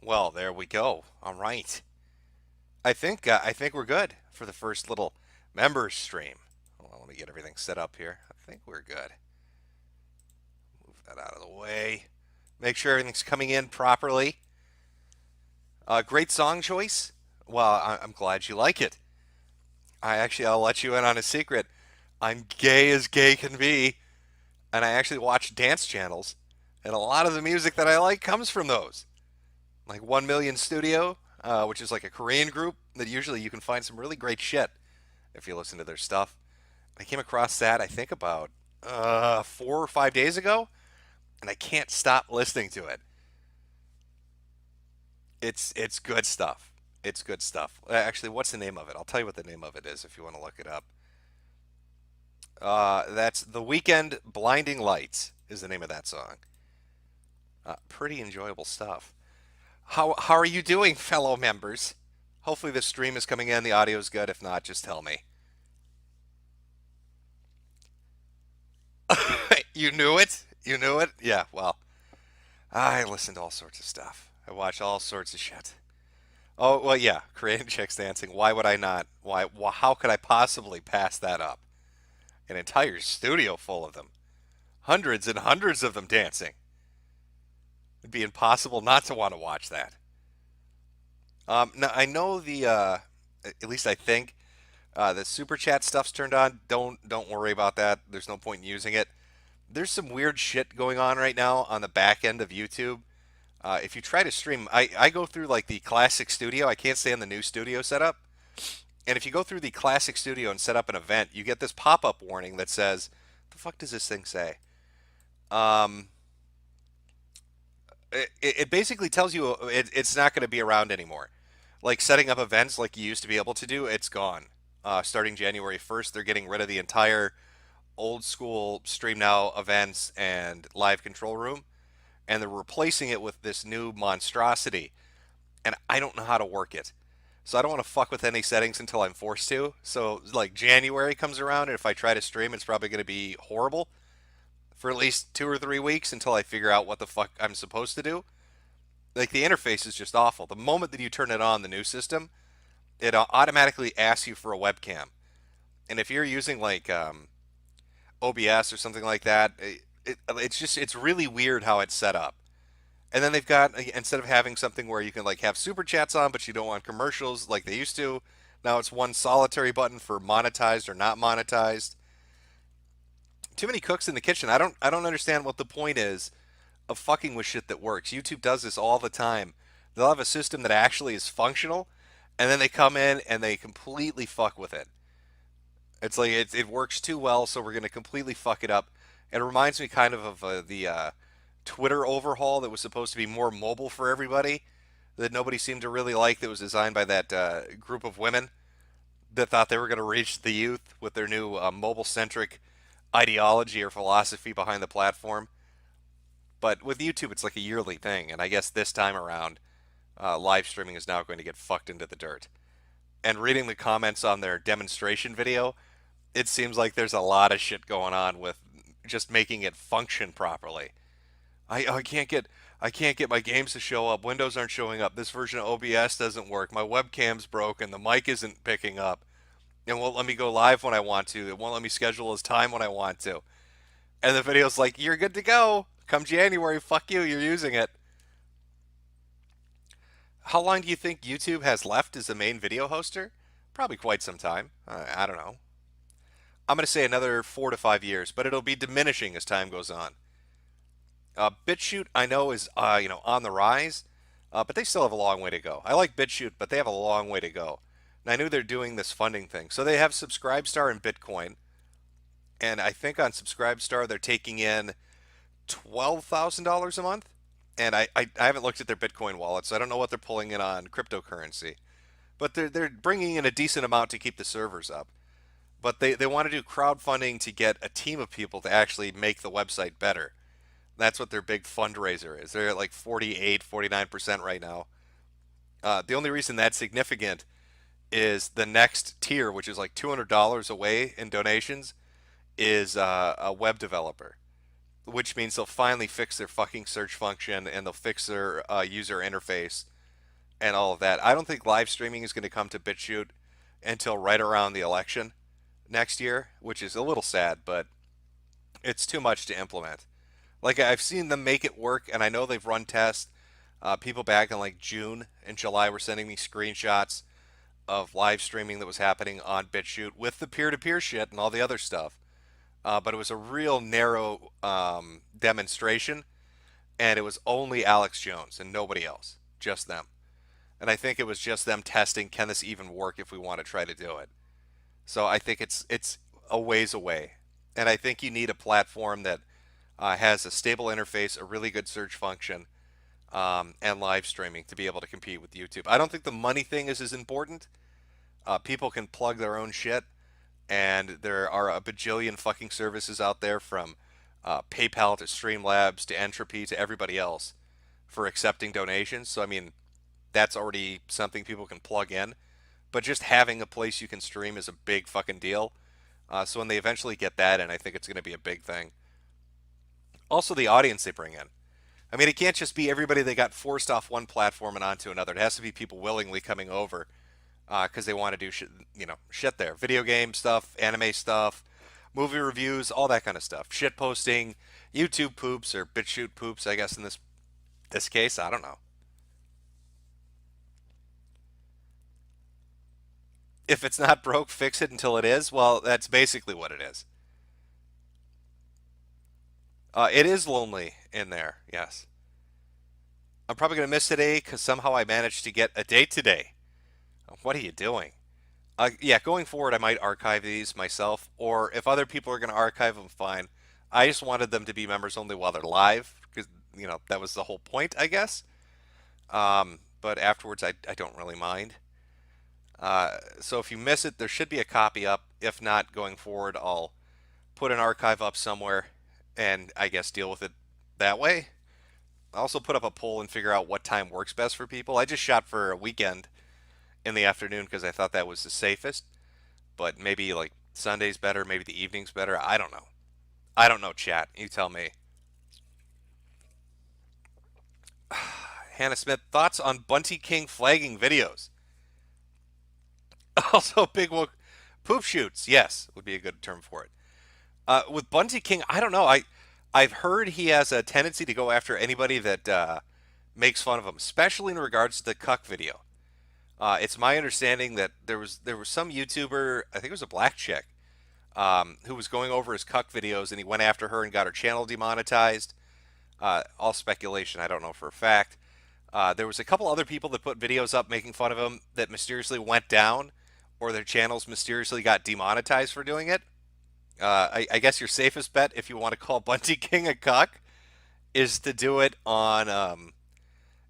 Well, there we go. All right. I think we're good for the first little members stream. Hold on, let me get everything set up here. I think we're good. Move that out of the way. Make sure everything's coming in properly. Great song choice. Well, I'm glad you like it. I'll let you in on a secret. I'm gay as gay can be, and I actually watch dance channels, and a lot of the music that I like comes from those. Like 1 Million Studio, which is like a Korean group that usually you can find some really great shit if you listen to their stuff. I came across that I think about 4 or 5 days ago, and I can't stop listening to it. It's good stuff. It's good stuff. Actually, what's the name of it? I'll tell you what the name of it is if you want to look it up. That's The Weekend Blinding Lights is the name of that song. Pretty enjoyable stuff. How are you doing, fellow members? Hopefully the stream is coming in, the audio is good. If not, just tell me. You knew it? You knew it? Yeah, well, I listen to all sorts of stuff. I watch all sorts of shit. Oh, well, yeah, Korean chicks dancing. Why would I not? How could I possibly pass that up? An entire studio full of them. Hundreds and hundreds of them dancing. It'd be impossible not to want to watch that. Now I know at least I think the super chat stuff's turned on. Don't worry about that. There's no point in using it. There's some weird shit going on right now on the back end of YouTube. If you try to stream, I go through like the classic studio. I can't stay in the new studio setup. And if you go through the classic studio and set up an event, you get this pop-up warning that says, "The fuck does this thing say?" Um, it basically tells you it's not going to be around anymore. Like setting up events like you used to be able to do, it's gone. Starting January 1st, they're getting rid of the entire old school Stream Now events and live control room, and they're replacing it with this new monstrosity. And I don't know how to work it. So I don't want to fuck with any settings until I'm forced to. So like January comes around, and if I try to stream, it's probably going to be horrible for at least 2 or 3 weeks until I figure out what the fuck I'm supposed to do. Like the interface is just awful. The moment that you turn it on, the new system, it automatically asks you for a webcam. And if you're using like OBS or something like that, it's really weird how it's set up. And then they've got instead of having something where you can like have super chats on, but you don't want commercials like they used to, now it's one solitary button for monetized or not monetized. Too many cooks in the kitchen. I don't understand what the point is of fucking with shit that works. YouTube does this all the time. They'll have a system that actually is functional, and then they come in and they completely fuck with it. It's like it works too well, so we're going to completely fuck it up. It reminds me kind of the Twitter overhaul that was supposed to be more mobile for everybody, that nobody seemed to really like, that was designed by that group of women that thought they were going to reach the youth with their new mobile-centric ideology or philosophy behind the platform. But with YouTube, it's like a yearly thing, and I guess this time around, live streaming is now going to get fucked into the dirt. And reading the comments on their demonstration video, it seems like there's a lot of shit going on with just making it function properly. I can't get my games to show up. Windows aren't showing up. This version of OBS doesn't work. My webcam's broken. The mic isn't picking up. It won't let me go live when I want to. It won't let me schedule his time when I want to. And the video's like, you're good to go. Come January, fuck you, you're using it. How long do you think YouTube has left as the main video hoster? Probably quite some time. I don't know. I'm going to say another 4 to 5 years, but it'll be diminishing as time goes on. BitChute, I know, is on the rise, but they still have a long way to go. I like BitChute, but they have a long way to go. And I knew they're doing this funding thing. So they have Subscribestar and Bitcoin, and I think on Subscribestar they're taking in $12,000 a month. And I haven't looked at their Bitcoin wallet, so I don't know what they're pulling in on cryptocurrency. But they're bringing in a decent amount to keep the servers up. But they want to do crowdfunding to get a team of people to actually make the website better. That's what their big fundraiser is. They're at like 48, 49% right now. The only reason that's significant is the next tier, which is like $200 away in donations, is a web developer, which means they'll finally fix their fucking search function and they'll fix their user interface and all of that. I don't think live streaming is going to come to BitChute until right around the election next year, which is a little sad, but it's too much to implement. Like I've seen them make it work, and I know they've run tests. People back in like June and July were sending me screenshots of live streaming that was happening on BitChute with the peer-to-peer shit and all the other stuff. But it was a real narrow demonstration, and it was only Alex Jones and nobody else, just them. And I think it was just them testing, can this even work if we want to try to do it? So I think it's a ways away, and I think you need a platform that has a stable interface, a really good search function, and live streaming to be able to compete with YouTube. I don't think the money thing is as important. People can plug their own shit, and there are a bajillion fucking services out there from PayPal to Streamlabs to Entropy to everybody else for accepting donations. So I mean, that's already something people can plug in. But just having a place you can stream is a big fucking deal. So when they eventually get that in, I think it's going to be a big thing. Also, the audience they bring in. I mean, it can't just be everybody that got forced off one platform and onto another. It has to be people willingly coming over because they want to do shit, shit there. Video game stuff, anime stuff, movie reviews, all that kind of stuff. Shit posting, YouTube poops or BitChute poops, I guess in this case. I don't know. If it's not broke, fix it until it is. Well, that's basically what it is. It is lonely in there, yes. I'm probably going to miss today because somehow I managed to get a date today. What are you doing? Yeah, going forward, I might archive these myself, or if other people are going to archive them, fine. I just wanted them to be members only while they're live because, that was the whole point, I guess. But afterwards, I don't really mind. So if you miss it, there should be a copy up. If not, going forward, I'll put an archive up somewhere and I guess deal with it that way. I also put up a poll and figure out what time works best for people. I just shot for a weekend in the afternoon because I thought that was the safest. But maybe like Sunday's better, maybe the evening's better. I don't know. I don't know, chat. You tell me. Hannah Smith, thoughts on Bunty King flagging videos? Also, big poop shoots. Yes, would be a good term for it. With Bunty King, I don't know. I've heard he has a tendency to go after anybody that makes fun of him, especially in regards to the cuck video. It's my understanding that there was some YouTuber, I think it was a black chick, who was going over his cuck videos, and he went after her and got her channel demonetized. All speculation. I don't know for a fact. There was a couple other people that put videos up making fun of him that mysteriously went down, or their channels mysteriously got demonetized for doing it. I guess your safest bet, if you want to call Bunty King a cuck, is to do it on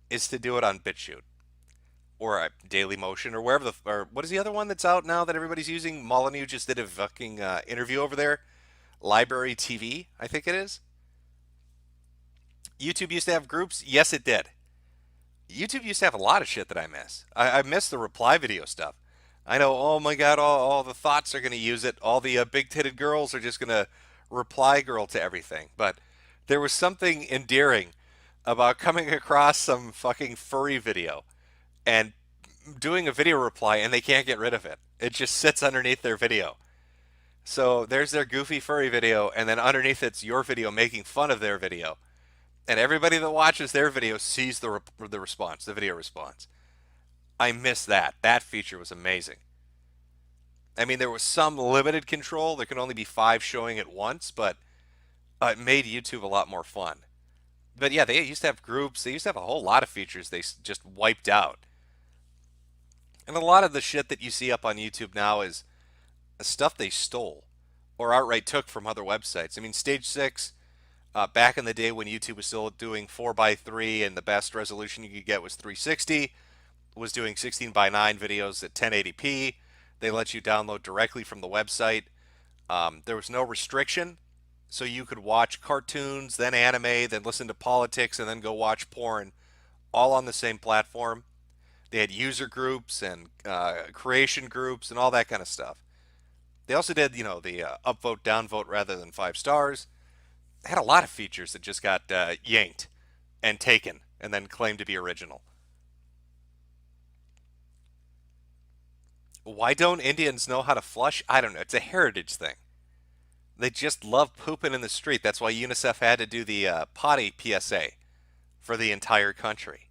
BitChute or Daily Motion or wherever or what is the other one that's out now that everybody's using? Molyneux just did a fucking interview over there. Library TV, I think it is. YouTube used to have groups. Yes, it did. YouTube used to have a lot of shit that I miss. I miss the reply video stuff. I know, oh my God, all the thoughts are going to use it. All the big-titted girls are just going to reply girl to everything. But there was something endearing about coming across some fucking furry video and doing a video reply and they can't get rid of it. It just sits underneath their video. So there's their goofy furry video, and then underneath it's your video making fun of their video. And everybody that watches their video sees the response, the video response. I miss that. That feature was amazing. I mean, there was some limited control. There can only be 5 showing at once, but it made YouTube a lot more fun. But yeah, they used to have groups. They used to have a whole lot of features they just wiped out. And a lot of the shit that you see up on YouTube now is stuff they stole or outright took from other websites. I mean, Stage 6, back in the day when YouTube was still doing 4:3 and the best resolution you could get was 360, was doing 16:9 videos at 1080p. They let you download directly from the website. There was no restriction, so you could watch cartoons, then anime, then listen to politics, and then go watch porn, all on the same platform. They had user groups and creation groups and all that kind of stuff. They also did, the upvote, downvote rather than 5 stars. They had a lot of features that just got yanked and taken and then claimed to be original. Why don't Indians know how to flush? I don't know. It's a heritage thing. They just love pooping in the street. That's why UNICEF had to do the potty PSA for the entire country.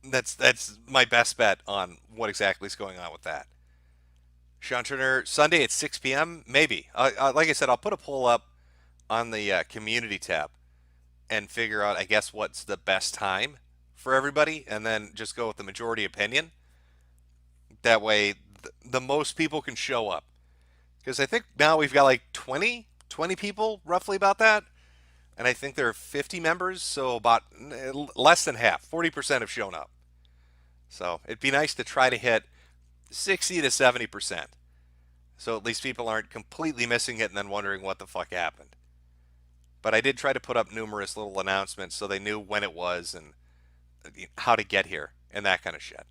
That's my best bet on what exactly is going on with that. Sean Turner, Sunday at 6 p.m. Maybe. Like I said, I'll put a poll up on the community tab and figure out, I guess, what's the best time for everybody, and then just go with the majority opinion. That way, the most people can show up. Because I think now we've got like 20 people roughly about that. And I think there are 50 members, so about less than half, 40% have shown up. So it'd be nice to try to hit 60 to 70%. So at least people aren't completely missing it and then wondering what the fuck happened. But I did try to put up numerous little announcements so they knew when it was and how to get here and that kind of shit.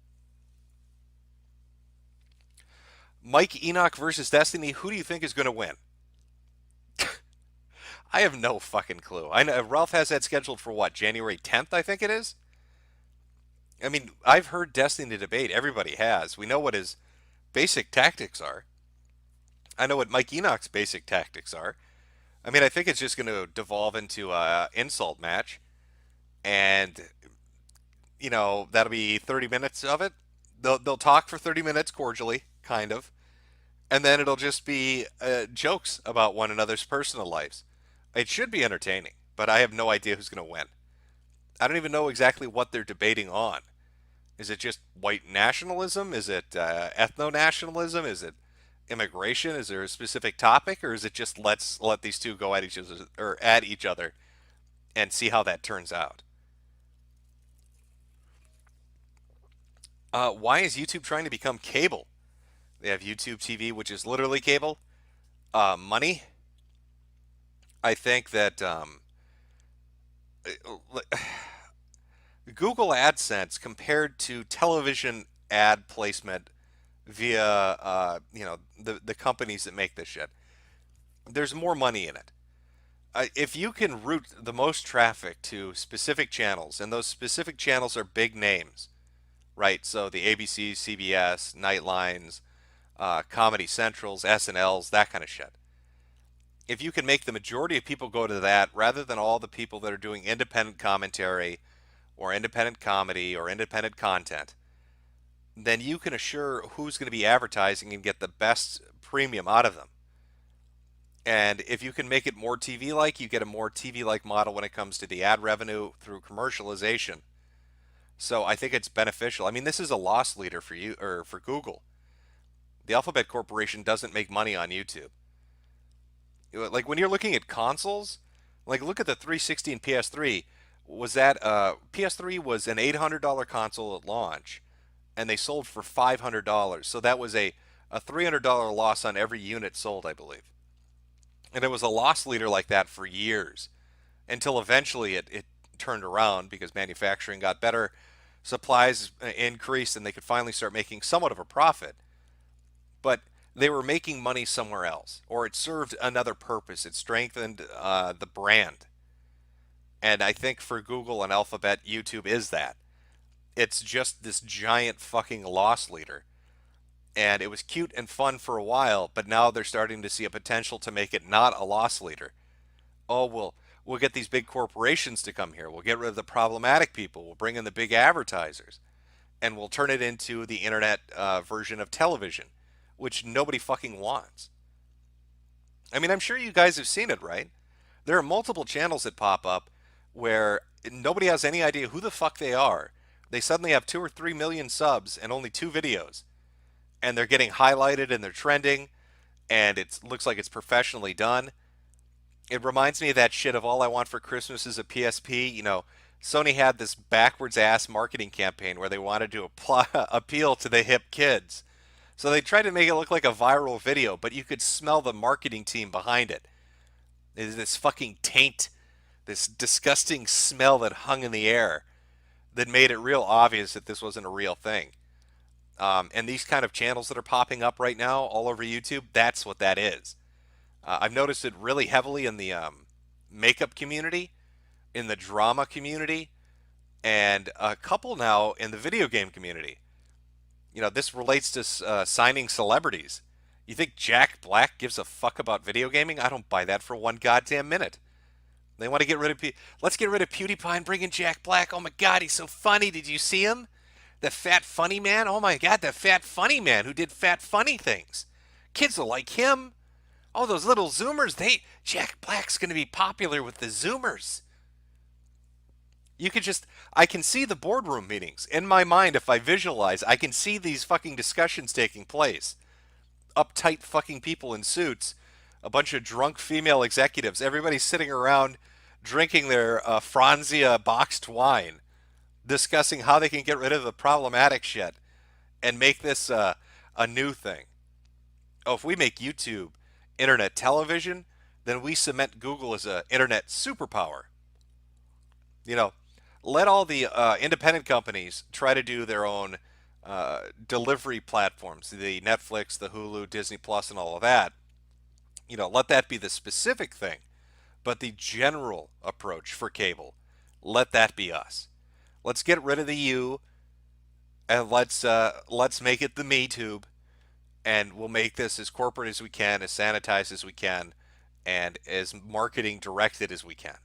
Mike Enoch versus Destiny. Who do you think is going to win? I have no fucking clue. I know Ralph has that scheduled for what, January 10th, I think it is. I mean, I've heard Destiny debate. Everybody has. We know what his basic tactics are. I know what Mike Enoch's basic tactics are. I mean, I think it's just going to devolve into a insult match, and that'll be 30 minutes of it. They'll talk for 30 minutes cordially, kind of, and then it'll just be jokes about one another's personal lives. It should be entertaining, but I have no idea who's going to win. I don't even know exactly what they're debating on. Is it just white nationalism? Is it ethno nationalism? Is it immigration? Is there a specific topic, or is it just let's let these two go at each other and see how that turns out? Why is YouTube trying to become cable? They have YouTube TV, which is literally cable. Money. I think that Google AdSense compared to television ad placement via the companies that make this shit. There's more money in it. If you can route the most traffic to specific channels, and those specific channels are big names, right? So the ABC, CBS, Nightlines, Comedy Centrals, SNLs, that kind of shit. If you can make the majority of people go to that rather than all the people that are doing independent commentary or independent comedy or independent content, then you can assure who's going to be advertising and get the best premium out of them. And if you can make it more TV like, you get a more TV like model when it comes to the ad revenue through commercialization. So I think it's beneficial. I mean, this is a loss leader for you or for Google. The Alphabet Corporation doesn't make money on YouTube. Like when you're looking at consoles, like look at the 360 and PS3. Was that PS3 was an $800 console at launch, and they sold for $500. So that was a $300 loss on every unit sold, I believe. And it was a loss leader like that for years until eventually it turned around because manufacturing got better, supplies increased, and they could finally start making somewhat of a profit. But they were making money somewhere else, or it served another purpose. It strengthened the brand. And I think for Google and Alphabet, YouTube is that. It's just this giant fucking loss leader. And it was cute and fun for a while, but now they're starting to see a potential to make it not a loss leader. Oh, we'll get these big corporations to come here. We'll get rid of the problematic people. We'll bring in the big advertisers. And we'll turn it into the internet version of television, which nobody fucking wants. I mean, I'm sure you guys have seen it, right? There are multiple channels that pop up where nobody has any idea who the fuck they are. They suddenly have 2 or 3 million subs and only 2 videos. And they're getting highlighted and they're trending, and it looks like it's professionally done. It reminds me of that shit of all I want for Christmas is a PSP. Sony had this backwards ass marketing campaign where they wanted to appeal to the hip kids. So they tried to make it look like a viral video, but you could smell the marketing team behind it. There's this fucking taint, this disgusting smell that hung in the air that made it real obvious that this wasn't a real thing. And these kind of channels that are popping up right now all over YouTube, that's what that is. I've noticed it really heavily in the makeup community, in the drama community, and a couple now in the video game community. This relates to signing celebrities. You think Jack Black gives a fuck about video gaming? I don't buy that for one goddamn minute. They want to get rid of let's get rid of PewDiePie and bring in Jack Black. Oh my god, he's so funny. Did you see him? The fat funny man? Oh my god, the fat funny man who did fat funny things. Kids will like him. Oh, those little Zoomers, Jack Black's going to be popular with the Zoomers. You could just I can see the boardroom meetings in my mind. If I visualize, I can see these fucking discussions taking place. Uptight fucking people in suits, a bunch of drunk female executives, everybody sitting around drinking their Franzia boxed wine, discussing how they can get rid of the problematic shit and make this a new thing. Oh, if we make YouTube internet television, then we cement Google as a internet superpower. You know, let all the independent companies try to do their own delivery platforms, the Netflix, the Hulu, Disney Plus, and all of that. Let that be the specific thing. But the general approach for cable, let that be us. Let's get rid of the U, and let's make it the Me Tube, and we'll make this as corporate as we can, as sanitized as we can, and as marketing directed as we can.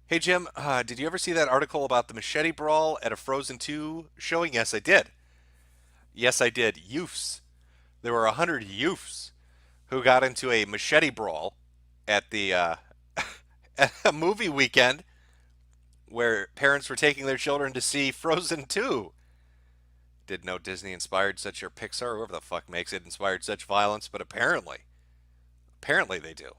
Hey Jim, did you ever see that article about the machete brawl at a Frozen 2 showing? Yes, I did. Yes, I did. Youths. There were 100 youths who got into a machete brawl at the at a movie weekend where parents were taking their children to see Frozen 2. Didn't know Disney inspired such, or Pixar, whoever the fuck makes it, inspired such violence, but apparently they do.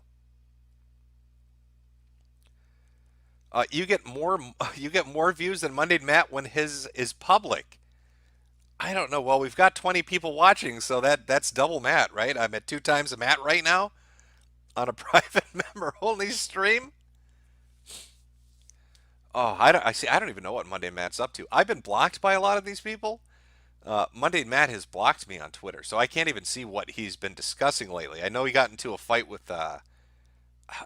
You get more views than Monday Matt when his is public. I don't know. Well, we've got 20 people watching, so that's double Matt, right? I'm at 2 times a Matt right now on a private member only stream. Oh, I see. I don't even know what Monday Matt's up to. I've been blocked by a lot of these people. Monday Matt has blocked me on Twitter, so I can't even see what he's been discussing lately. I know he got into a fight with I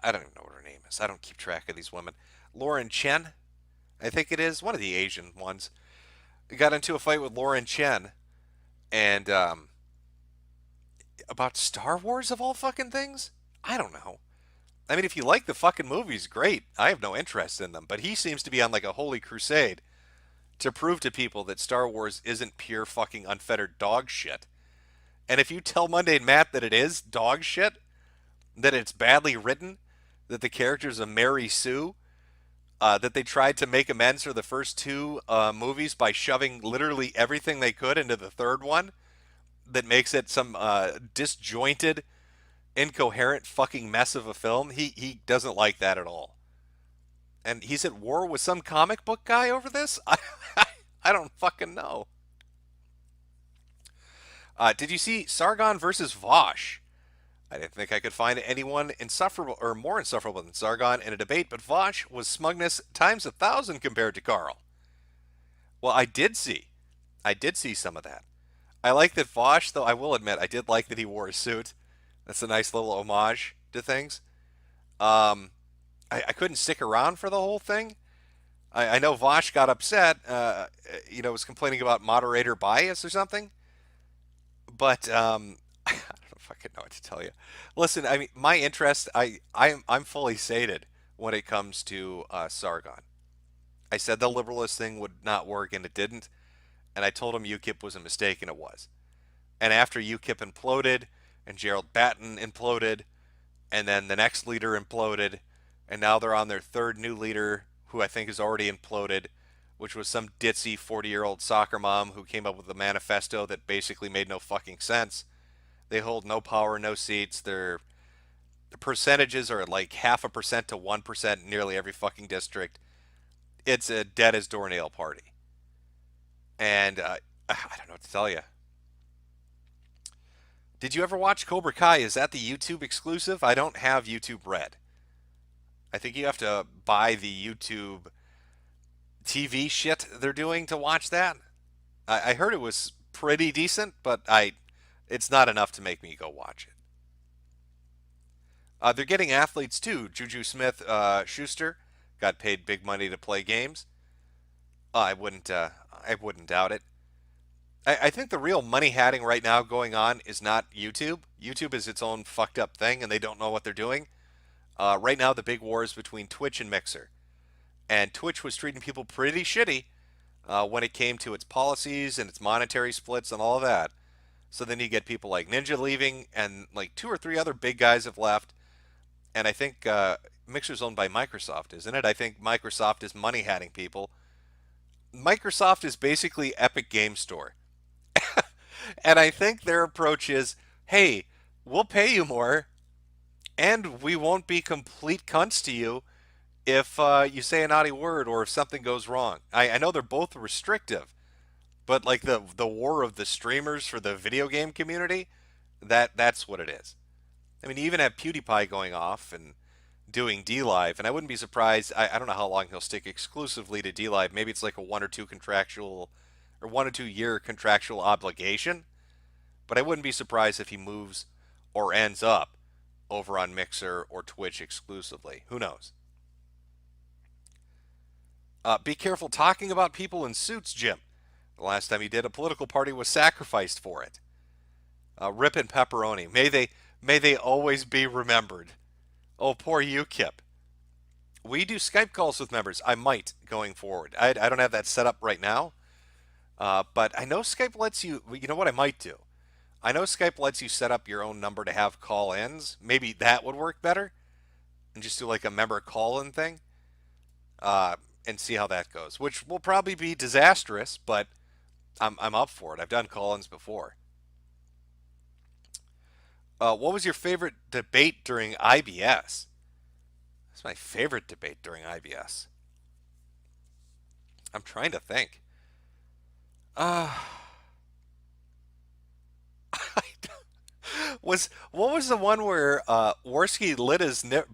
don't even know what her name is. I don't keep track of these women. Lauren Chen, I think it is, one of the Asian ones. He got into a fight with Lauren Chen, and about Star Wars of all fucking things. I don't know. I mean, if you like the fucking movies, great. I have no interest in them, but he seems to be on like a holy crusade to prove to people that Star Wars isn't pure fucking unfettered dog shit. And if you tell Monday and Matt that it is dog shit, that it's badly written, that the characters of Mary Sue, that they tried to make amends for the first two movies by shoving literally everything they could into the third one, that makes it some disjointed, incoherent fucking mess of a film, he doesn't like that at all. And he's at war with some comic book guy over this? I don't fucking know. Did you see Sargon versus Vosh? I didn't think I could find anyone insufferable or more insufferable than Sargon in a debate, but Vosh was smugness times 1,000 compared to Carl. Well, I did see some of that. I like that Vosh, though I will admit, I did like that he wore a suit. That's a nice little homage to things. I couldn't stick around for the whole thing. I know Vosh got upset, was complaining about moderator bias or something. But I don't fucking know what to tell you. Listen, I mean, my interest, I'm fully sated when it comes to Sargon. I said the liberalist thing would not work, and it didn't. And I told him UKIP was a mistake, and it was. And after UKIP imploded, and Gerald Batten imploded, and then the next leader imploded, and now they're on their third new leader, who I think has already imploded, which was some ditzy 40-year-old soccer mom who came up with a manifesto that basically made no fucking sense. They hold no power, no seats. The percentages are like 0.5% to 1% in nearly every fucking district. It's a dead as doornail party. And I don't know what to tell you. Did you ever watch Cobra Kai? Is that the YouTube exclusive? I don't have YouTube Red. I think you have to buy the YouTube TV shit they're doing to watch that. I heard it was pretty decent, but it's not enough to make me go watch it. They're getting athletes too. Juju Smith Schuster got paid big money to play games. I wouldn't doubt it. I think the real money hatting right now going on is not YouTube. YouTube is its own fucked up thing, and they don't know what they're doing. Right now, the big war is between Twitch and Mixer, and Twitch was treating people pretty shitty when it came to its policies and its monetary splits and all of that. So then you get people like Ninja leaving, and like two or three other big guys have left. And I think Mixer's owned by Microsoft, isn't it? I think Microsoft is money hatting people. Microsoft is basically Epic Game Store. And I think their approach is, hey, we'll pay you more, and we won't be complete cunts to you if you say a naughty word or if something goes wrong. I know they're both restrictive, but like the war of the streamers for the video game community, that's what it is. I mean, you even have PewDiePie going off and doing D Live, and I wouldn't be surprised. I don't know how long he'll stick exclusively to D Live. Maybe it's like a 1 or 2 year contractual obligation. But I wouldn't be surprised if he moves or ends up over on Mixer or Twitch exclusively. Who knows? Be careful talking about people in suits, Jim. The last time he did, a political party was sacrificed for it. Rip and pepperoni. May they always be remembered. Oh, poor UKIP. We do Skype calls with members. I might going forward. I don't have that set up right now. But I know Skype lets you, you know what I might do? I know Skype lets you set up your own number to have call-ins. Maybe that would work better. And just do like a member call-in thing. And see how that goes. Which will probably be disastrous, but I'm up for it. I've done call-ins before. What was your favorite debate during IBS? That's my favorite debate during IBS. I'm trying to think. What was the one where Worski lit his nip?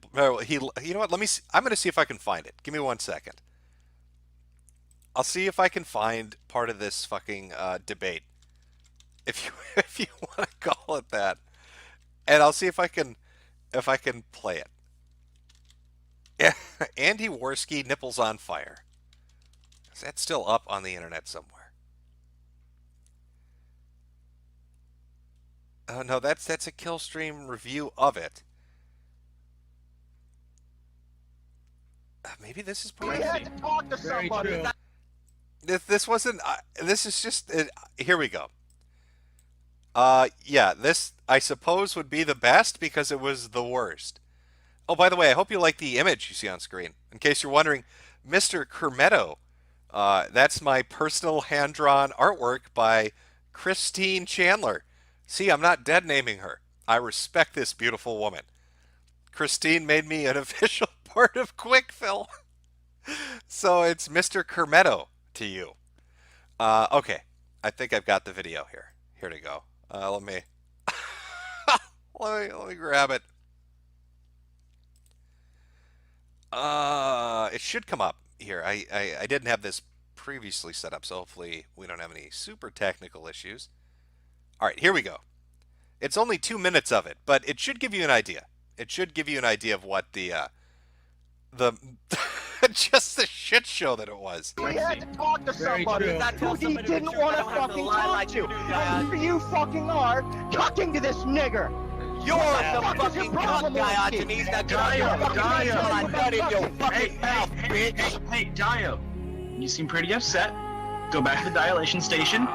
He, you know what? Let me. I'm going to see if I can find it. Give me 1 second. I'll see if I can find part of this fucking debate. If you if you want to call it that, and I'll see if I can play it. Yeah, Andy Worski nipples on fire. Is that still up on the internet somewhere? Oh no, that's a Killstream review of it. Maybe this is part We of had it. to talk to somebody. This wasn't. This is just. Here we go. Yeah, this I suppose would be the best because it was the worst. Oh, by the way, I hope you like the image you see on screen. In case you're wondering, Mr. Kermetto. That's my personal hand-drawn artwork by Christine Chandler. See, I'm not dead naming her. I respect this beautiful woman. Christine made me an official part of Quickfill. So it's Mr. Kermetto to you. Okay, I think I've got the video here. Here to go. Let me let me grab it. It should come up here. I didn't have this previously set up, so hopefully we don't have any super technical issues. All right, here we go. It's only 2 minutes of it, but it should give you an idea. It should give you an idea of what the just the shit show that it was. We had to talk to somebody who he didn't want to fucking talk to. And here you fucking are talking to this nigger. You're the fucking cunt guy, Anthony. Now Dio, in your fucking mouth, bitch. Hey, Dio, you seem pretty upset. Go back to the dilation station.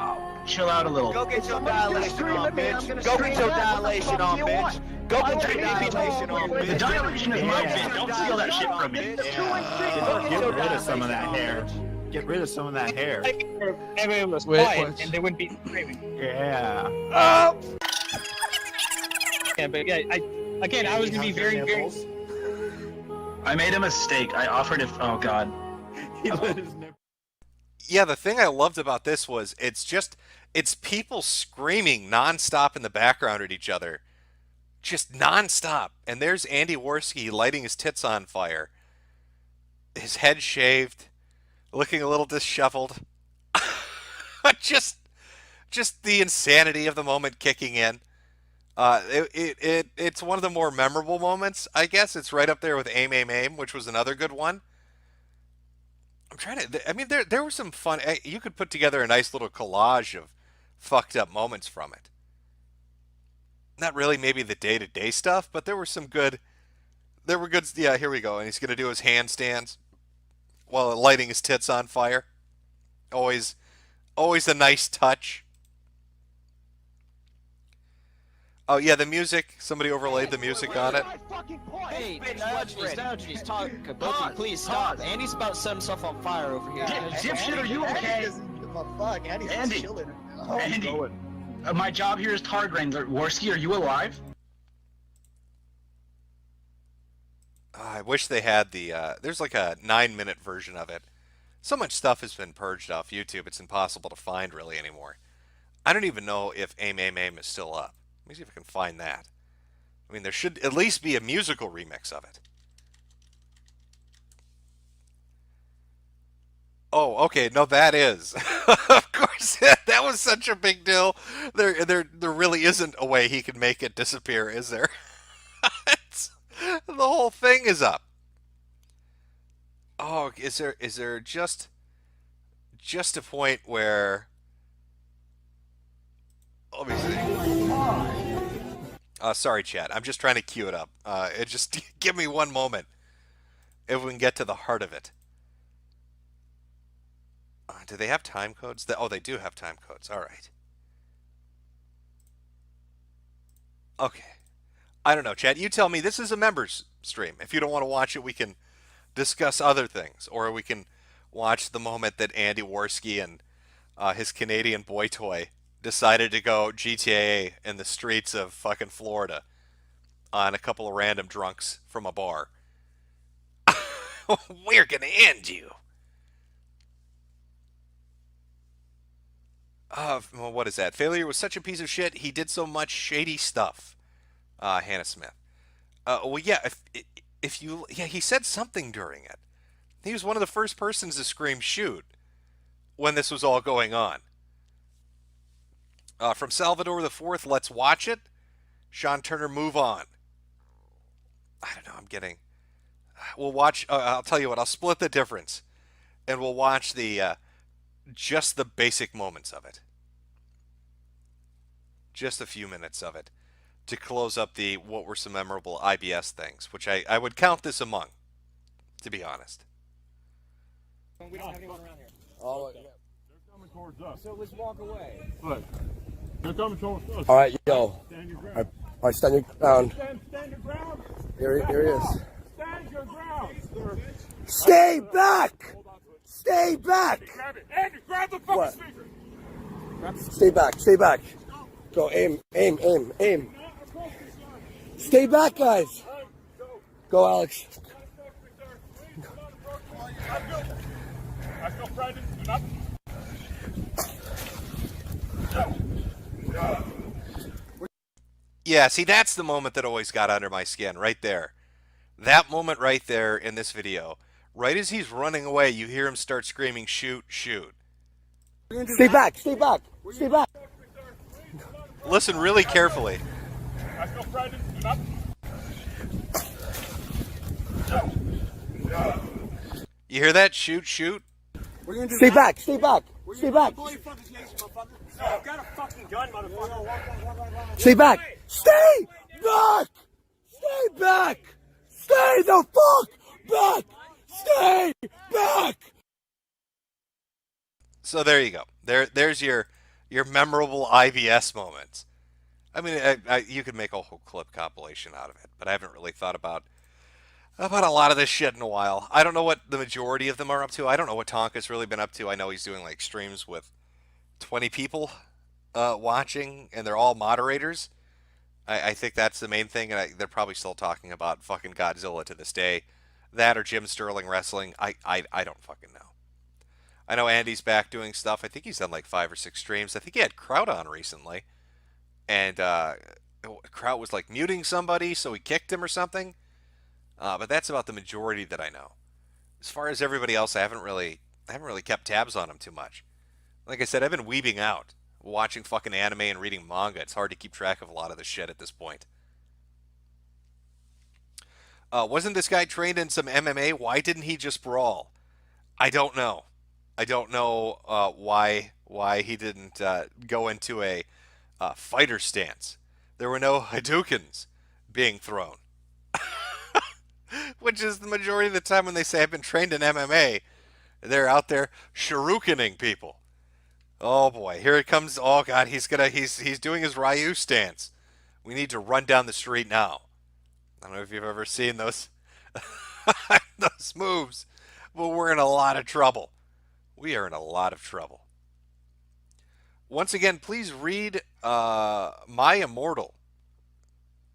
Chill out a little. Go get your dilation on, bitch. Go get your dilation on, bitch. Go get your dilation on, bitch. The dilation is my bitch. Don't steal that shit from me. Get rid of some of that hair. Get rid of some of that hair. Everyone was quiet and they wouldn't be screaming. Yeah. Yeah, but yeah, I was gonna be very. I made a mistake. I offered if. Oh God. He let his nipple. Yeah, the thing I loved about this was it's people screaming nonstop in the background at each other. Just nonstop. And there's Andy Worski lighting his tits on fire. His head shaved, looking a little disheveled. just the insanity of the moment kicking in. It's one of the more memorable moments, I guess. It's right up there with Aim Aim Aim, which was another good one. I'm trying to. I mean, there was some fun. You could put together a nice little collage of fucked up moments from it. Not really, maybe the day to day stuff, but there were some good. There were good. Yeah, here we go. And he's gonna do his handstands while lighting his tits on fire. Always, always a nice touch. Oh yeah, the music. Somebody overlaid the music on it. Hey, Diogenes, talk. Both please stop. Andy's about to set himself on fire over here. Dipshit, are you okay? Andy, Andy, my job here is Targ Wrangler. Worski, are you alive? I wish they had the. There's like a 9-minute version of it. So much stuff has been purged off YouTube, it's impossible to find really anymore. I don't even know if Aim Aim Aim is still up. Let me see if I can find that. I mean, there should at least be a musical remix of it. Oh, okay. No, that is. Of course, that was such a big deal. There really isn't a way he can make it disappear, is there? The whole thing is up. Oh, is there just a point where? Let me see. Sorry, chat. I'm just trying to cue it up. It just give me one moment. If we can get to the heart of it. Do they have time codes? Oh, they do have time codes. All right. Okay. I don't know, chat. You tell me. This is a members stream. If you don't want to watch it, we can discuss other things, or we can watch the moment that Andy Worski and his Canadian boy toy decided to go GTA in the streets of fucking Florida on a couple of random drunks from a bar. We're gonna end you. Well, what is that? Failure was such a piece of shit. He did so much shady stuff. Hannah Smith. Well, yeah. If you, yeah, he said something during it. He was one of the first persons to scream "shoot" when this was all going on. From Salvador the Fourth, let's watch it. Sean Turner, move on. I don't know. I'm getting. We'll watch. I'll tell you what. I'll split the difference, and we'll watch the just the basic moments of it. Just a few minutes of it to close up the what were some memorable IBS things, which I would count this among, to be honest. We don't have anyone around here. Oh, yeah. They're coming towards us. So let's walk away. Look, they're coming towards us. All right, yo. Stand your ground. All right, stand your ground. Stand your ground. Here he is. Stand your ground, sir. Stay back! Stay back! Grab it. Andy, grab the fucking What? speaker. Stay back, stay back. Go, aim, aim, aim, aim. Stay back, guys. Go, Alex. I feel frightened. Do not. Yeah, see, that's the moment that always got under my skin, right there. That moment right there in this video. Right as he's running away, you hear him start screaming, "Shoot, shoot." Stay back, stay back, stay back. Listen really carefully. I feel frightened. Do not. You hear that? Shoot, shoot. Stay back, stay back, stay back. I've got a fucking gun, motherfucker. Stay back. Stay back! Stay back! Stay the fuck back! Stay back! So there you go. There's your memorable IBS moments. I mean, you could make a whole clip compilation out of it, but I haven't really thought about a lot of this shit in a while. I don't know what the majority of them are up to. I don't know what Tonka's really been up to. I know he's doing like streams with 20 people watching, and they're all moderators. I think that's the main thing, and they're probably still talking about fucking Godzilla to this day. That or Jim Sterling wrestling. I don't fucking know. I know Andy's back doing stuff. I think he's done like 5 or 6 streams. I think he had Kraut on recently, and Kraut was like muting somebody, so he kicked him or something. But that's about the majority that I know. As far as everybody else, I haven't really kept tabs on them too much. Like I said, I've been weebing out, watching fucking anime and reading manga. It's hard to keep track of a lot of this shit at this point. Wasn't this guy trained in some MMA? Why didn't he just brawl? I don't know. I don't know why he didn't go into a fighter stance. There were no Hadoukens being thrown, which is the majority of the time when they say I've been trained in MMA, they're out there shurikening people. Oh boy, here it comes. Oh god, he's doing his Ryu stance. We need to run down the street now. I don't know if you've ever seen those those moves, but we're in a lot of trouble. We are in a lot of trouble. Once again, please read My Immortal.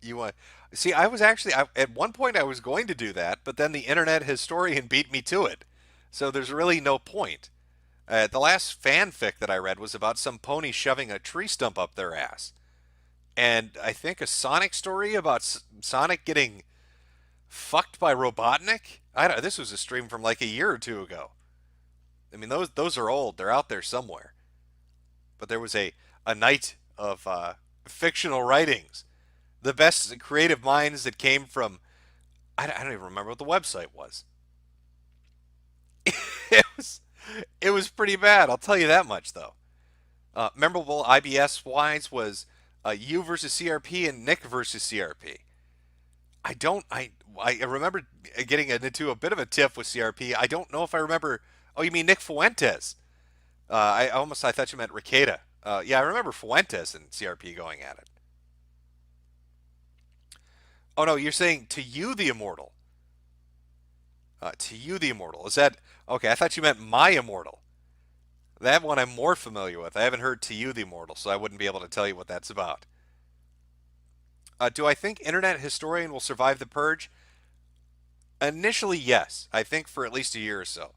You want see? At one point I was going to do that, but then the internet historian beat me to it. So there's really no point. The last fanfic that I read was about some pony shoving a tree stump up their ass, and I think a Sonic story about Sonic getting fucked by Robotnik. I don't. This was a stream from like a year or two ago. I mean, those are old. They're out there somewhere. But there was a night of fictional writings, the best creative minds that came from. I don't even remember what the website was. it was it was pretty bad. I'll tell you that much though. Memorable IBS wise was you versus CRP and Nick versus CRP. I don't. I remember getting into a bit of a tiff with CRP. I don't know if I remember. Oh, you mean Nick Fuentes? I thought you meant Ricada. Yeah, I remember Fuentes and CRP going at it. Oh no, you're saying to you the immortal. To you the immortal. Is that okay? I thought you meant my immortal. That one I'm more familiar with. I haven't heard to you the immortal, so I wouldn't be able to tell you what that's about. Do I think Internet Historian will survive the purge? Initially, yes. I think for at least a year or so.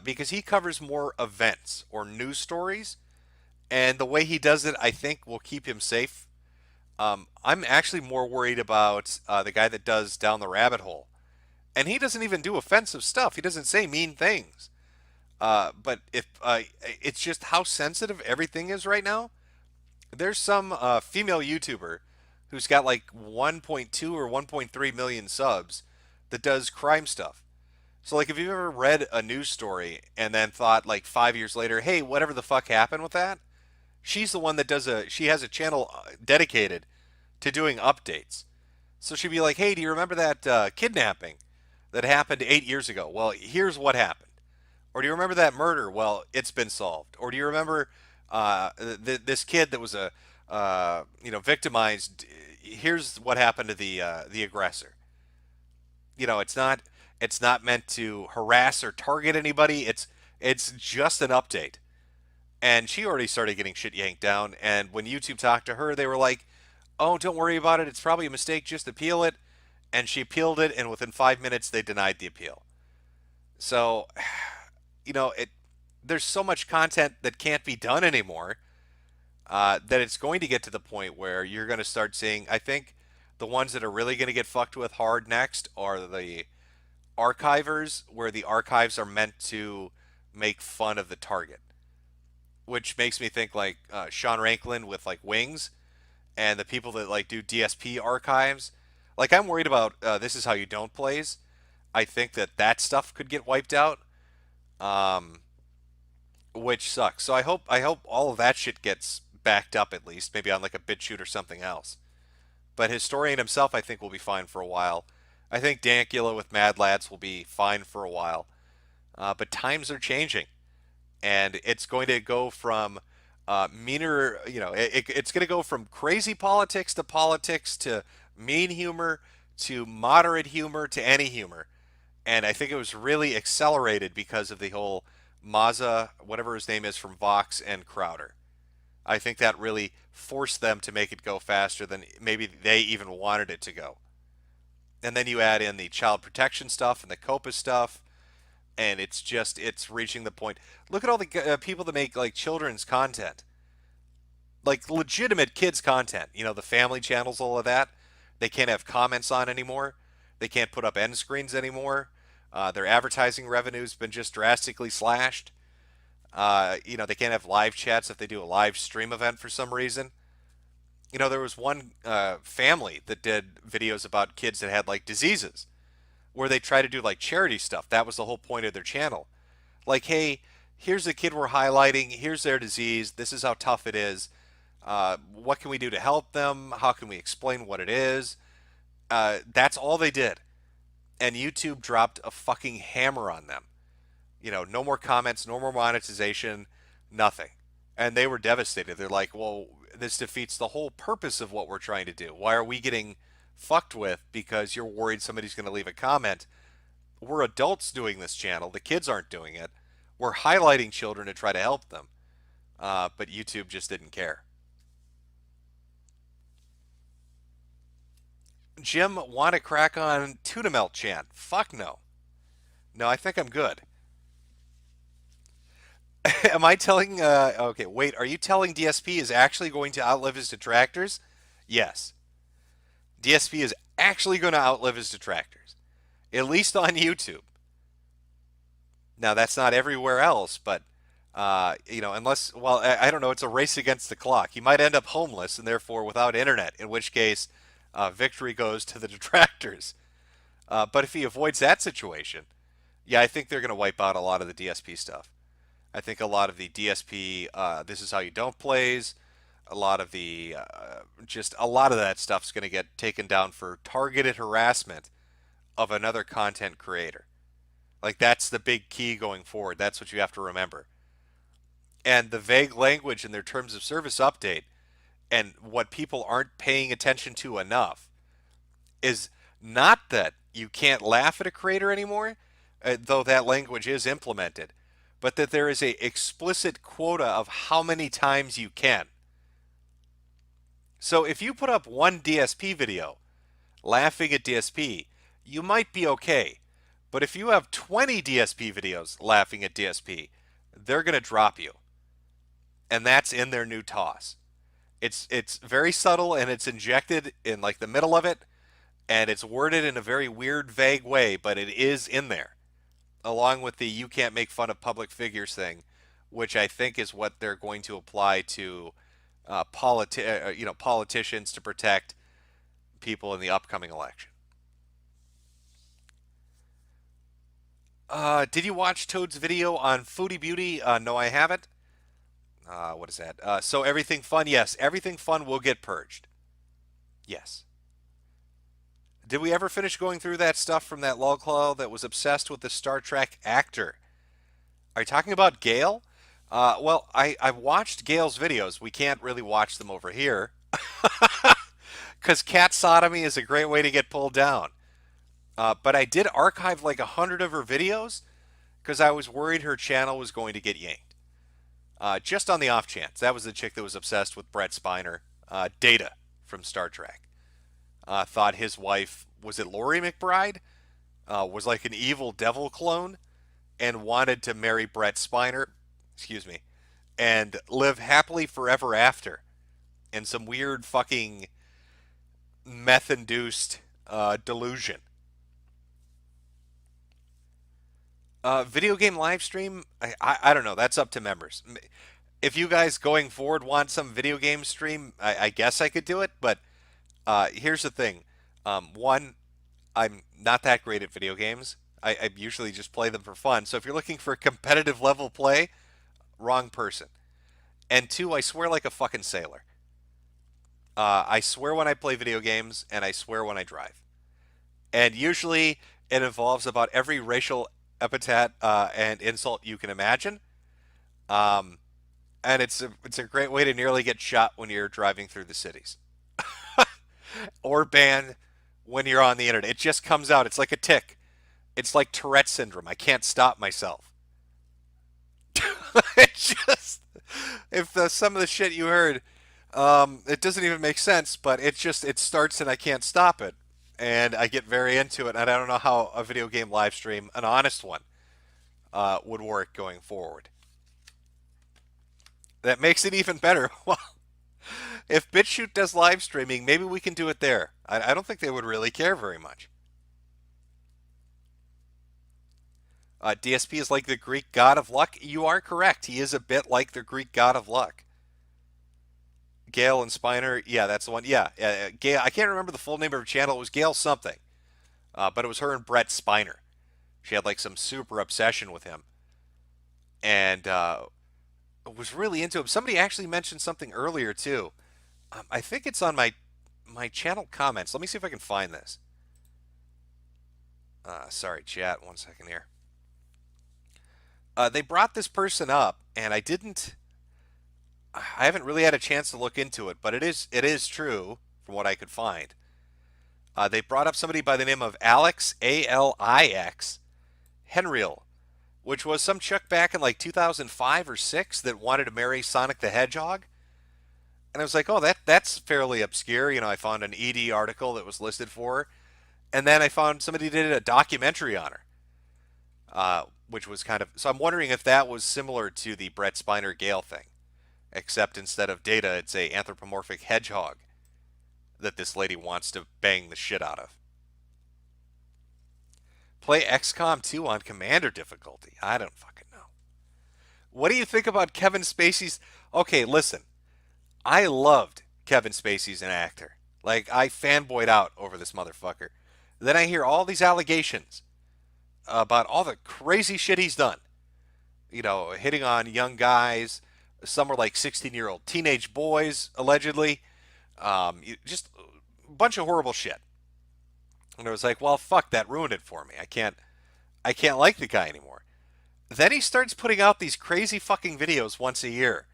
Because he covers more events or news stories, and the way he does it, I think, will keep him safe. I'm actually more worried about the guy that does Down the Rabbit Hole. And he doesn't even do offensive stuff. He doesn't say mean things. But if it's just how sensitive everything is right now. There's some female YouTuber who's got like 1.2 or 1.3 million subs that does crime stuff. So like if you've ever read a news story and then thought like 5 years later, hey, whatever the fuck happened with that? She's the one that she has a channel dedicated to doing updates. So she'd be like, hey, do you remember that kidnapping that happened 8 years ago? Well, here's what happened. Or do you remember that murder? Well, it's been solved. Or do you remember this kid that was victimized? Here's what happened to the aggressor. It's not meant to harass or target anybody. It's just an update. And she already started getting shit yanked down. And when YouTube talked to her, they were like, "Oh, don't worry about it. It's probably a mistake. Just appeal it." And she appealed it, and within 5 minutes, they denied the appeal. So, there's so much content that can't be done anymore that it's going to get to the point where you're going to start seeing. I think the ones that are really going to get fucked with hard next are the archivers, where the archives are meant to make fun of the target, which makes me think like Sean Ranklin with like Wings, and the people that like do DSP archives. Like I'm worried about This Is How You Don't plays. I think that stuff could get wiped out, which sucks. So I hope all of that shit gets backed up at least, maybe on like a BitChute or something else. But Historian himself, I think, will be fine for a while. I think Dankula with Mad Lads will be fine for a while. But times are changing, and it's going to go from meaner, it's going to go from crazy politics to mean humor to moderate humor to any humor. And I think it was really accelerated because of the whole Mazza, whatever his name is, from Vox and Crowder. I think that really forced them to make it go faster than maybe they even wanted it to go. And then you add in the child protection stuff and the COPA stuff, and it's reaching the point. Look at all the people that make like children's content, like legitimate kids content. The family channels, all of that. They can't have comments on anymore. They can't put up end screens anymore. Their advertising revenue's been just drastically slashed. They can't have live chats if they do a live stream event for some reason. There was one family that did videos about kids that had like diseases, where they try to do like charity stuff. That was the whole point of their channel. Like, hey, here's the kid we're highlighting. Here's their disease. This is how tough it is. What can we do to help them? How can we explain what it is? That's all they did. And YouTube dropped a fucking hammer on them. No more comments, no more monetization, nothing. And they were devastated. They're like, well, this defeats the whole purpose of what we're trying to do. Why are we getting fucked with because you're worried somebody's going to leave a comment? We're adults doing this channel. The kids aren't doing it. We're highlighting children to try to help them. But YouTube just didn't care. Jim, want to crack on tuna melt chant? Fuck no. No, I think I'm good. Am I telling... okay, wait. Are you telling DSP is actually going to outlive his detractors? Yes. DSP is actually going to outlive his detractors. At least on YouTube. Now, that's not everywhere else, but, unless... Well, I don't know. It's a race against the clock. He might end up homeless and therefore without internet, in which case victory goes to the detractors. But if he avoids that situation, yeah, I think they're going to wipe out a lot of the DSP stuff. I think a lot of the DSP, this is how you don't plays, a lot of the, just a lot of that stuff's going to get taken down for targeted harassment of another content creator. Like, that's the big key going forward. That's what you have to remember. And the vague language in their terms of service update and what people aren't paying attention to enough is not that you can't laugh at a creator anymore, though that language is implemented, but that there is a explicit quota of how many times you can. So if you put up one DSP video laughing at DSP, you might be okay. But if you have 20 DSP videos laughing at DSP, they're going to drop you. And that's in their new toss. It's very subtle, and it's injected in like the middle of it, and it's worded in a very weird, vague way, but it is in there, along with the you can't make fun of public figures thing, which I think is what they're going to apply to politicians to protect people in the upcoming election. Did you watch Toad's video on Foodie Beauty? No, I haven't. What is that? So everything fun? Yes, everything fun will get purged. Yes. Did we ever finish going through that stuff from that lolclaw that was obsessed with the Star Trek actor? Are you talking about Gail? Well, I've watched Gail's videos. We can't really watch them over here. Because cat sodomy is a great way to get pulled down. But I did archive like 100 of her videos because I was worried her channel was going to get yanked. Just on the off chance. That was the chick that was obsessed with Brett Spiner. Data from Star Trek. Thought his wife, was it Laurie McBride? Was like an evil devil clone and wanted to marry Brett Spiner, and live happily forever after in some weird fucking meth-induced delusion. Video game live stream? I don't know. That's up to members. If you guys going forward want some video game stream, I guess I could do it. But here's the thing. One, I'm not that great at video games. I usually just play them for fun. So if you're looking for competitive level play, wrong person. And two, I swear like a fucking sailor. I swear when I play video games, and I swear when I drive. And usually it involves about every racial epithet and insult you can imagine. And it's a great way to nearly get shot when you're driving through the cities. Or banned when you're on the internet. It just comes out. It's like a tick. It's like Tourette syndrome. I can't stop myself. It just... If some of the shit you heard, it doesn't even make sense, but it starts and I can't stop it. And I get very into it, and I don't know how a video game live stream, an honest one, would work going forward. That makes it even better. Well, if BitChute does live streaming, maybe we can do it there. I don't think they would really care very much. DSP is like the Greek god of luck. You are correct. He is a bit like the Greek god of luck. Gail and Spiner, yeah, that's the one. Yeah, Gail. I can't remember the full name of her channel. It was Gail something, but it was her and Brett Spiner. She had like some super obsession with him. and was really into him. Somebody actually mentioned something earlier too. I think it's on my channel comments. Let me see if I can find this. Sorry, chat. 1 second here. They brought this person up, and I haven't really had a chance to look into it, but it is true from what I could find. They brought up somebody by the name of Alex Alix Henriel, which was some chick back in like 2005 or 6 that wanted to marry Sonic the Hedgehog. And I was like, oh, that's fairly obscure. I found an ED article that was listed for her. And then I found somebody did a documentary on her, which was kind of. So I'm wondering if that was similar to the Brett Spiner Gale thing, except instead of Data, it's a anthropomorphic hedgehog that this lady wants to bang the shit out of. Play XCOM 2 on Commander difficulty. I don't fucking know. What do you think about Kevin Spacey's... Okay, listen. I loved Kevin Spacey as an actor. Like, I fanboyed out over this motherfucker. Then I hear all these allegations about all the crazy shit he's done. Hitting on young guys. Some were like 16-year-old teenage boys, allegedly. Just a bunch of horrible shit. And I was like, well, fuck, that ruined it for me. I can't like the guy anymore. Then he starts putting out these crazy fucking videos once a year.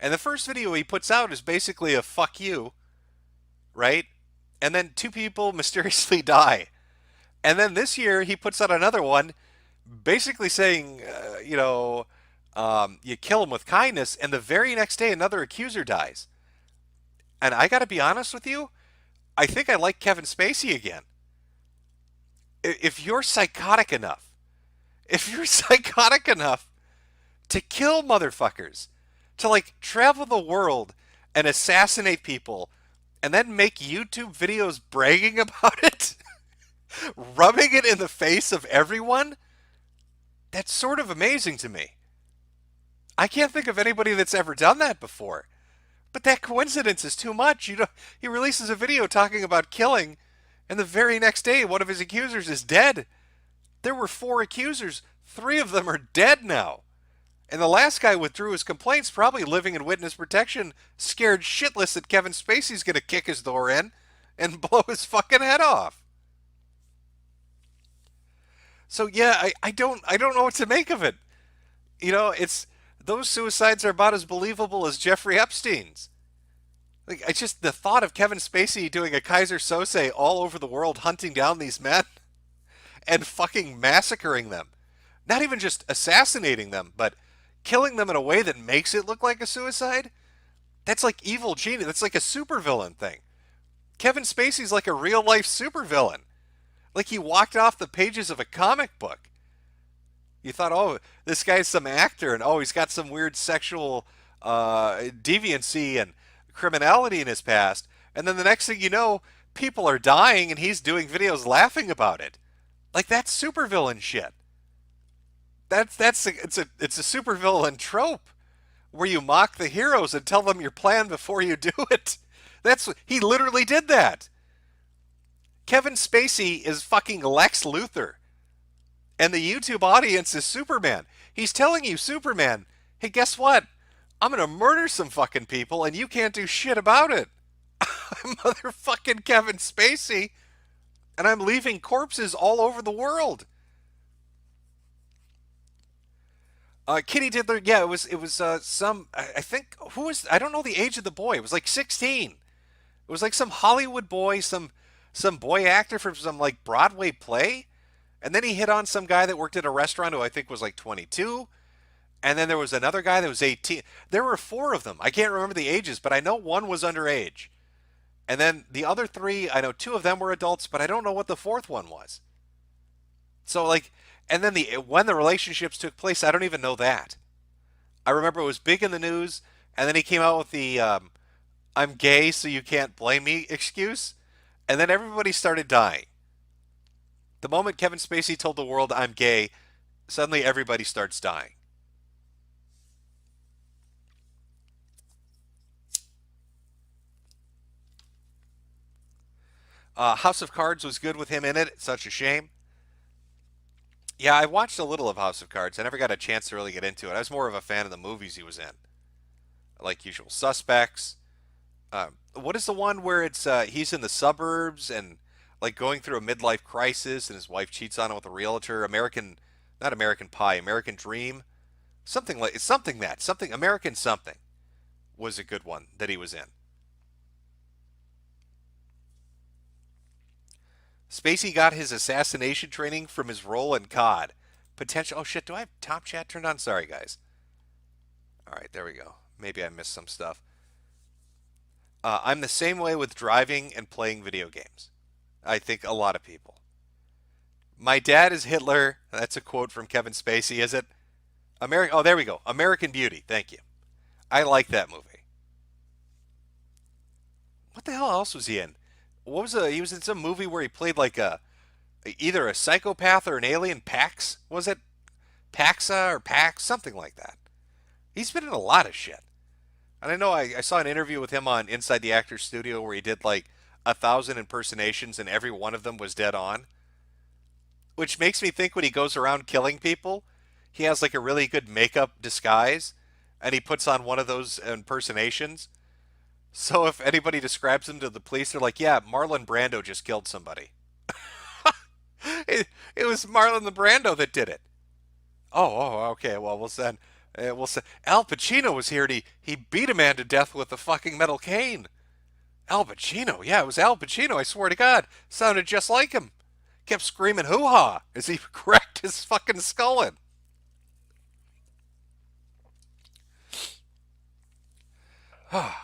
And the first video he puts out is basically a fuck you, right? And then 2 people mysteriously die. And then this year he puts out another one basically saying, you kill him with kindness, and the very next day another accuser dies. And I got to be honest with you, I think I like Kevin Spacey again. If you're psychotic enough to kill motherfuckers, to like travel the world and assassinate people, and then make YouTube videos bragging about it, rubbing it in the face of everyone, that's sort of amazing to me. I can't think of anybody that's ever done that before. But that coincidence is too much. He releases a video talking about killing, and the very next day, one of his accusers is dead. There were 4 accusers. 3 of them are dead now. And the last guy withdrew his complaints, probably living in witness protection, scared shitless that Kevin Spacey's going to kick his door in and blow his fucking head off. So yeah, I don't know what to make of it. It's those suicides are about as believable as Jeffrey Epstein's. Like, the thought of Kevin Spacey doing a Kaiser Sose all over the world, hunting down these men and fucking massacring them. Not even just assassinating them, but killing them in a way that makes it look like a suicide. That's like evil genius. That's like a supervillain thing. Kevin Spacey's like a real life supervillain. Like he walked off the pages of a comic book. You thought, oh, this guy's some actor, and oh, he's got some weird sexual deviancy and criminality in his past. And then the next thing you know, people are dying, and he's doing videos laughing about it. Like, that's supervillain shit. It's a supervillain trope where you mock the heroes and tell them your plan before you do it. He literally did that. Kevin Spacey is fucking Lex Luthor. And the YouTube audience is Superman. He's telling you, Superman, hey, guess what? I'm going to murder some fucking people and you can't do shit about it. I'm motherfucking Kevin Spacey. And I'm leaving corpses all over the world. Kitty Diddler, yeah, it was some, I think, I don't know the age of the boy. It was like 16. It was like some Hollywood boy, some boy actor from some like Broadway play. And then he hit on some guy that worked at a restaurant who I think was like 22. And then there was another guy that was 18. There were 4 of them. I can't remember the ages, but I know one was underage. And then the other 3, I know 2 of them were adults, but I don't know what the 4th one was. So like, and then when the relationships took place, I don't even know that. I remember it was big in the news, and then he came out with the I'm gay so you can't blame me excuse. And then everybody started dying. The moment Kevin Spacey told the world I'm gay, suddenly everybody starts dying. House of Cards was good with him in it. It's such a shame. Yeah, I watched a little of House of Cards. I never got a chance to really get into it. I was more of a fan of the movies he was in, like Usual Suspects. What is the one where it's he's in the suburbs and like going through a midlife crisis and his wife cheats on him with a realtor? Not American Pie, American Dream, something American something was a good one that he was in. Spacey got his assassination training from his role in COD. Potential. Oh shit! Do I have top chat turned on? Sorry, guys. All right, there we go. Maybe I missed some stuff. I'm the same way with driving and playing video games. I think a lot of people. My dad is Hitler. That's a quote from Kevin Spacey, is it? Oh, there we go. American Beauty. Thank you. I like that movie. What the hell else was he in? He was in some movie where he played like either a psychopath or an alien. Pax, was it? Paxa or Pax, something like that. He's been in a lot of shit. And I know I saw an interview with him on Inside the Actors Studio where he did like 1,000 impersonations and every one of them was dead on. Which makes me think when he goes around killing people, he has like a really good makeup disguise and he puts on one of those impersonations. So if anybody describes him to the police, they're like, yeah, Marlon Brando just killed somebody. It was Marlon the Brando that did it. Okay. Well, we'll say Al Pacino was here and he beat a man to death with a fucking metal cane. Al Pacino, yeah, it was Al Pacino. I swear to God, sounded just like him. Kept screaming hoo-ha as he cracked his fucking skull in. Let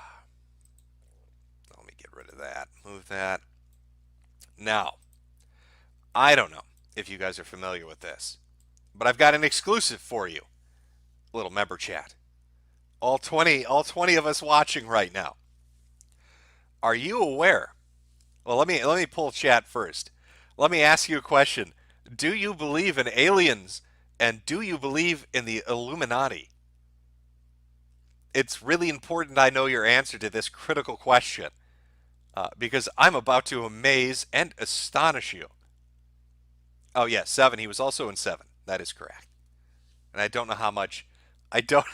me get rid of that. Move that. Now, I don't know if you guys are familiar with this, but I've got an exclusive for you. Little member chat. All 20 of us watching right now. Are you aware? Well, let me pull chat first. Let me ask you a question. Do you believe in aliens and do you believe in the Illuminati? It's really important I know your answer to this critical question because I'm about to amaze and astonish you. Oh yeah, 7. He was also in 7. That is correct. And I don't know how much. I don't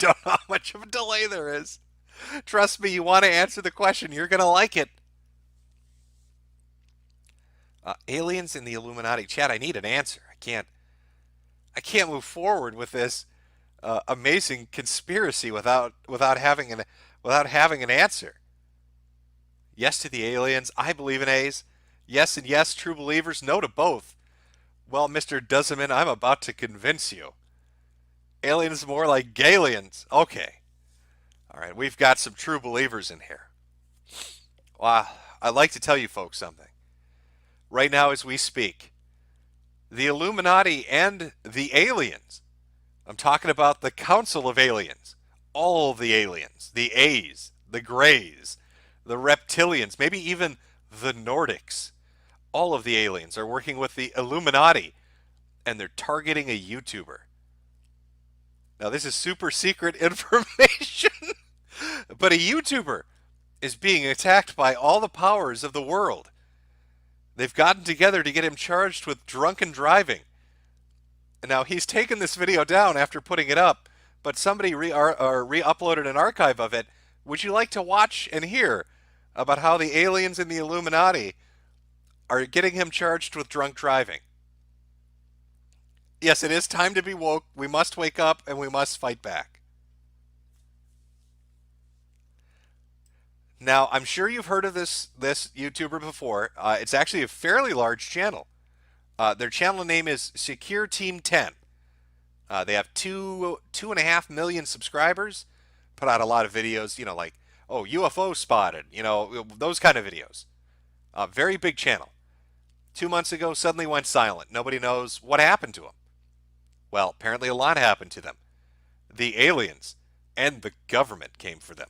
know how much of a delay there is. Trust me, you want to answer the question. You're gonna like it. Aliens in the Illuminati. Chad, I need an answer. I can't move forward with this amazing conspiracy without having an answer. Yes to the aliens. I believe in A's. Yes and yes, true believers. No to both. Well, Mr. Dozeman, I'm about to convince you. Aliens more like Galians. Okay. All right, we've got some true believers in here. Well, I'd like to tell you folks something. Right now as we speak, the Illuminati and the aliens, I'm talking about the Council of Aliens, all of the aliens, the A's, the Greys, the Reptilians, maybe even the Nordics, all of the aliens are working with the Illuminati and they're targeting a YouTuber. Now this is super secret information, but a YouTuber is being attacked by all the powers of the world. They've gotten together to get him charged with drunken driving. Now he's taken this video down after putting it up, but somebody re-uploaded an archive of it. Would you like to watch and hear about how the aliens in the Illuminati are getting him charged with drunk driving? Yes, it is time to be woke. We must wake up and we must fight back. Now, I'm sure you've heard of this YouTuber before. It's actually a fairly large channel. Their channel name is Secure Team 10. They have 2.5 million subscribers. Put out a lot of videos, like, oh, UFO spotted, those kind of videos. Very big channel. 2 months ago, suddenly went silent. Nobody knows what happened to them. Well, apparently a lot happened to them. The aliens and the government came for them.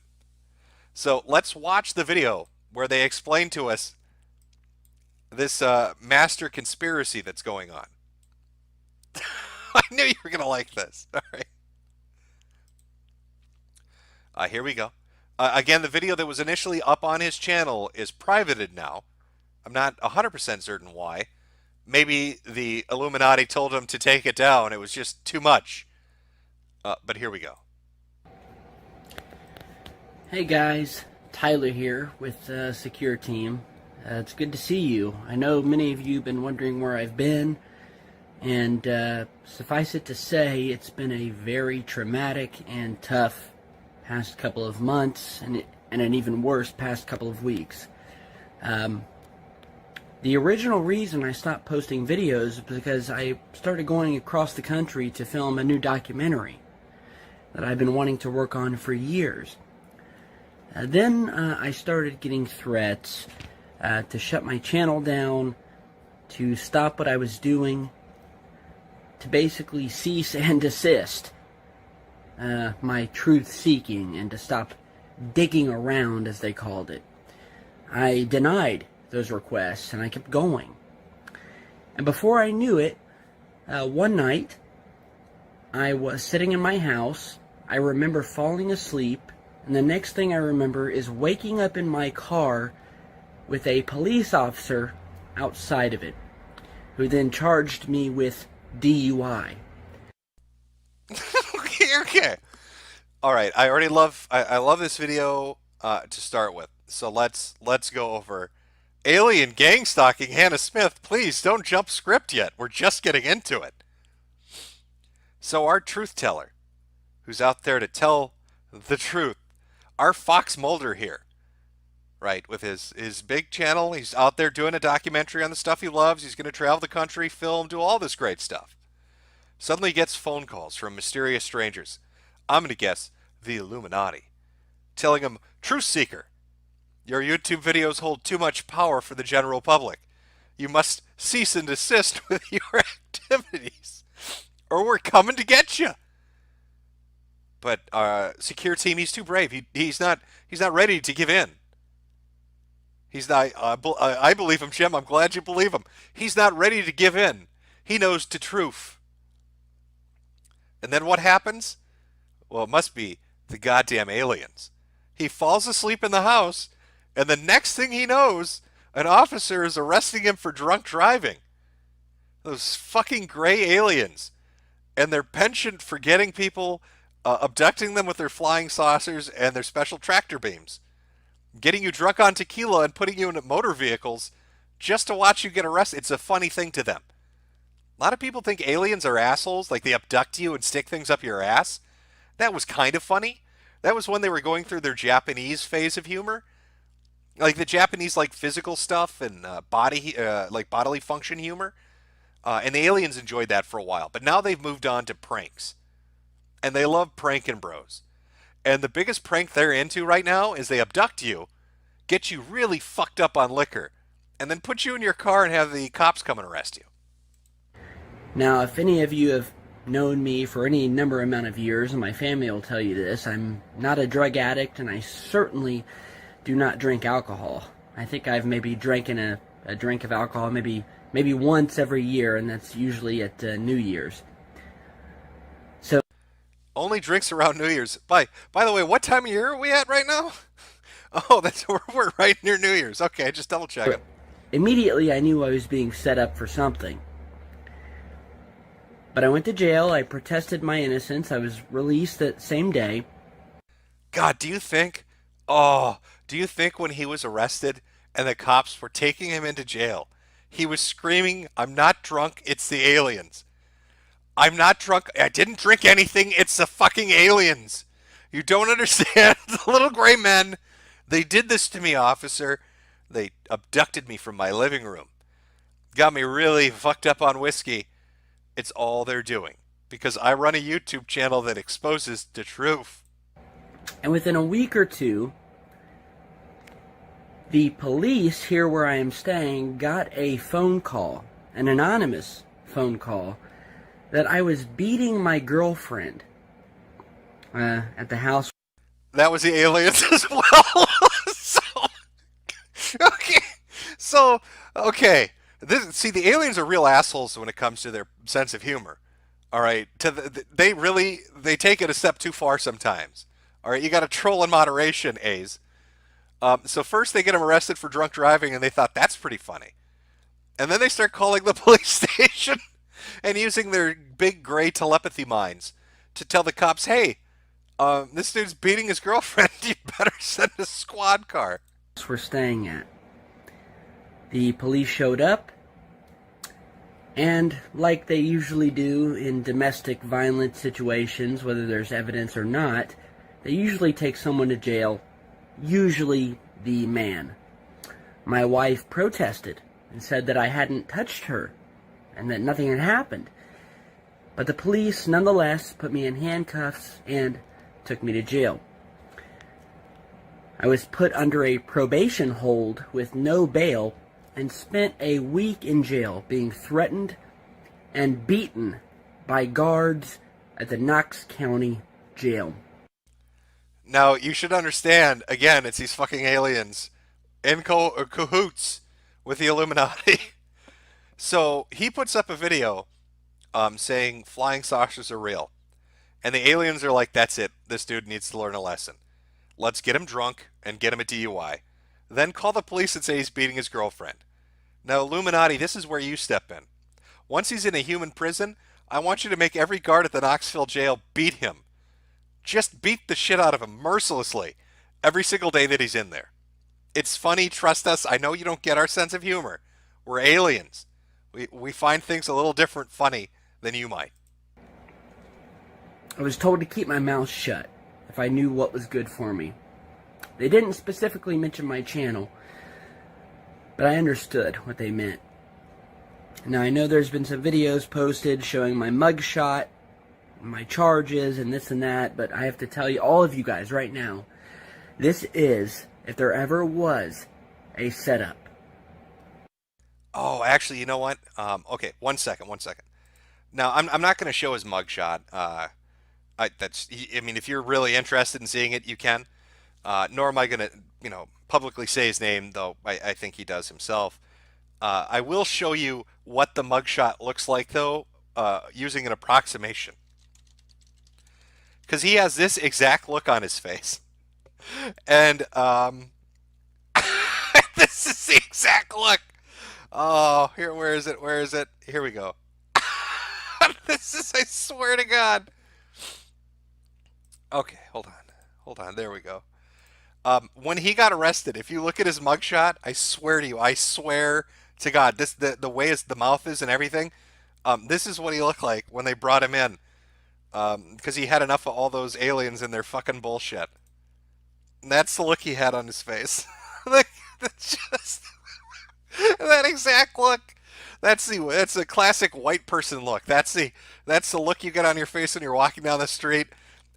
So let's watch the video where they explain to us this master conspiracy that's going on. I knew you were going to like this. All right. Here we go. Again, the video that was initially up on his channel is privated now. I'm not 100% certain why. Maybe the Illuminati told him to take it down. It was just too much. But here we go. Hey guys, Tyler here with the Secure Team. It's good to see you. I know many of you have been wondering where I've been, and suffice it to say, it's been a very traumatic and tough past couple of months, and an even worse past couple of weeks. The original reason I stopped posting videos was because I started going across the country to film a new documentary that I've been wanting to work on for years. Then I started getting threats to shut my channel down, to stop what I was doing, to basically cease and desist my truth-seeking, and to stop digging around, as they called it. I denied those requests, and I kept going. And before I knew it, one night, I was sitting in my house. I remember falling asleep, and the next thing I remember is waking up in my car with a police officer outside of it, who then charged me with DUI. Okay. All right. I already love. I love this video to start with. So let's go over alien gang stalking Hannah Smith. Please don't jump script yet. We're just getting into it. So our truth teller, who's out there to tell the truth, our Fox Mulder here, right, with his big channel. He's out there doing a documentary on the stuff he loves. He's going to travel the country, film, do all this great stuff. Suddenly gets phone calls from mysterious strangers. I'm going to guess the Illuminati, telling him, Truth Seeker, your YouTube videos hold too much power for the general public. You must cease and desist with your activities, or we're coming to get you. But Secure Team, he's too brave. He's not ready to give in. He's not. I believe him, Jim. I'm glad you believe him. He's not ready to give in. He knows the truth. And then what happens? Well, it must be the goddamn aliens. He falls asleep in the house, and the next thing he knows, an officer is arresting him for drunk driving. Those fucking gray aliens. And their penchant for getting people, abducting them with their flying saucers and their special tractor beams. Getting you drunk on tequila and putting you in motor vehicles just to watch you get arrested. It's a funny thing to them. A lot of people think aliens are assholes, like they abduct you and stick things up your ass. That was kind of funny. That was when they were going through their Japanese phase of humor. Like the Japanese like physical stuff and like bodily function humor. And the aliens enjoyed that for a while. But now they've moved on to pranks. And they love pranking bros. And the biggest prank they're into right now is they abduct you, get you really fucked up on liquor, and then put you in your car and have the cops come and arrest you. Now, if any of you have known me for any number amount of years, and my family will tell you this, I'm not a drug addict, and I certainly do not drink alcohol. I think I've maybe drank a drink of alcohol maybe once every year, and that's usually at New Year's. So, only drinks around New Year's. By the way, what time of year are we at right now? Oh, we're right near New Year's. Okay, just double checking. Immediately, I knew I was being set up for something. But I went to jail, I protested my innocence, I was released that same day. God, do you think when he was arrested and the cops were taking him into jail, he was screaming, I'm not drunk, it's the aliens. I'm not drunk, I didn't drink anything, it's the fucking aliens. You don't understand, the little gray men, they did this to me, officer. They abducted me from my living room. Got me really fucked up on whiskey. It's all they're doing, because I run a YouTube channel that exposes the truth. And within a week or two, the police here where I am staying got a phone call, an anonymous phone call, that I was beating my girlfriend at the house. That was the aliens as well. Okay. See, the aliens are real assholes when it comes to their sense of humor. All right, they take it a step too far sometimes. All right, you got to troll in moderation, A's. So first they get him arrested for drunk driving, and they thought that's pretty funny. And then they start calling the police station and using their big gray telepathy minds to tell the cops, hey, this dude's beating his girlfriend. You better send a squad car. We're staying at. The police showed up, and like they usually do in domestic violence situations, whether there's evidence or not, they usually take someone to jail, usually the man. My wife protested and said that I hadn't touched her and that nothing had happened. But the police nonetheless put me in handcuffs and took me to jail. I was put under a probation hold with no bail and spent a week in jail being threatened and beaten by guards at the Knox County Jail. Now, you should understand, again, it's these fucking aliens in cahoots with the Illuminati. So he puts up a video saying flying saucers are real. And the aliens are like, that's it. This dude needs to learn a lesson. Let's get him drunk and get him a DUI. Then call the police and say he's beating his girlfriend. Now, Illuminati, this is where you step in. Once he's in a human prison, I want you to make every guard at the Knoxville jail beat him. Just beat the shit out of him mercilessly every single day that he's in there. It's funny, trust us. I know you don't get our sense of humor. We're aliens. We find things a little different funny than you might. I was told to keep my mouth shut if I knew what was good for me. They didn't specifically mention my channel, but I understood what they meant. Now, I know there's been some videos posted showing my mugshot, my charges, and this and that, but I have to tell you, all of you guys right now, this is, if there ever was, a setup. Oh, actually, you know what? Okay, one second. Now, I'm not going to show his mugshot. I mean, if you're really interested in seeing it, you can. Nor am I going to, publicly say his name, though I think he does himself. I will show you what the mugshot looks like, though, using an approximation. Because he has this exact look on his face. And this is the exact look. Oh, where is it? Here we go. This is, I swear to God. Okay, hold on, there we go. When he got arrested, if you look at his mugshot, I swear to God, this the way the mouth is and everything, this is what he looked like when they brought him in, because he had enough of all those aliens and their fucking bullshit. And that's the look he had on his face. Just that exact look. That's a classic white person look. That's the look you get on your face when you're walking down the street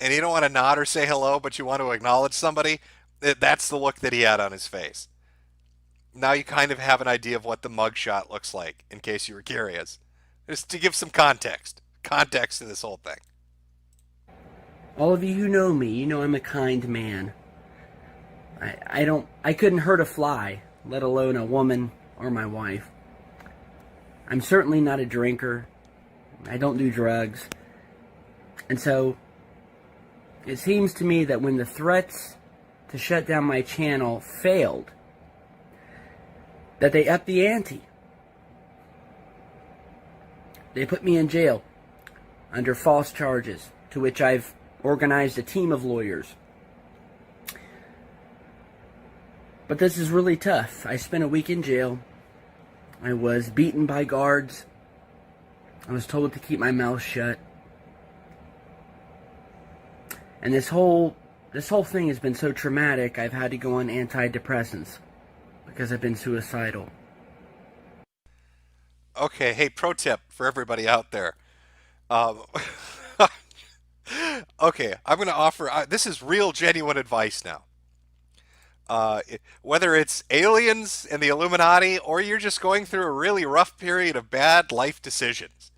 and you don't want to nod or say hello, but you want to acknowledge somebody. That's the look that he had on his face. Now you kind of have an idea of what the mugshot looks like, in case you were curious. Just to give some context to this whole thing. All of you who know me, you know I'm a kind man. I couldn't hurt a fly, let alone a woman or my wife. I'm certainly not a drinker. I don't do drugs. And so, it seems to me that when the threats to shut down my channel failed, that they upped the ante. They put me in jail under false charges, to which I've organized a team of lawyers. But this is really tough. I spent a week in jail. I was beaten by guards. I was told to keep my mouth shut. And this whole thing has been so traumatic, I've had to go on antidepressants because I've been suicidal. Okay, hey, pro tip for everybody out there. Okay, I'm going to offer, this is real, genuine advice now. Whether it's aliens and the Illuminati, or you're just going through a really rough period of bad life decisions.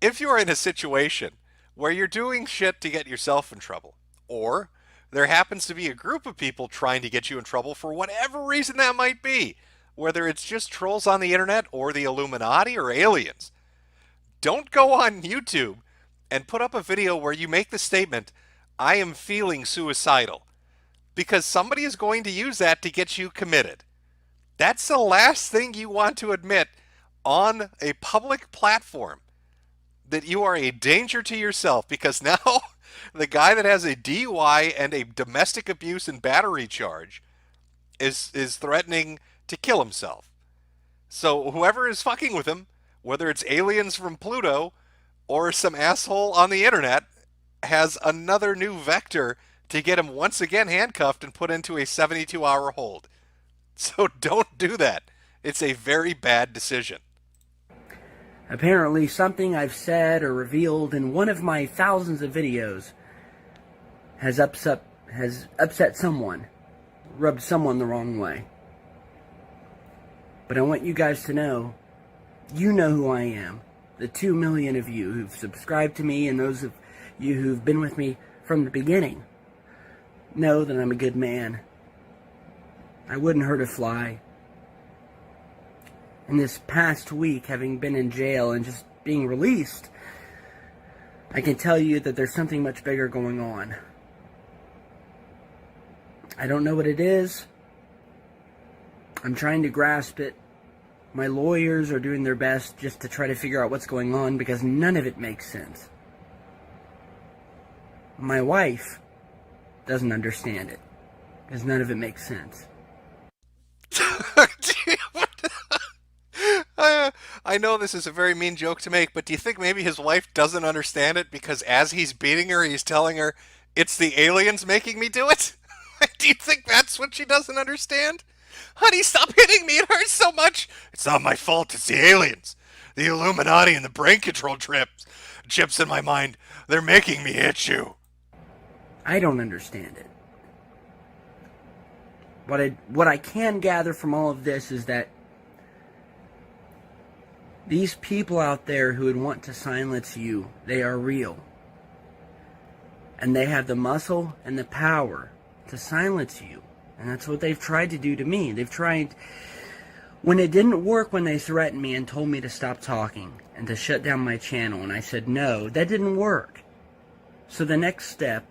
If you're in a situation where you're doing shit to get yourself in trouble, or there happens to be a group of people trying to get you in trouble for whatever reason that might be, whether it's just trolls on the internet or the Illuminati or aliens, don't go on YouTube and put up a video where you make the statement, I am feeling suicidal. Because somebody is going to use that to get you committed. That's the last thing you want to admit on a public platform, that you are a danger to yourself, because now the guy that has a DUI and a domestic abuse and battery charge is threatening to kill himself. So whoever is fucking with him, whether it's aliens from Pluto or some asshole on the internet, has another new vector to get him once again handcuffed and put into a 72-hour hold. So don't do that. It's a very bad decision. Apparently something I've said or revealed in one of my thousands of videos has upset someone, rubbed someone the wrong way. But I want you guys to know, you know who I am. The 2 million of you who've subscribed to me and those of you who've been with me from the beginning know that I'm a good man. I wouldn't hurt a fly. In this past week, having been in jail and just being released, I can tell you that there's something much bigger going on. I don't know what it is. I'm trying to grasp it. My lawyers are doing their best just to try to figure out what's going on, because none of it makes sense. My wife doesn't understand it, because none of it makes sense. I know this is a very mean joke to make, but do you think maybe his wife doesn't understand it because as he's beating her, he's telling her, it's the aliens making me do it? Do you think that's what she doesn't understand? Honey, stop hitting me. It hurts so much. It's not my fault. It's the aliens. The Illuminati and the brain control chips in my mind. They're making me hit you. I don't understand it. What I can gather from all of this is that these people out there who would want to silence you, they are real. And they have the muscle and the power to silence you. And that's what they've tried to do to me. They've tried... When it didn't work, when they threatened me and told me to stop talking and to shut down my channel, and I said no, that didn't work. So the next step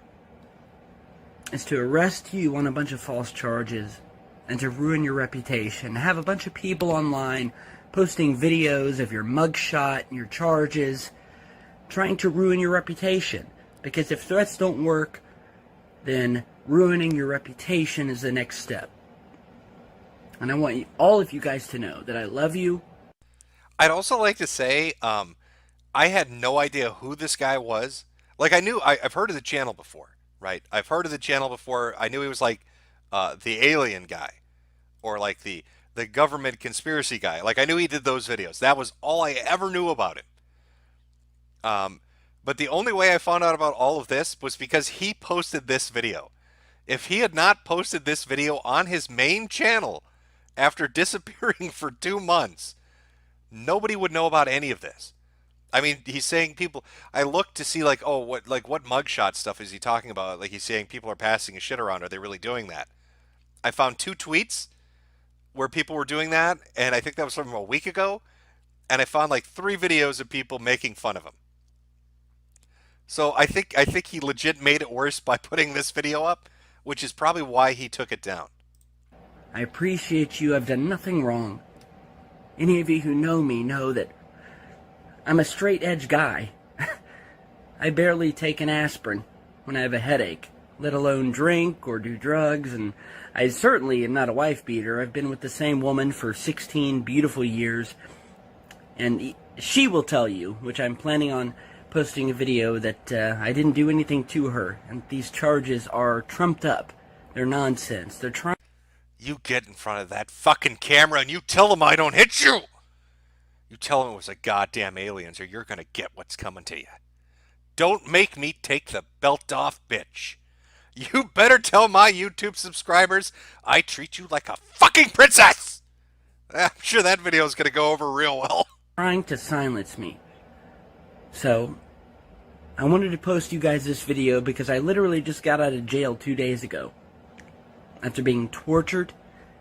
is to arrest you on a bunch of false charges and to ruin your reputation. Have a bunch of people online posting videos of your mugshot and your charges, trying to ruin your reputation. Because if threats don't work, then ruining your reputation is the next step. And I want all of you guys to know that I love you. I'd also like to say, I had no idea who this guy was. Like, I've heard of the channel before, right? I've heard of the channel before. I knew he was like the alien guy, or like the government conspiracy guy. Like, I knew he did those videos. That was all I ever knew about him. But the only way I found out about all of this was because he posted this video. If he had not posted this video on his main channel after disappearing for 2 months, nobody would know about any of this. I mean, he's saying people... I looked to see, like, oh, what mugshot stuff is he talking about? Like, he's saying people are passing his shit around. Are they really doing that? I found 2 tweets where people were doing that, and I think that was from a week ago. And I found, like, 3 videos of people making fun of him. So I think he legit made it worse by putting this video up, which is probably why he took it down. I appreciate you. I've done nothing wrong. Any of you who know me know that I'm a straight-edge guy. I barely take an aspirin when I have a headache, let alone drink or do drugs, and I certainly am not a wife-beater. I've been with the same woman for 16 beautiful years, and she will tell you, which I'm planning on posting a video, that I didn't do anything to her, and these charges are trumped up. They're nonsense. They're trying... You get in front of that fucking camera and you tell them I don't hit you! You tell them it was the goddamn aliens, or you're gonna get what's coming to you. Don't make me take the belt off, bitch. You better tell my YouTube subscribers I treat you like a fucking princess! I'm sure that video is gonna go over real well. Trying to silence me. So, I wanted to post you guys this video because I literally just got out of jail 2 days ago, after being tortured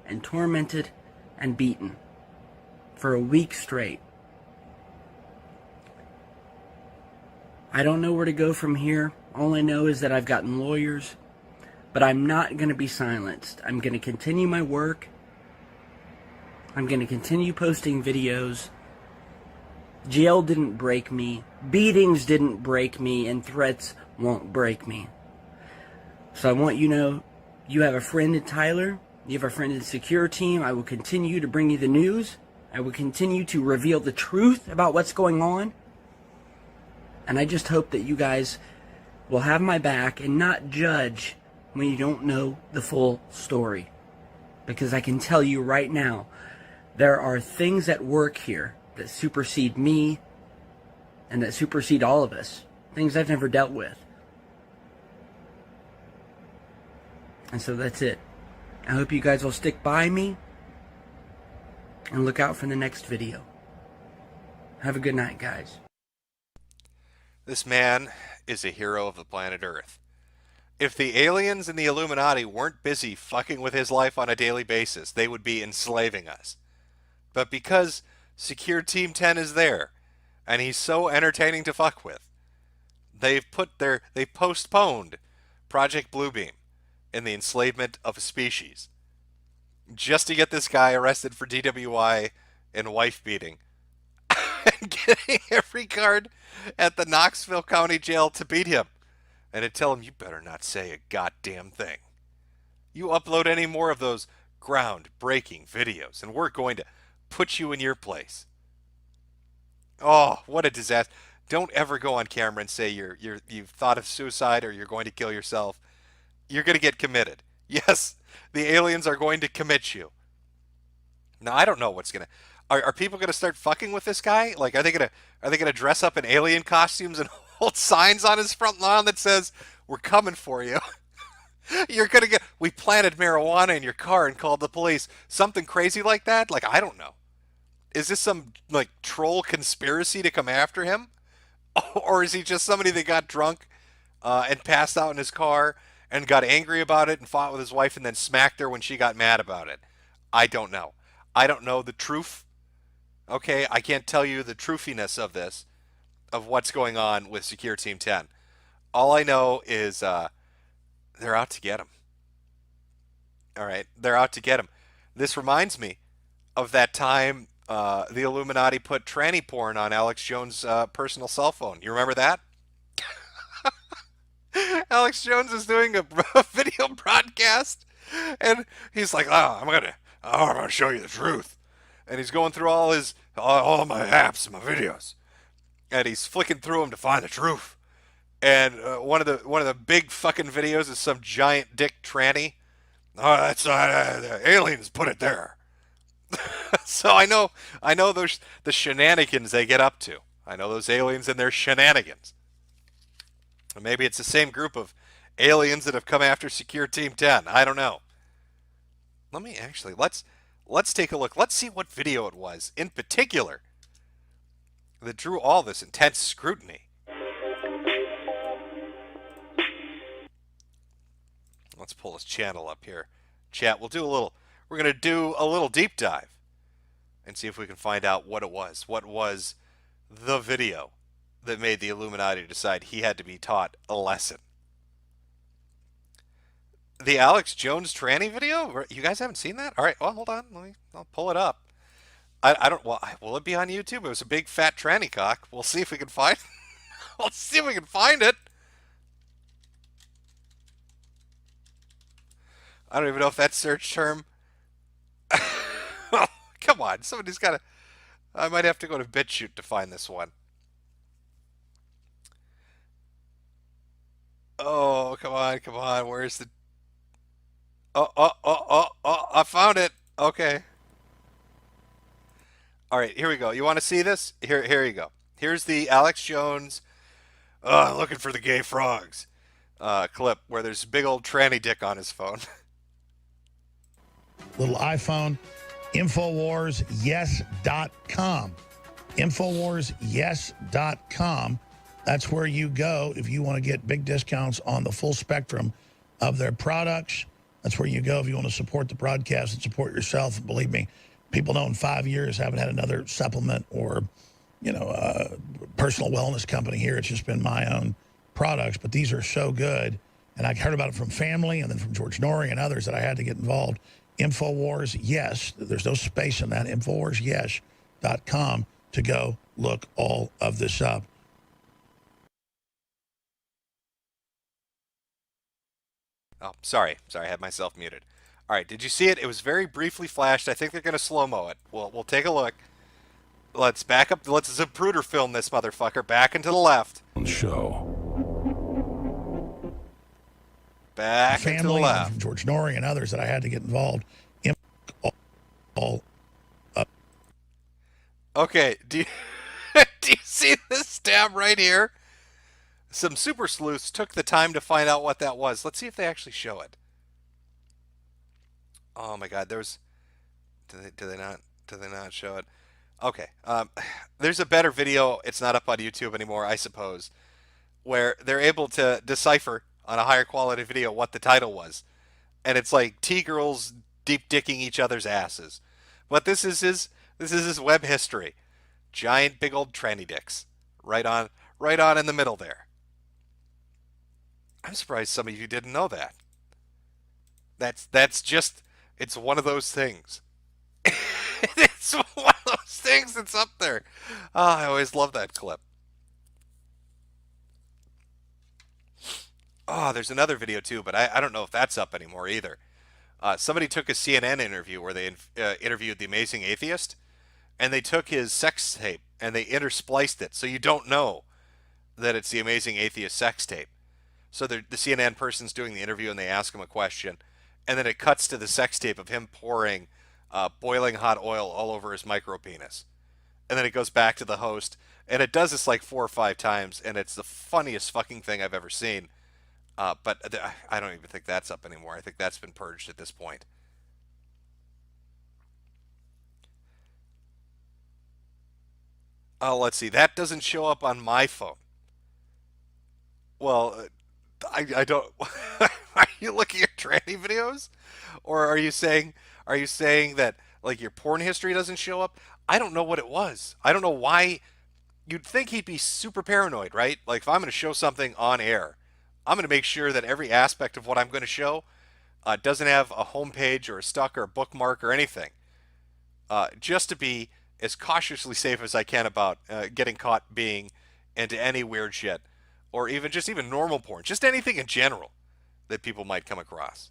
and tormented and beaten for a week straight. I don't know where to go from here. All I know is that I've gotten lawyers, but I'm not going to be silenced. I'm going to continue my work. I'm going to continue posting videos. Jail didn't break me, beatings didn't break me, and threats won't break me. So I want you to know, you have a friend in Tyler, you have a friend in the Secure Team. I will continue to bring you the news. I will continue to reveal the truth about what's going on. And I just hope that you guys will have my back and not judge when you don't know the full story. Because I can tell you right now, there are things at work here that supersede me and that supersede all of us. Things I've never dealt with. And so that's it. I hope you guys will stick by me and look out for the next video. Have a good night, guys. This man is a hero of the planet Earth. If the aliens and the Illuminati weren't busy fucking with his life on a daily basis, they would be enslaving us. But because Secure Team 10 is there, and he's so entertaining to fuck with, they postponed Project Bluebeam in the enslavement of a species just to get this guy arrested for DWI and wife beating and getting every guard at the Knoxville County Jail to beat him and to tell him, you better not say a goddamn thing. You upload any more of those ground-breaking videos and we're going to put you in your place. Oh, what a disaster. Don't ever go on camera and say you've thought of suicide or you're going to kill yourself. You're going to get committed. Yes, the aliens are going to commit you. Now, I don't know what's going to... Are people going to start fucking with this guy? Like, are they going to dress up in alien costumes and hold signs on his front lawn that says, we're coming for you? You're going to get... We planted marijuana in your car and called the police. Something crazy like that? Like, I don't know. Is this some, like, troll conspiracy to come after him? Or is he just somebody that got drunk and passed out in his car and got angry about it and fought with his wife and then smacked her when she got mad about it? I don't know. I don't know the truth. Okay, I can't tell you the truthiness of this, of what's going on with Secure Team 10. All I know is they're out to get him. All right, they're out to get him. This reminds me of that time the Illuminati put tranny porn on Alex Jones' personal cell phone. You remember that? Alex Jones is doing a video broadcast, and he's like, "Oh, I'm gonna show you the truth." And he's going through all my apps and my videos, and he's flicking through them to find the truth. And one of the big fucking videos is some giant dick tranny. Oh, that's the aliens put it there. So I know the shenanigans they get up to. I know those aliens and their shenanigans. Maybe it's the same group of aliens that have come after Secure Team 10. I don't know. Let's take a look. Let's see what video it was in particular that drew all this intense scrutiny. Let's pull this channel up here. Chat, we're going to do a little deep dive and see if we can find out what it was. What was the video that made the Illuminati decide he had to be taught a lesson? The Alex Jones tranny video? You guys haven't seen that? All right, well, hold on. I'll pull it up. I don't... Well, will it be on YouTube? It was a big fat tranny cock. We'll see if we can find... We'll see if we can find it. I don't even know if that search term... Oh, come on. Somebody's got to... I might have to go to BitChute to find this one. Oh, come on. Where's the... Oh, I found it. Okay. All right, here we go. You want to see this? Here you go. Here's the Alex Jones, looking for the gay frogs, clip where there's a big old tranny dick on his phone. Little iPhone, InfoWarsYes.com. InfoWarsYes.com. That's where you go if you want to get big discounts on the full spectrum of their products. That's where you go if you want to support the broadcast and support yourself. And believe me, people know in 5 years haven't had another supplement or, personal wellness company here. It's just been my own products, but these are so good. And I heard about it from family and then from George Norrie and others that I had to get involved InfoWars, yes. There's no space in that. InfoWarsYes.com to go look all of this up. Oh, sorry. I had myself muted. All right, did you see it? It was very briefly flashed. I think they're going to slow-mo it. We'll take a look. Let's back up. Let's Zapruder film this motherfucker back and to the left. Show. Back and to the Family, left. and George Norrie and others that I had to get involved in all up. Okay, do you, do you see this tab right here? Some super sleuths took the time to find out what that was. Let's see if they actually show it. Oh my God, there's. Do they not show it? Okay, there's a better video. It's not up on YouTube anymore, I suppose, where they're able to decipher on a higher quality video what the title was, and it's like T-girls deep dicking each other's asses. But this is his web history. Giant big old tranny dicks, right on in the middle there. I'm surprised some of you didn't know that. That's just, it's one of those things. It's one of those things that's up there. Oh, I always love that clip. Oh, there's another video too, but I don't know if that's up anymore either. Somebody took a CNN interview where they interviewed the Amazing Atheist, and they took his sex tape and they interspliced it, so you don't know that it's the Amazing Atheist sex tape. So the CNN person's doing the interview and they ask him a question, and then it cuts to the sex tape of him pouring boiling hot oil all over his micro penis. And then it goes back to the host, and it does this like 4 or 5 times, and it's the funniest fucking thing I've ever seen. But I don't even think that's up anymore. I think that's been purged at this point. Oh, let's see. That doesn't show up on my phone. Well, I don't. Are you looking at tranny videos, or are you saying that like your porn history doesn't show up? I don't know what it was. I don't know why. You'd think he'd be super paranoid, right? Like if I'm going to show something on air, I'm going to make sure that every aspect of what I'm going to show doesn't have a homepage or a stuck or a bookmark or anything, just to be as cautiously safe as I can about getting caught being into any weird shit, or even normal porn, just anything in general that people might come across.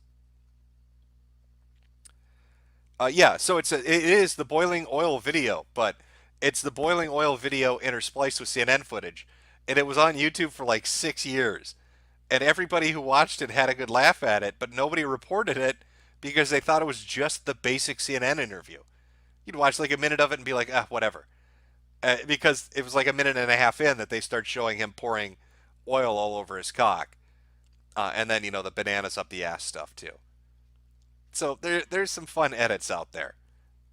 Yeah, so it is the boiling oil video, but it's the boiling oil video interspliced with CNN footage, and it was on YouTube for like 6 years, and everybody who watched it had a good laugh at it, but nobody reported it because they thought it was just the basic CNN interview. You'd watch like a minute of it and be like, whatever, because it was like a minute and a half in that they start showing him pouring oil all over his cock, and then the bananas up the ass stuff too. So there's some fun edits out there,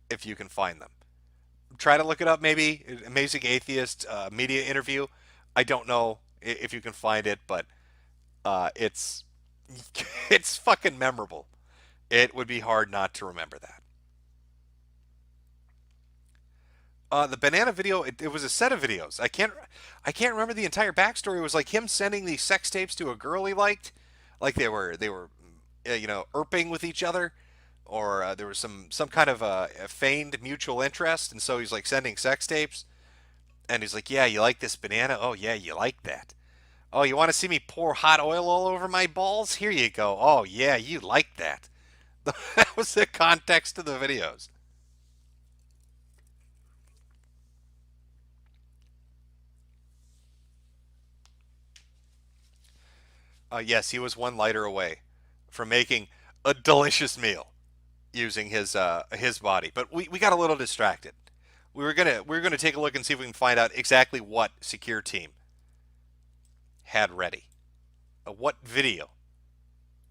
if you can find them. Try to look it up, maybe. Amazing Atheist media interview. I don't know if you can find it, but it's fucking memorable. It would be hard not to remember that. The banana video, it was a set of videos. I can't remember the entire backstory. It was like him sending these sex tapes to a girl he liked, like they were erping with each other, or there was some kind of a feigned mutual interest, and so he's like sending sex tapes, and he's like, yeah, you like this banana? Oh yeah, you like that. Oh, you want to see me pour hot oil all over my balls? Here you go. Oh yeah, you like that. That was the context of the videos. Yes, he was one lighter away from making a delicious meal using his body, but we got a little distracted. We were gonna take a look and see if we can find out exactly what Secure Team had ready. What video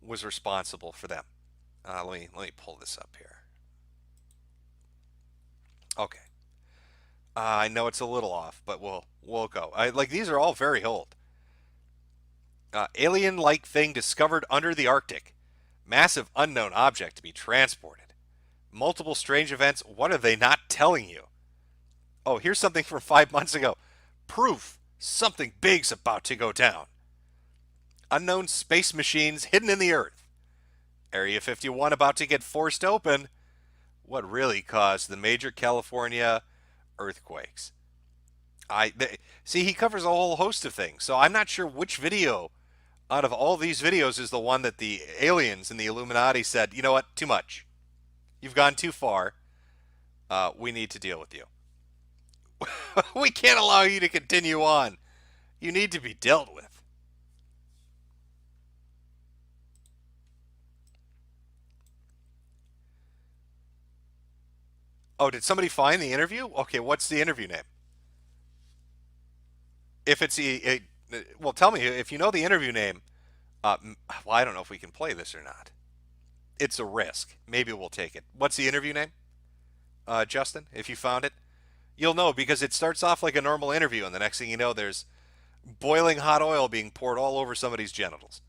was responsible for them? Let me pull this up here. Okay. I know it's a little off, but we'll go. These are all very old. Alien-like thing discovered under the Arctic. Massive unknown object to be transported. Multiple strange events. What are they not telling you? Oh, here's something from 5 months ago. Proof something big's about to go down. Unknown space machines hidden in the earth. Area 51 about to get forced open. What really caused the major California earthquakes? See, he covers a whole host of things, so I'm not sure which video out of all these videos is the one that the aliens and the Illuminati said, you know what, too much. You've gone too far. We need to deal with you. We can't allow you to continue on. You need to be dealt with. Oh, did somebody find the interview? Okay, what's the interview name? If it's well, tell me if you know the interview name. Well, I don't know if we can play this or not. It's a risk. Maybe we'll take it. What's the interview name, Justin? If you found it, you'll know because it starts off like a normal interview, and the next thing you know, there's boiling hot oil being poured all over somebody's genitals.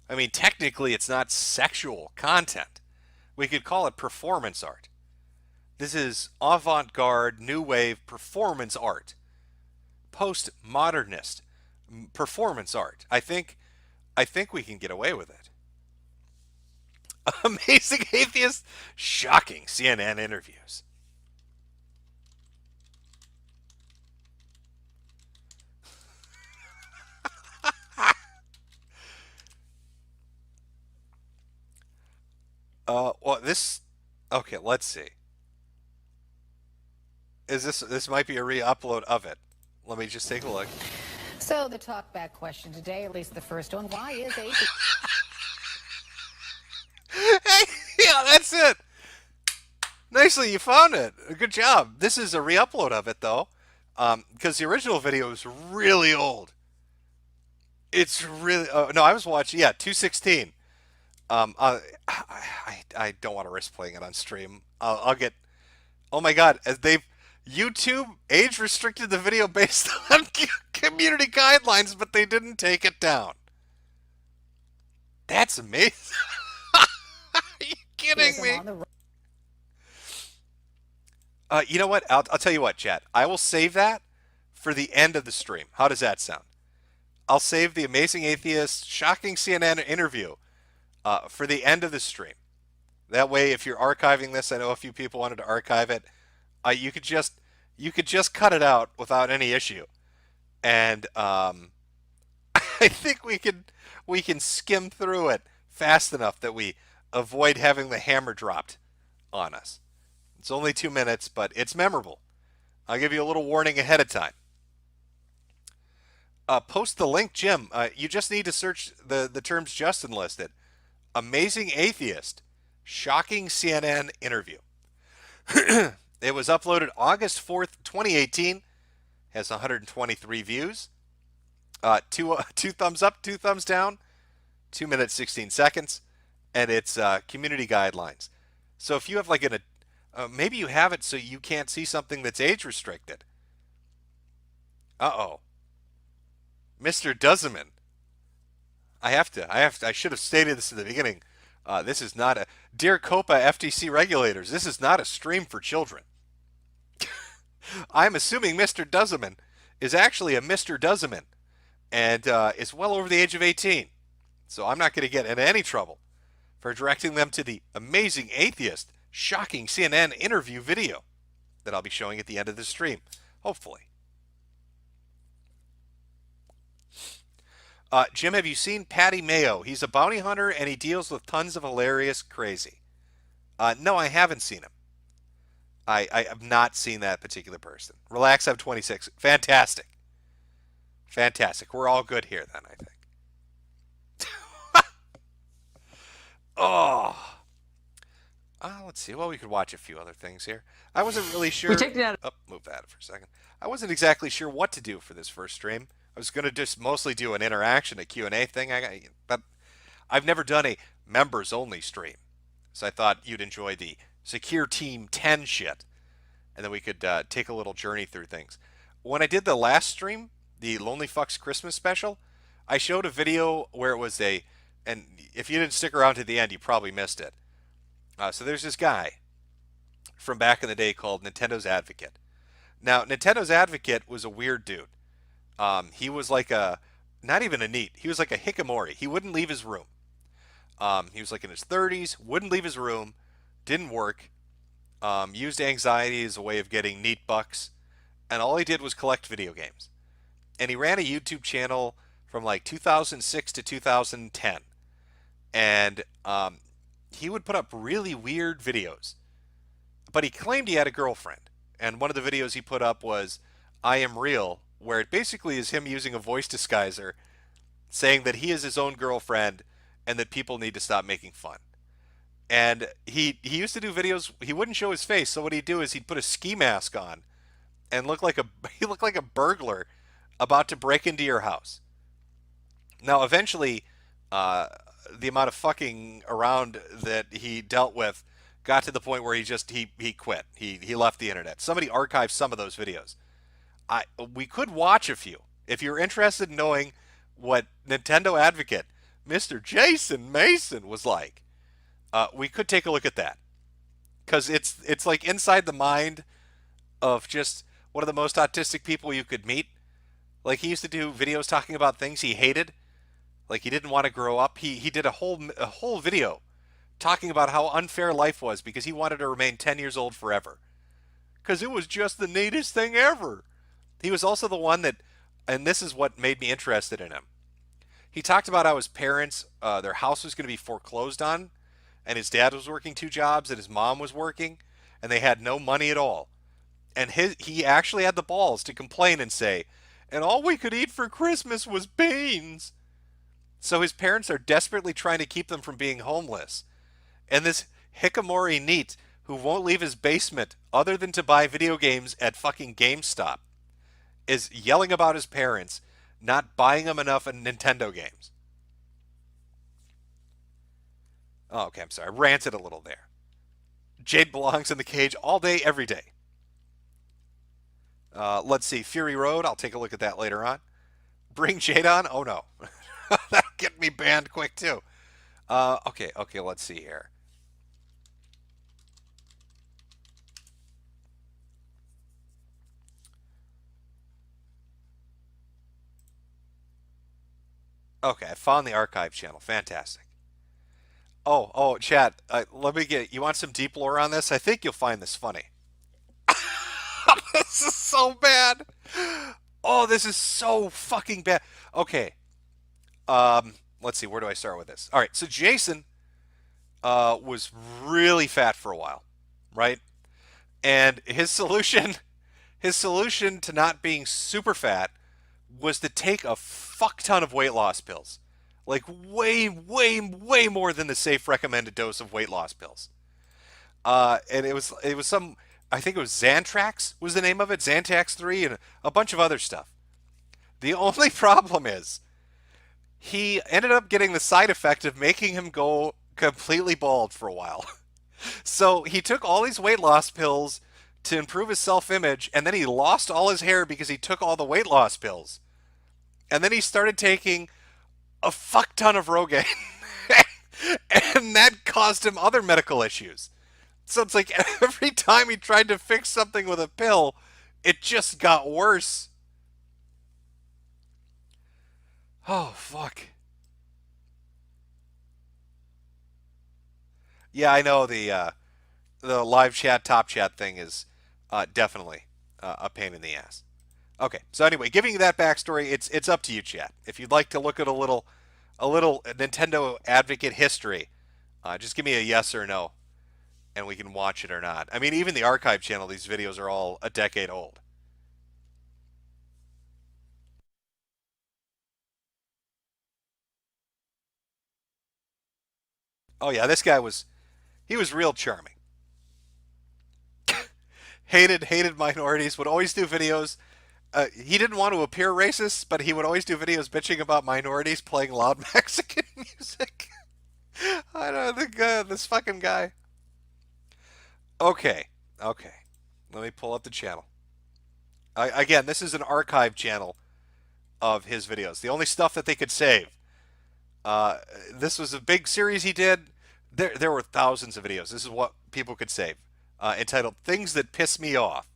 I mean, technically, it's not sexual content. We could call it performance art. This is avant-garde, new wave performance art. Postmodernist performance art. I think we can get away with it. Amazing atheist, shocking CNN interviews. Well, this. Okay, let's see. Is this might be a re-upload of it? Let me just take a look. So the talkback question today, at least the first one, why is atheism? Yeah, that's it. Nicely, you found it. Good job. This is a re-upload of it though, because the original video is really old. It's really no. I was watching 216. I don't want to risk playing it on stream. I'll get. Oh my God! As they've YouTube age restricted the video based on community guidelines, but they didn't take it down. That's amazing. Are you kidding me? You know what? I'll tell you what, chat. I will save that for the end of the stream. How does that sound? I'll save the Amazing Atheist shocking CNN interview for the end of the stream. That way, if you're archiving this, I know a few people wanted to archive it. You could just cut it out without any issue, and I think we can skim through it fast enough that we avoid having the hammer dropped on us. It's only 2 minutes, but it's memorable. I'll give you a little warning ahead of time. Post the link, Jim. You just need to search the terms Justin listed. Amazing Atheist, shocking CNN interview. It was uploaded August 4th, 2018. Has 123 views. Two thumbs up, 2 thumbs down. 2 minutes, 16 seconds. And it's community guidelines. So if you have like maybe you have it so you can't see something that's age restricted. Uh-oh. Mr. Dozeman. I should have stated this in the beginning. This is not dear COPA FTC regulators, this is not a stream for children. I'm assuming Mr. Dozeman is actually a Mr. Dozeman and is well over the age of 18. So I'm not going to get in any trouble for directing them to the Amazing Atheist shocking CNN interview video that I'll be showing at the end of the stream, hopefully. Jim, have you seen Patty Mayo? He's a bounty hunter and he deals with tons of hilarious crazy. No, I haven't seen him. I have not seen that particular person. Relax, I'm 26. Fantastic. Fantastic. We're all good here then, I think. Oh. Let's see. Well, we could watch a few other things here. I wasn't really sure. Move that for a second. I wasn't exactly sure what to do for this first stream. I was going to just mostly do an interaction, a Q&A thing, but I've never done a members-only stream. So I thought you'd enjoy the Secure Team 10 shit, and then we could take a little journey through things. When I did the last stream, the Lonely Fucks Christmas special, I showed a video where it was and if you didn't stick around to the end, you probably missed it. So there's this guy from back in the day called Nintendo's Advocate. Now, Nintendo's Advocate was a weird dude. He was like not even a NEET. He was like a hikikomori. He wouldn't leave his room. He was like in his 30s, wouldn't leave his room, didn't work, used anxiety as a way of getting NEET bucks, and all he did was collect video games. And he ran a YouTube channel from like 2006 to 2010. And he would put up really weird videos. But he claimed he had a girlfriend. And one of the videos he put up was I Am Real, where it basically is him using a voice disguiser saying that he is his own girlfriend and that people need to stop making fun. And he used to do videos, he wouldn't show his face, so what he'd do is he'd put a ski mask on and he looked like a burglar about to break into your house. Now eventually the amount of fucking around that he dealt with got to the point where he quit. He left the internet. Somebody archived some of those videos. We could watch a few if you're interested in knowing what Nintendo advocate Mr. Jason Mason was like. We could take a look at that because it's like inside the mind of just one of the most autistic people you could meet. Like he used to do videos talking about things he hated, like he didn't want to grow up. He did a whole video talking about how unfair life was because he wanted to remain 10 years old forever because it was just the neatest thing ever. He was also the one that, and this is what made me interested in him. He talked about how his parents, their house was going to be foreclosed on, and his dad was working 2 jobs, and his mom was working, and they had no money at all. And he actually had the balls to complain and say, and all we could eat for Christmas was beans. So his parents are desperately trying to keep them from being homeless. And this hikikomori NEET, who won't leave his basement other than to buy video games at fucking GameStop, is yelling about his parents not buying him enough Nintendo games. Oh, okay, I'm sorry. I ranted a little there. Jade belongs in the cage all day, every day. Let's see. Fury Road. I'll take a look at that later on. Bring Jade on? Oh, no. That'll get me banned quick, too. Okay, let's see here. Okay, I found the archive channel. Fantastic. Oh, chat. Let me get. You want some deep lore on this? I think you'll find this funny. This is so bad. Oh, this is so fucking bad. Okay. Let's see. Where do I start with this? All right. So Jason was really fat for a while, right? And his solution to not being super fat was to take a fuck ton of weight loss pills. Like way more than the safe recommended dose of weight loss pills. And it was some, I think it was Xantrax was the name of it, Xantax 3 and a bunch of other stuff. The only problem is he ended up getting the side effect of making him go completely bald for a while. So he took all these weight loss pills to improve his self-image, and then he lost all his hair because he took all the weight loss pills. And then he started taking a fuck ton of Rogaine. And that caused him other medical issues. So it's like every time he tried to fix something with a pill, it just got worse. Oh, fuck. Yeah, I know the live chat, top chat thing is definitely a pain in the ass. Okay, so anyway, giving you that backstory, it's up to you, chat. If you'd like to look at a little Nintendo advocate history, just give me a yes or no, and we can watch it or not. I mean, even the archive channel, these videos are all a decade old. Oh yeah, this guy was real charming. hated minorities, would always do videos. He didn't want to appear racist, but he would always do videos bitching about minorities playing loud Mexican music. I don't think this fucking guy. Okay. Let me pull up the channel. Again, this is an archive channel of his videos. The only stuff that they could save. This was a big series he did. There were thousands of videos. This is what people could save. Entitled Things That Piss Me Off.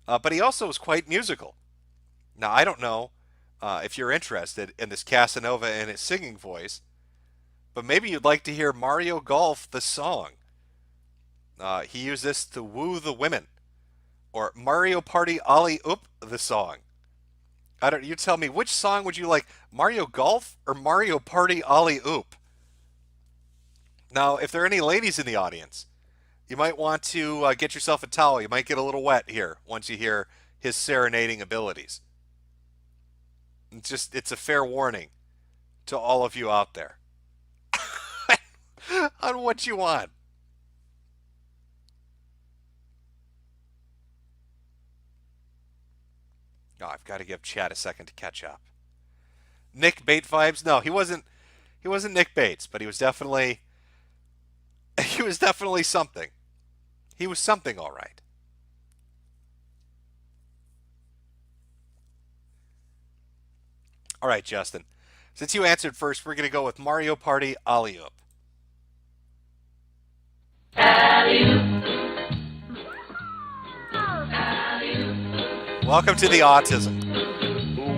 But he also was quite musical. Now, I don't know if you're interested in this Casanova and his singing voice. But maybe you'd like to hear Mario Golf, the song. He used this to woo the women. Or Mario Party Ollie Oop, the song. You tell me, which song would you like, Mario Golf or Mario Party Ollie Oop? Now, if there are any ladies in the audience, you might want to get yourself a towel. You might get a little wet here once you hear his serenading abilities. It's a fair warning to all of you out there on what you want. Oh, I've got to give Chad a second to catch up. Nick Bate vibes? No, he wasn't Nick Bates, but he was definitely something. He was something, all right. All right, Justin. Since you answered first, we're going to go with Mario Party Alley-Oop. Welcome to the autism.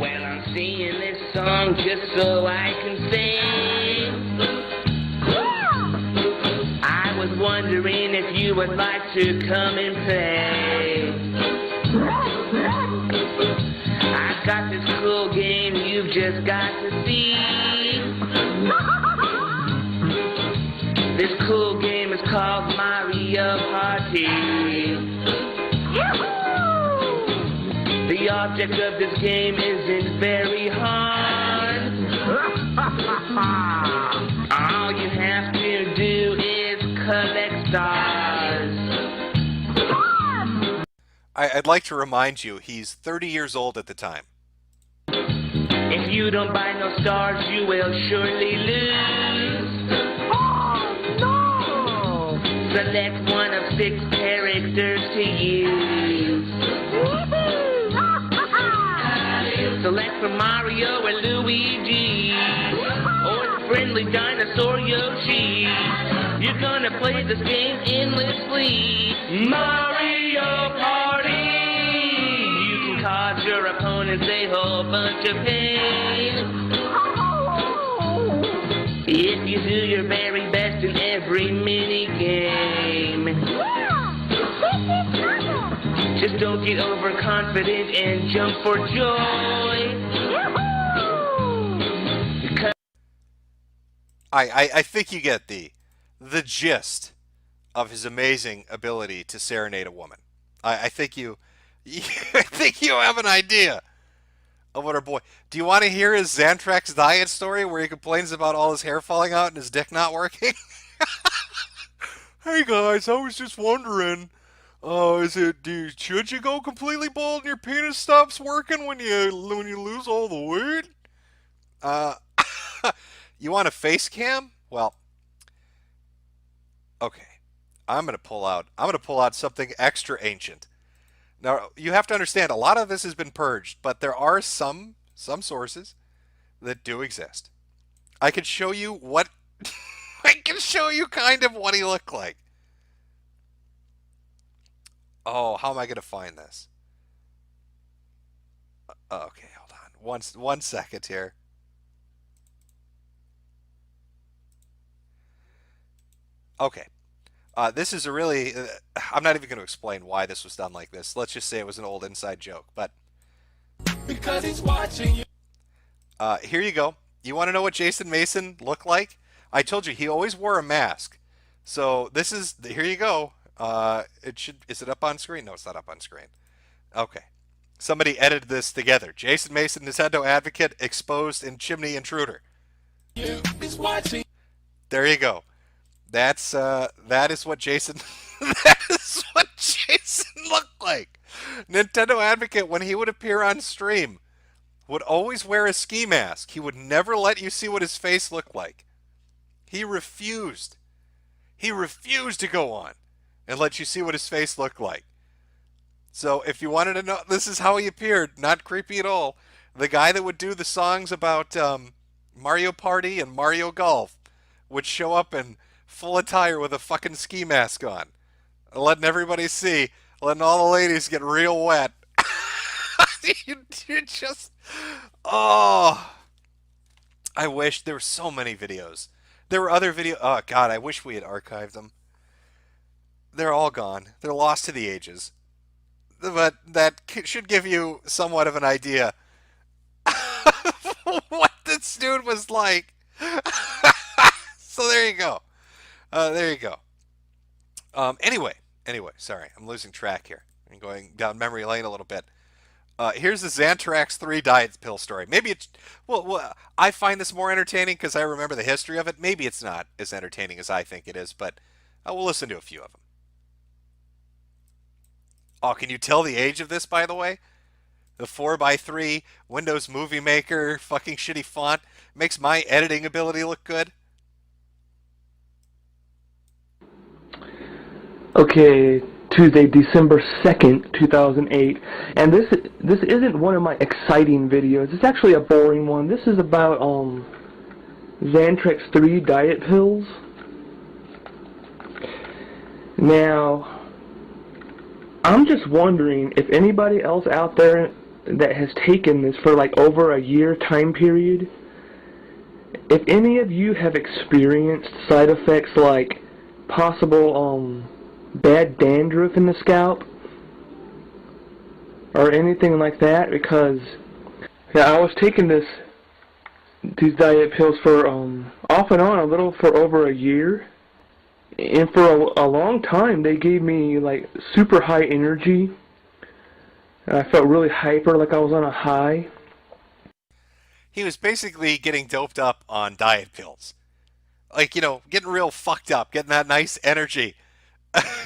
Well, I'm singing this song just so I can sing. I was wondering if you would like to come and play. I've got this cool game you've just got to see. This cool game is called Mario Party. The object of this game isn't very hard. All you have to do is collect stars. I'd like to remind you, he's 30 years old at the time. If you don't buy no stars, you will surely lose. Oh, no! Select one of 6 characters to use. Select from Mario or Luigi, or the friendly dinosaur Yoshi. You're gonna play this game endlessly. Mario Party! You can cause your opponents a whole bunch of pain. If you do your very best in every mini game. Just don't get overconfident and jump for joy. I think you get the gist of his amazing ability to serenade a woman. I think you I think you have an idea of what our boy. Do you want to hear his Xantrax diet story where he complains about all his hair falling out and his dick not working? Hey guys, I was just wondering. Should you go completely bald and your penis stops working when you lose all the weight? You want a face cam? Well, okay. I'm gonna pull out something extra ancient. Now you have to understand, a lot of this has been purged, but there are some sources that do exist. I can show you what I can show you kind of what he looked like. Oh, how am I going to find this? Okay, hold on. One second here. Okay. This is a really... I'm not even going to explain why this was done like this. Let's just say it was an old inside joke, but... Because he's watching you. Here you go. You want to know what Jason Mason looked like? I told you, he always wore a mask. So this is... Here you go. Is it up on screen? No, it's not up on screen. Okay. Somebody edited this together. Jason Mason, Nintendo advocate, exposed in chimney intruder. There you go. That is what Jason that is what Jason looked like. Nintendo advocate, when he would appear on stream, would always wear a ski mask. He would never let you see what his face looked like. He refused. He refused to go on and let you see what his face looked like. So if you wanted to know, this is how he appeared. Not creepy at all. The guy that would do the songs about Mario Party and Mario Golf would show up in full attire with a fucking ski mask on, letting everybody see, letting all the ladies get real wet. you just, oh, I wish there were so many videos. There were other video. Oh God, I wish we had archived them. They're all gone. They're lost to the ages. But that should give you somewhat of an idea what this dude was like. So there you go. There you go. Anyway, sorry, I'm losing track here. I'm going down memory lane a little bit. Here's the Xantrax 3 diet pill story. Maybe it's, well, I find this more entertaining because I remember the history of it. Maybe it's not as entertaining as I think it is, but we'll listen to a few of them. Oh, can you tell the age of this, by the way? The 4x3 Windows Movie Maker fucking shitty font makes my editing ability look good. Okay, Tuesday, December 2nd, 2008, and this isn't one of my exciting videos. It's actually a boring one. This is about Xantrax 3 diet pills. Now, I'm just wondering if anybody else out there that has taken this for like over a year time period, if any of you have experienced side effects like possible bad dandruff in the scalp or anything like that, because I was taking these diet pills for off and on a little for over a year, and for a long time they gave me like super high energy. I felt really hyper, like I was on a high. He was basically getting doped up on diet pills. Like, you know, getting real fucked up, getting that nice energy.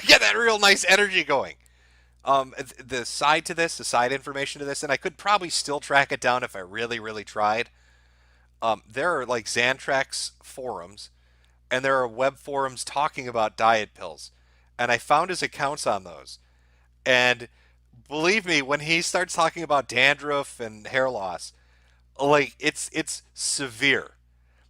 Get that real nice energy going. The side information to this, and I could probably still track it down if I really, really tried. There are like Xantrax forums, and there are web forums talking about diet pills. And I found his accounts on those. And believe me, when he starts talking about dandruff and hair loss, like it's severe.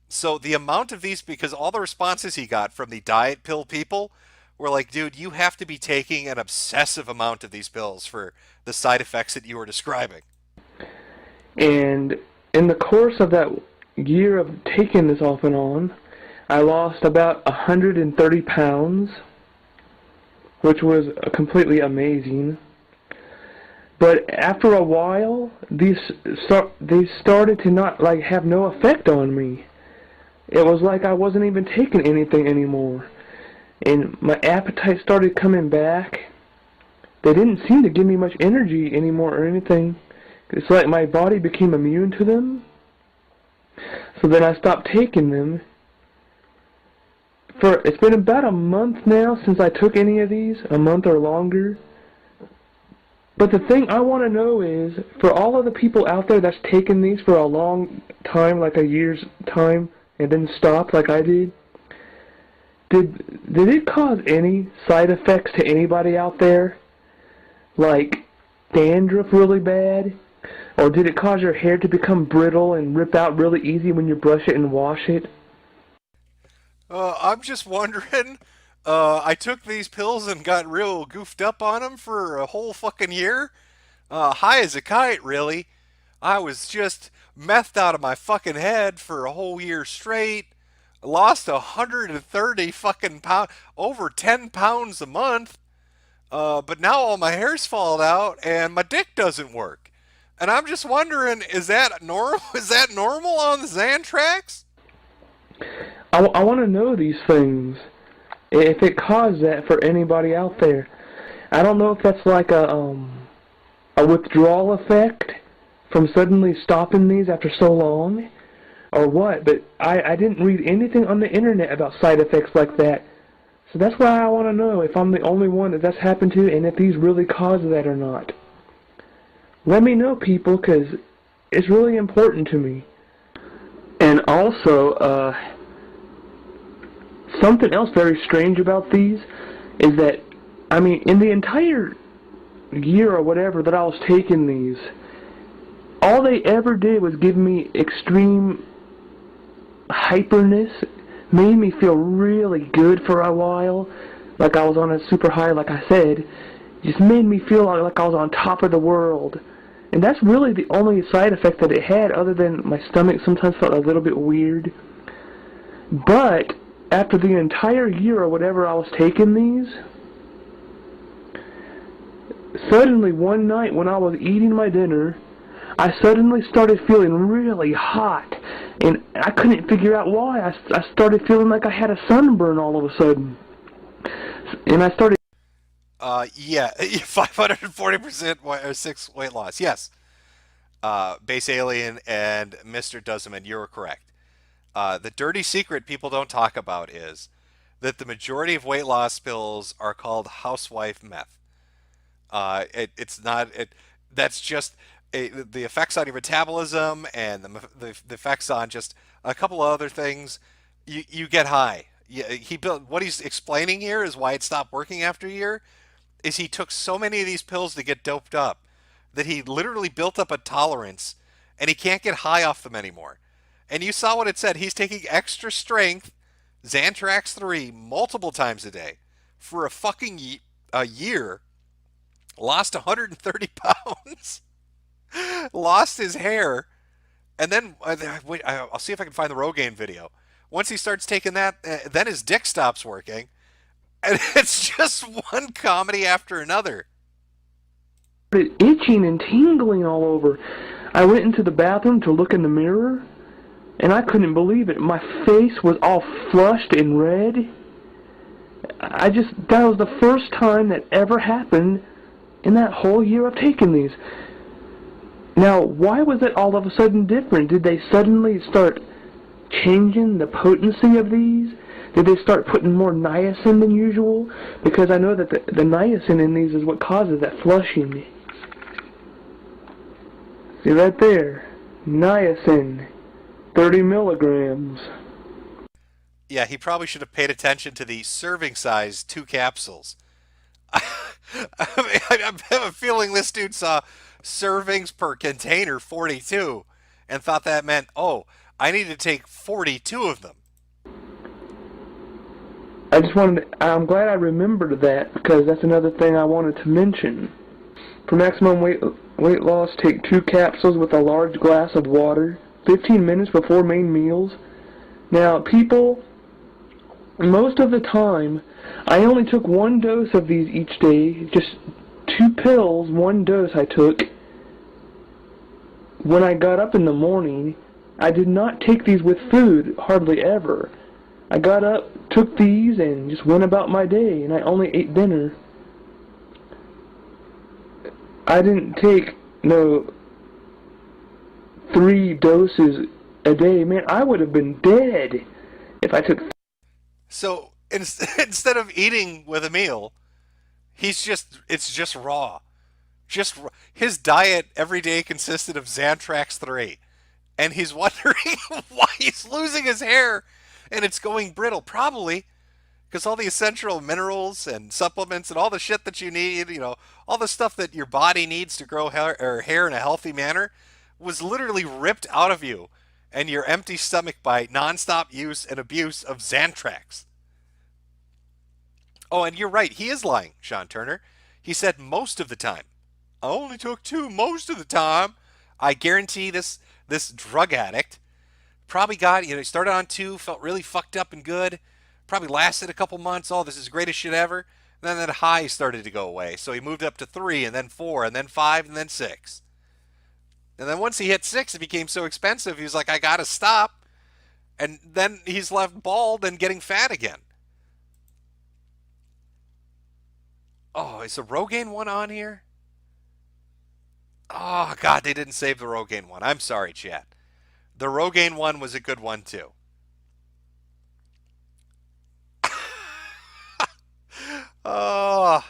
So the amount of these, because all the responses he got from the diet pill people were like, dude, you have to be taking an obsessive amount of these pills for the side effects that you were describing. And in the course of that year of taking this off and on, I lost about 130 pounds, which was completely amazing. But after a while, they started to not like have no effect on me. It was like I wasn't even taking anything anymore. And my appetite started coming back. They didn't seem to give me much energy anymore or anything. It's like my body became immune to them. So then I stopped taking them. It's been about a month now since I took any of these, a month or longer. But the thing I want to know is, for all of the people out there that's taken these for a long time, like a year's time, and then stopped like I did, did it cause any side effects to anybody out there? Like dandruff really bad? Or did it cause your hair to become brittle and rip out really easy when you brush it and wash it? I'm just wondering, I took these pills and got real goofed up on them for a whole fucking year. High as a kite, really. I was just methed out of my fucking head for a whole year straight. Lost 130 fucking pounds, over 10 pounds a month. But now all my hair's fallen out and my dick doesn't work. And I'm just wondering, is that normal? Is that normal on the Xantrax? I want to know these things. If it caused that for anybody out there. I don't know if that's like a withdrawal effect from suddenly stopping these after so long, or what, but I didn't read anything on the internet about side effects like that. So that's why I want to know if I'm the only one that that's happened to, and if these really cause that or not. Let me know, people, because it's really important to me. And also, something else very strange about these is that, I mean, in the entire year or whatever that I was taking these, all they ever did was give me extreme hyperness, made me feel really good for a while, like I was on a super high, like I said, just made me feel like I was on top of the world. And that's really the only side effect that it had, other than my stomach sometimes felt a little bit weird. But after the entire year or whatever I was taking these, suddenly one night when I was eating my dinner, I suddenly started feeling really hot, and I couldn't figure out why. I started feeling like I had a sunburn all of a sudden, and I started. Yeah, 540% or 6 weight loss. Yes. Base Alien and Mr. Dozeman, you're correct. The dirty secret people don't talk about is that the majority of weight loss pills are called housewife meth. It's not. That's just the effects on your metabolism and the effects on just a couple of other things. You get high. He built what he's explaining here is why it stopped working after a year. Is he took so many of these pills to get doped up that he literally built up a tolerance, and he can't get high off them anymore. And you saw what it said. He's taking extra strength Xantrax 3 multiple times a day for a fucking a year. Lost 130 pounds. Lost his hair. And then, wait, I'll see if I can find the Rogaine video. Once he starts taking that, then his dick stops working. And it's just one comedy after another. Itching and tingling all over. I went into the bathroom to look in the mirror, and I couldn't believe it. My face was all flushed and red. That was the first time that ever happened in that whole year of taking these. Now, why was it all of a sudden different? Did they suddenly start changing the potency of these? Did they start putting more niacin than usual? Because I know that the niacin in these is what causes that flushing. See right there, niacin, 30 milligrams. Yeah, he probably should have paid attention to the serving size 2 capsules. I have a feeling this dude saw servings per container 42 and thought that meant, oh, I need to take 42 of them. I'm glad I remembered that, because that's another thing I wanted to mention. For maximum weight loss, take 2 capsules with a large glass of water, 15 minutes before main meals. Now, people, most of the time, I only took 1 dose of these each day, just 2 pills, 1 dose I took. When I got up in the morning, I did not take these with food, hardly ever. I got up, took these, and just went about my day, and I only ate dinner. I didn't take, 3 doses a day. Man, I would have been dead if I took... So, instead of eating with a meal, it's just raw. His diet every day consisted of Xantrax 3. And he's wondering why he's losing his hair and it's going brittle. Probably because all the essential minerals and supplements and all the shit that you need, all the stuff that your body needs to grow hair in a healthy manner was literally ripped out of you and your empty stomach by nonstop use and abuse of Xantrax. Oh, and you're right. He is lying, Sean Turner. He said most of the time. I only took 2 most of the time. I guarantee this drug addict probably got, he started on 2, felt really fucked up and good, probably lasted a couple months, oh, this is the greatest shit ever. And then that high started to go away. So he moved up to 3, and then 4, and then 5, and then 6. And then once he hit 6, it became so expensive, he was like, I gotta stop. And then he's left bald and getting fat again. Oh, is the Rogaine one on here? Oh, God, they didn't save the Rogaine one. I'm sorry, chat. The Rogaine one was a good one, too. Oh,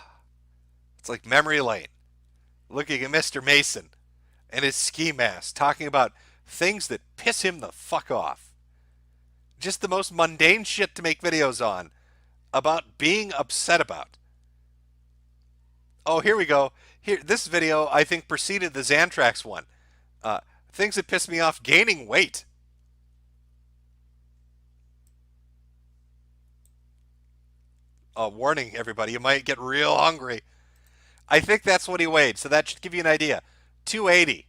it's like memory lane. Looking at Mr. Mason and his ski mask, talking about things that piss him the fuck off. Just the most mundane shit to make videos on about being upset about. Oh, here we go. Here, this video, I think, preceded the Xantrax one. Things that piss me off, gaining weight. Warning, everybody, you might get real hungry. I think that's what he weighed, so that should give you an idea. 280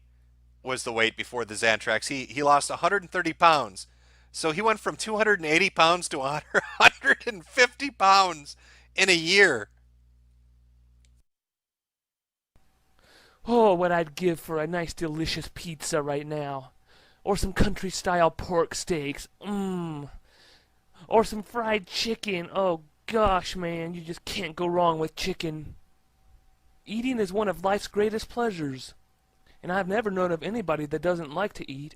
was the weight before the Xantrax. He lost 130 pounds. So he went from 280 pounds to 150 pounds in a year. Oh, what I'd give for a nice delicious pizza right now. Or some country-style pork steaks. Or some fried chicken. Oh gosh, man, you just can't go wrong with chicken. Eating is one of life's greatest pleasures. And I've never known of anybody that doesn't like to eat.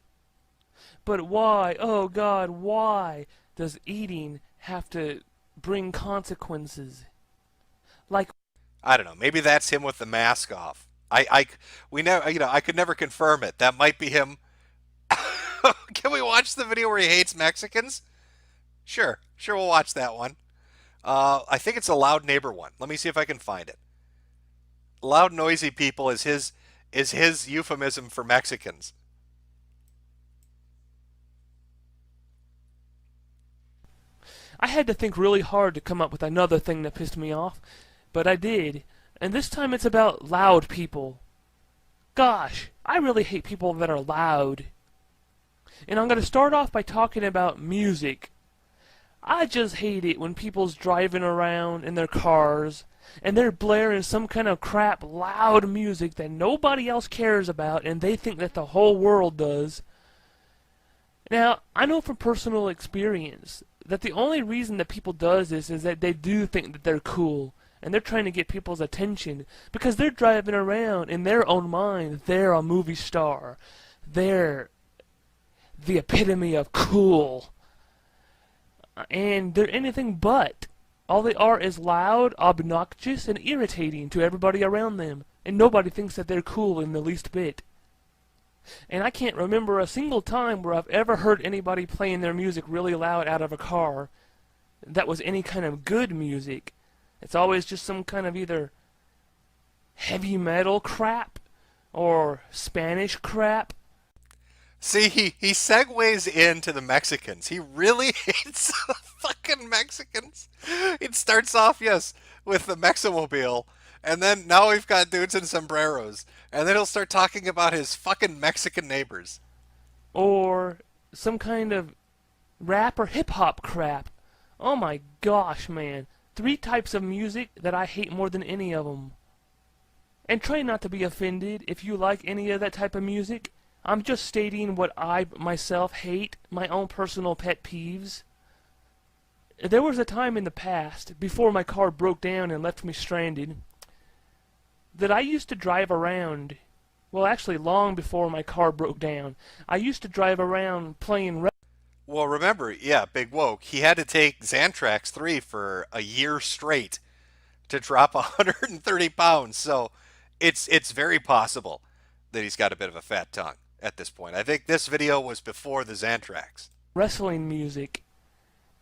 But why, oh God, why does eating have to bring consequences? Like, I don't know. Maybe that's him with the mask off. We never, I could never confirm it. That might be him. Can we watch the video where he hates Mexicans? Sure, we'll watch that one. I think it's a loud neighbor one. Let me see if I can find it. Loud, noisy people is his euphemism for Mexicans. I had to think really hard to come up with another thing that pissed me off, but I did. And this time it's about loud people. Gosh, I really hate people that are loud. And I'm going to start off by talking about music. I just hate it when people's driving around in their cars and they're blaring some kind of crap loud music that nobody else cares about and they think that the whole world does. Now, I know from personal experience that the only reason that people does this is that they do think that they're cool. And they're trying to get people's attention because they're driving around in their own mind. They're a movie star. They're the epitome of cool. And they're anything but. All they are is loud, obnoxious, and irritating to everybody around them. And nobody thinks that they're cool in the least bit. And I can't remember a single time where I've ever heard anybody playing their music really loud out of a car that was any kind of good music. It's always just some kind of either heavy metal crap or Spanish crap. See, he segues into the Mexicans. He really hates the fucking Mexicans. It starts off, yes, with the Meximobile, and then now we've got dudes in sombreros, and then he'll start talking about his fucking Mexican neighbors. Or some kind of rap or hip-hop crap. Oh my gosh, man. 3 types of music that I hate more than any of them. And try not to be offended if you like any of that type of music. I'm just stating what I myself hate, my own personal pet peeves. There was a time in the past, before my car broke down and left me stranded, that I used to drive around. Well, actually, long before my car broke down, I used to drive around playing. Well, remember, yeah, Big Woke, he had to take Xantrax 3 for a year straight to drop 130 pounds. So it's very possible that he's got a bit of a fat tongue at this point. I think this video was before the Xantrax. Wrestling music,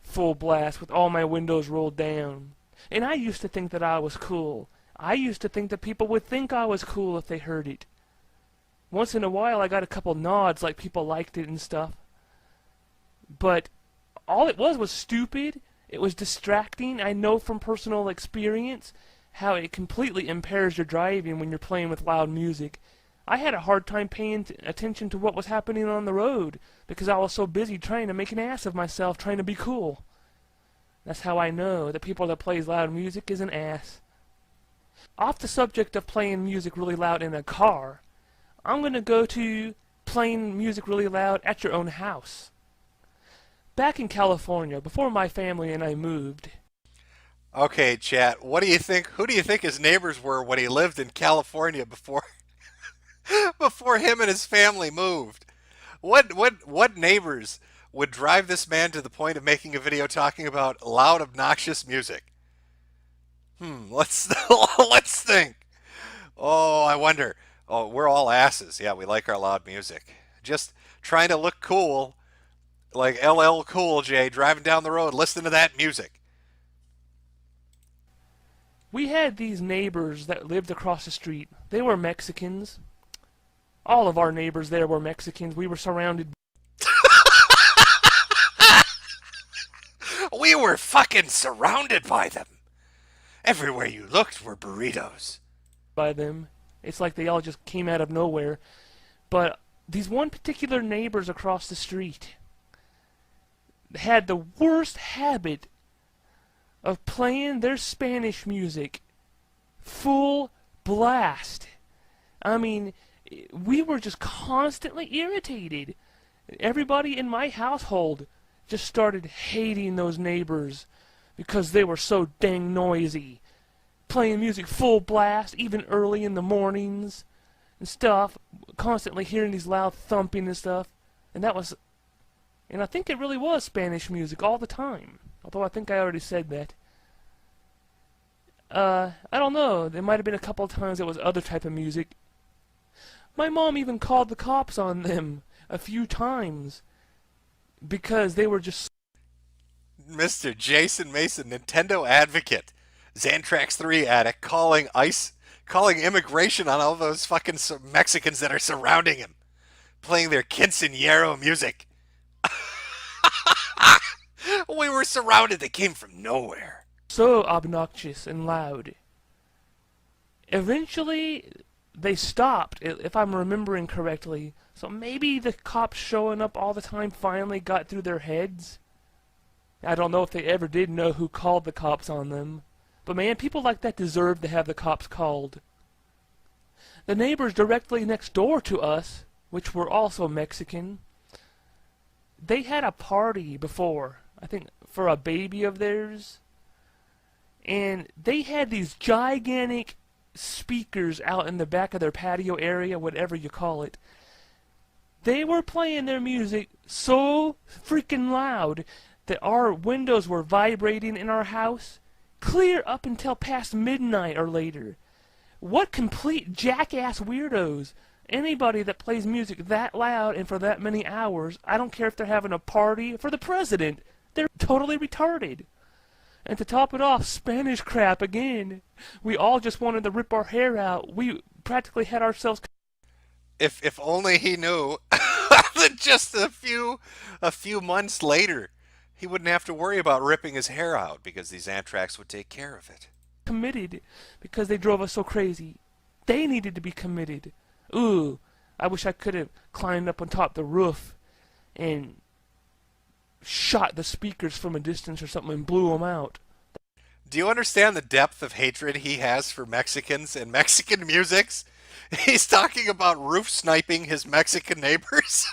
full blast with all my windows rolled down. And I used to think that I was cool. I used to think that people would think I was cool if they heard it. Once in a while I got a couple nods like people liked it and stuff. But all it was stupid. It was distracting. I know from personal experience how it completely impairs your driving when you're playing with loud music. I had a hard time paying attention to what was happening on the road because I was so busy trying to make an ass of myself, trying to be cool. That's how I know that people that plays loud music is an ass. Off the subject of playing music really loud in a car, I'm going to go to playing music really loud at your own house. Back in California, before my family and I moved. Okay, chat. What do you think? Who do you think his neighbors were when he lived in California before before him and his family moved? What neighbors would drive this man to the point of making a video talking about loud, obnoxious music? Let's let's think. Oh, I wonder. Oh, we're all asses. Yeah, we like our loud music. Just trying to look cool. Like LL Cool J driving down the road, listening to that music. We had these neighbors that lived across the street. They were Mexicans. All of our neighbors there were Mexicans. We were surrounded. We were fucking surrounded by them. Everywhere you looked were burritos. By them. It's like they all just came out of nowhere. But these one particular neighbors across the street had the worst habit of playing their Spanish music full blast. I mean, we were just constantly irritated. Everybody in my household just started hating those neighbors because they were so dang noisy. Playing music full blast, even early in the mornings and stuff. Constantly hearing these loud thumping and stuff. And I think it really was Spanish music all the time. Although I think I already said that. I don't know. There might have been a couple of times it was other type of music. My mom even called the cops on them a few times because they were just... Mr. Jason Mason, Nintendo advocate, Xantrax 3 addict, calling immigration on all those fucking Mexicans that are surrounding him, playing their quinceañero music. We were surrounded. They came from nowhere. So obnoxious and loud. Eventually, they stopped, if I'm remembering correctly. So maybe the cops showing up all the time finally got through their heads. I don't know if they ever did know who called the cops on them. But man, people like that deserve to have the cops called. The neighbors directly next door to us, which were also Mexican, they had a party before, I think for a baby of theirs. And they had these gigantic speakers out in the back of their patio area, whatever you call it. They were playing their music so freaking loud that our windows were vibrating in our house clear up until past midnight or later. What complete jackass weirdos. Anybody that plays music that loud and for that many hours, I don't care if they're having a party for the president, they're totally retarded. And to top it off, Spanish crap again. We all just wanted to rip our hair out. We practically had ourselves... If only he knew that just a few months later, he wouldn't have to worry about ripping his hair out because these Antrax would take care of it. Committed because they drove us so crazy. They needed to be committed. Ooh, I wish I could have climbed up on top of the roof and shot the speakers from a distance or something and blew them out. Do you understand the depth of hatred he has for Mexicans and Mexican musics? He's talking about roof sniping his Mexican neighbors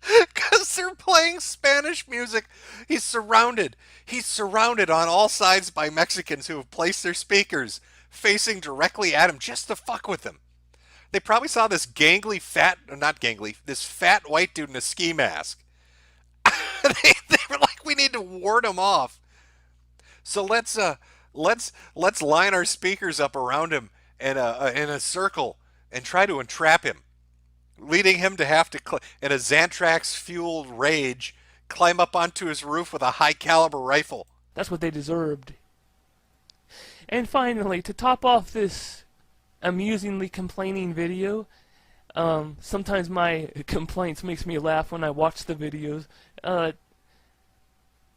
because they're playing Spanish music. He's surrounded on all sides by Mexicans who have placed their speakers facing directly at him just to fuck with him. They probably saw this this fat white dude in a ski mask. They were like, we need to ward him off. So let's line our speakers up around him in a circle and try to entrap him, leading him to have to, in a Xantrax-fueled rage, climb up onto his roof with a high-caliber rifle. That's what they deserved. And finally, to top off this amusingly complaining video, sometimes my complaints makes me laugh when I watch the videos.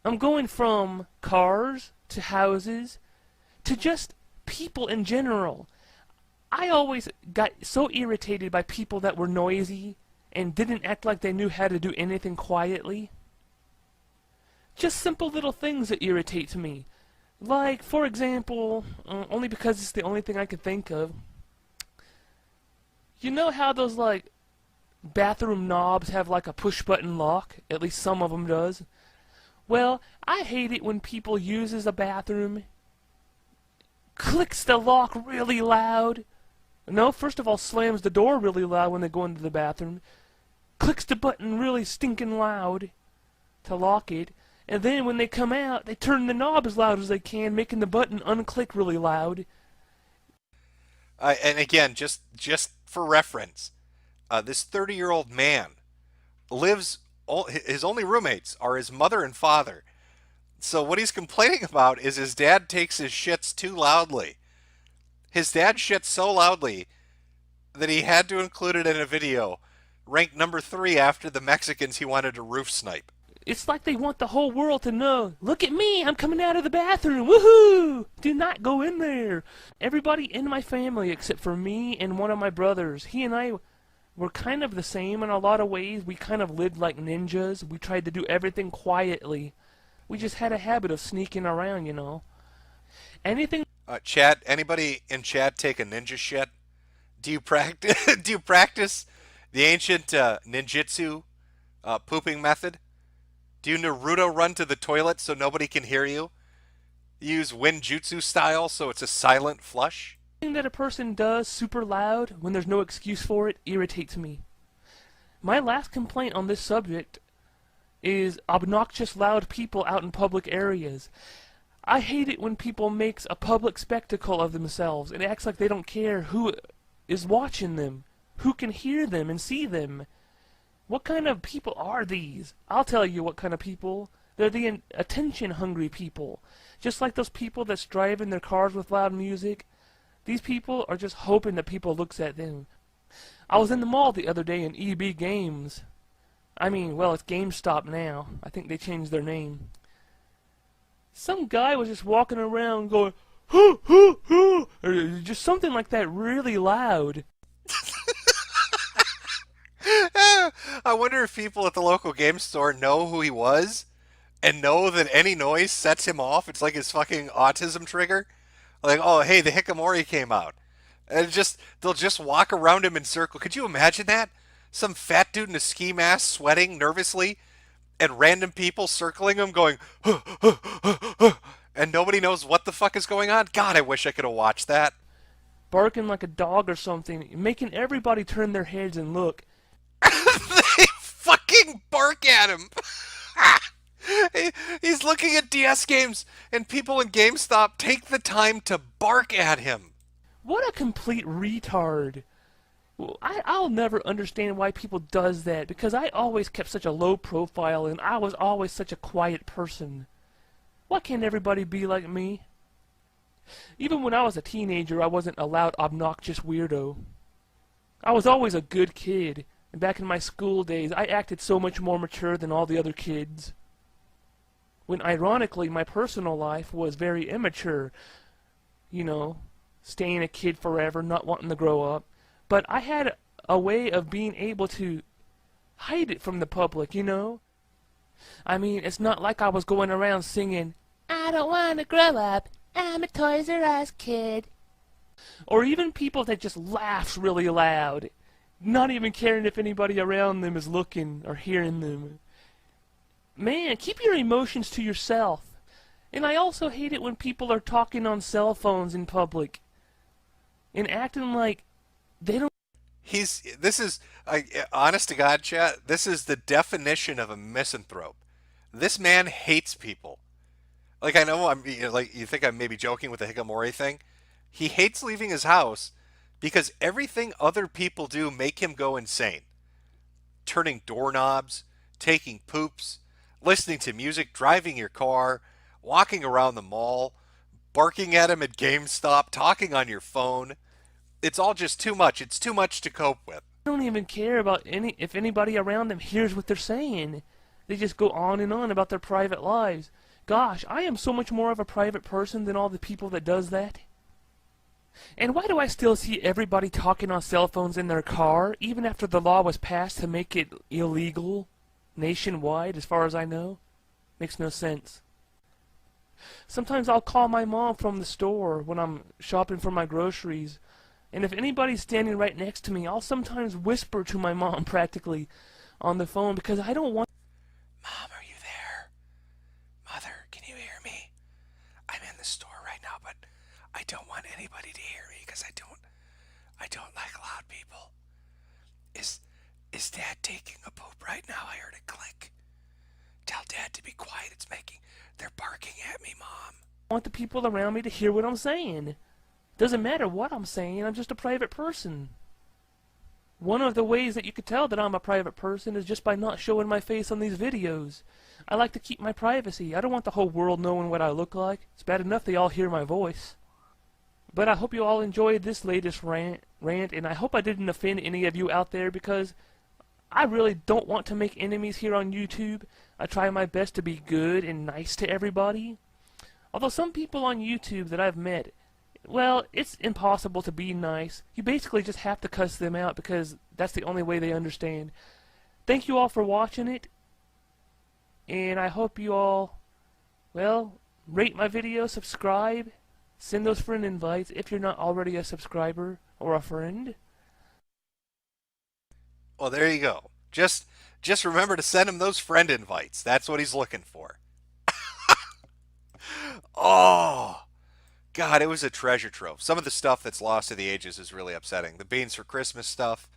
I'm going from cars to houses to just people in general. I always got so irritated by people that were noisy and didn't act like they knew how to do anything quietly. Just simple little things that irritate me. Like, for example, only because it's the only thing I could think of. You know how those, like, bathroom knobs have, like, a push-button lock? At least some of them does. Well, I hate it when people uses a bathroom, clicks the lock really loud. No, first of all, slams the door really loud when they go into the bathroom, clicks the button really stinking loud to lock it, and then when they come out, they turn the knob as loud as they can, making the button unclick really loud. And again, just for reference, this 30-year-old man lives... his only roommates are his mother and father. So what he's complaining about is his dad takes his shits too loudly. His dad shits so loudly that he had to include it in a video, ranked number 3 after the Mexicans he wanted to roof snipe. It's like they want the whole world to know, look at me, I'm coming out of the bathroom, woohoo! Do not go in there. Everybody in my family, except for me and one of my brothers, he and I were kind of the same in a lot of ways. We kind of lived like ninjas. We tried to do everything quietly. We just had a habit of sneaking around, you know. Anything... Chat, anybody in chat take a ninja shit? Do you practice, do you practice the ancient ninjutsu pooping method? Do you Naruto run to the toilet so nobody can hear you? Use Winjutsu style so it's a silent flush? Anything that a person does super loud when there's no excuse for it irritates me. My last complaint on this subject is obnoxious loud people out in public areas. I hate it when people makes a public spectacle of themselves and acts like they don't care who is watching them, who can hear them and see them. What kind of people are these? I'll tell you what kind of people. They're the attention-hungry people. Just like those people that's driving their cars with loud music. These people are just hoping that people looks at them. I was in the mall the other day in EB Games. I mean, well, it's GameStop now. I think they changed their name. Some guy was just walking around going, hoo, hoo, hoo, or just something like that really loud. I wonder if people at the local game store know who he was and know that any noise sets him off. It's like his fucking autism trigger. Like, oh, hey, the Hikikomori came out. And they'll just walk around him in circle. Could you imagine that? Some fat dude in a ski mask sweating nervously and random people circling him going, huh, huh, huh, huh, and nobody knows what the fuck is going on? God, I wish I could have watched that. Barking like a dog or something, making everybody turn their heads and look. They fucking bark at him. He's looking at DS games, and people in GameStop take the time to bark at him. What a complete retard. I'll never understand why people does that, because I always kept such a low profile, and I was always such a quiet person. Why can't everybody be like me? Even when I was a teenager, I wasn't a loud, obnoxious weirdo. I was always a good kid. And back in my school days, I acted so much more mature than all the other kids. When ironically, my personal life was very immature. You know, staying a kid forever, not wanting to grow up. But I had a way of being able to hide it from the public, you know? I mean, it's not like I was going around singing, I don't want to grow up, I'm a Toys R Us kid. Or even people that just laughs really loud. Not even caring if anybody around them is looking or hearing them. Man, keep your emotions to yourself. And I also hate it when people are talking on cell phones in public. And acting like they don't... This is, honest to God, chat, this is the definition of a misanthrope. This man hates people. Like, I know, like, you think I'm maybe joking with the Hikikomori thing. He hates leaving his house because everything other people do make him go insane. Turning doorknobs, taking poops, listening to music, driving your car, walking around the mall, barking at him at GameStop, talking on your phone. It's all just too much. It's too much to cope with. I don't even care about if anybody around them hears what they're saying. They just go on and on about their private lives. Gosh, I am so much more of a private person than all the people that does that. And why do I still see everybody talking on cell phones in their car, even after the law was passed to make it illegal nationwide, as far as I know? Makes no sense. Sometimes I'll call my mom from the store when I'm shopping for my groceries, and if anybody's standing right next to me, I'll sometimes whisper to my mom practically on the phone because I don't want... Mom, are you there? Mother, can you hear me? I'm in the store right now, but I don't want anybody to hear me because I don't like loud people. Is Dad taking a poop right now? I heard a click. Tell Dad to be quiet. They're barking at me, Mom. I want the people around me to hear what I'm saying. Doesn't matter what I'm saying, I'm just a private person. One of the ways that you could tell that I'm a private person is just by not showing my face on these videos. I like to keep my privacy. I don't want the whole world knowing what I look like. It's bad enough they all hear my voice. But I hope you all enjoyed this latest rant, and I hope I didn't offend any of you out there because I really don't want to make enemies here on YouTube. I try my best to be good and nice to everybody. Although some people on YouTube that I've met, well, it's impossible to be nice. You basically just have to cuss them out because that's the only way they understand. Thank you all for watching it. And I hope you all, well, rate my video, subscribe, send those friend invites if you're not already a subscriber or a friend. Well, there you go. Just remember to send him those friend invites. That's what he's looking for. Oh, God, it was a treasure trove. Some of the stuff that's lost to the ages is really upsetting. The Beans for Christmas stuff,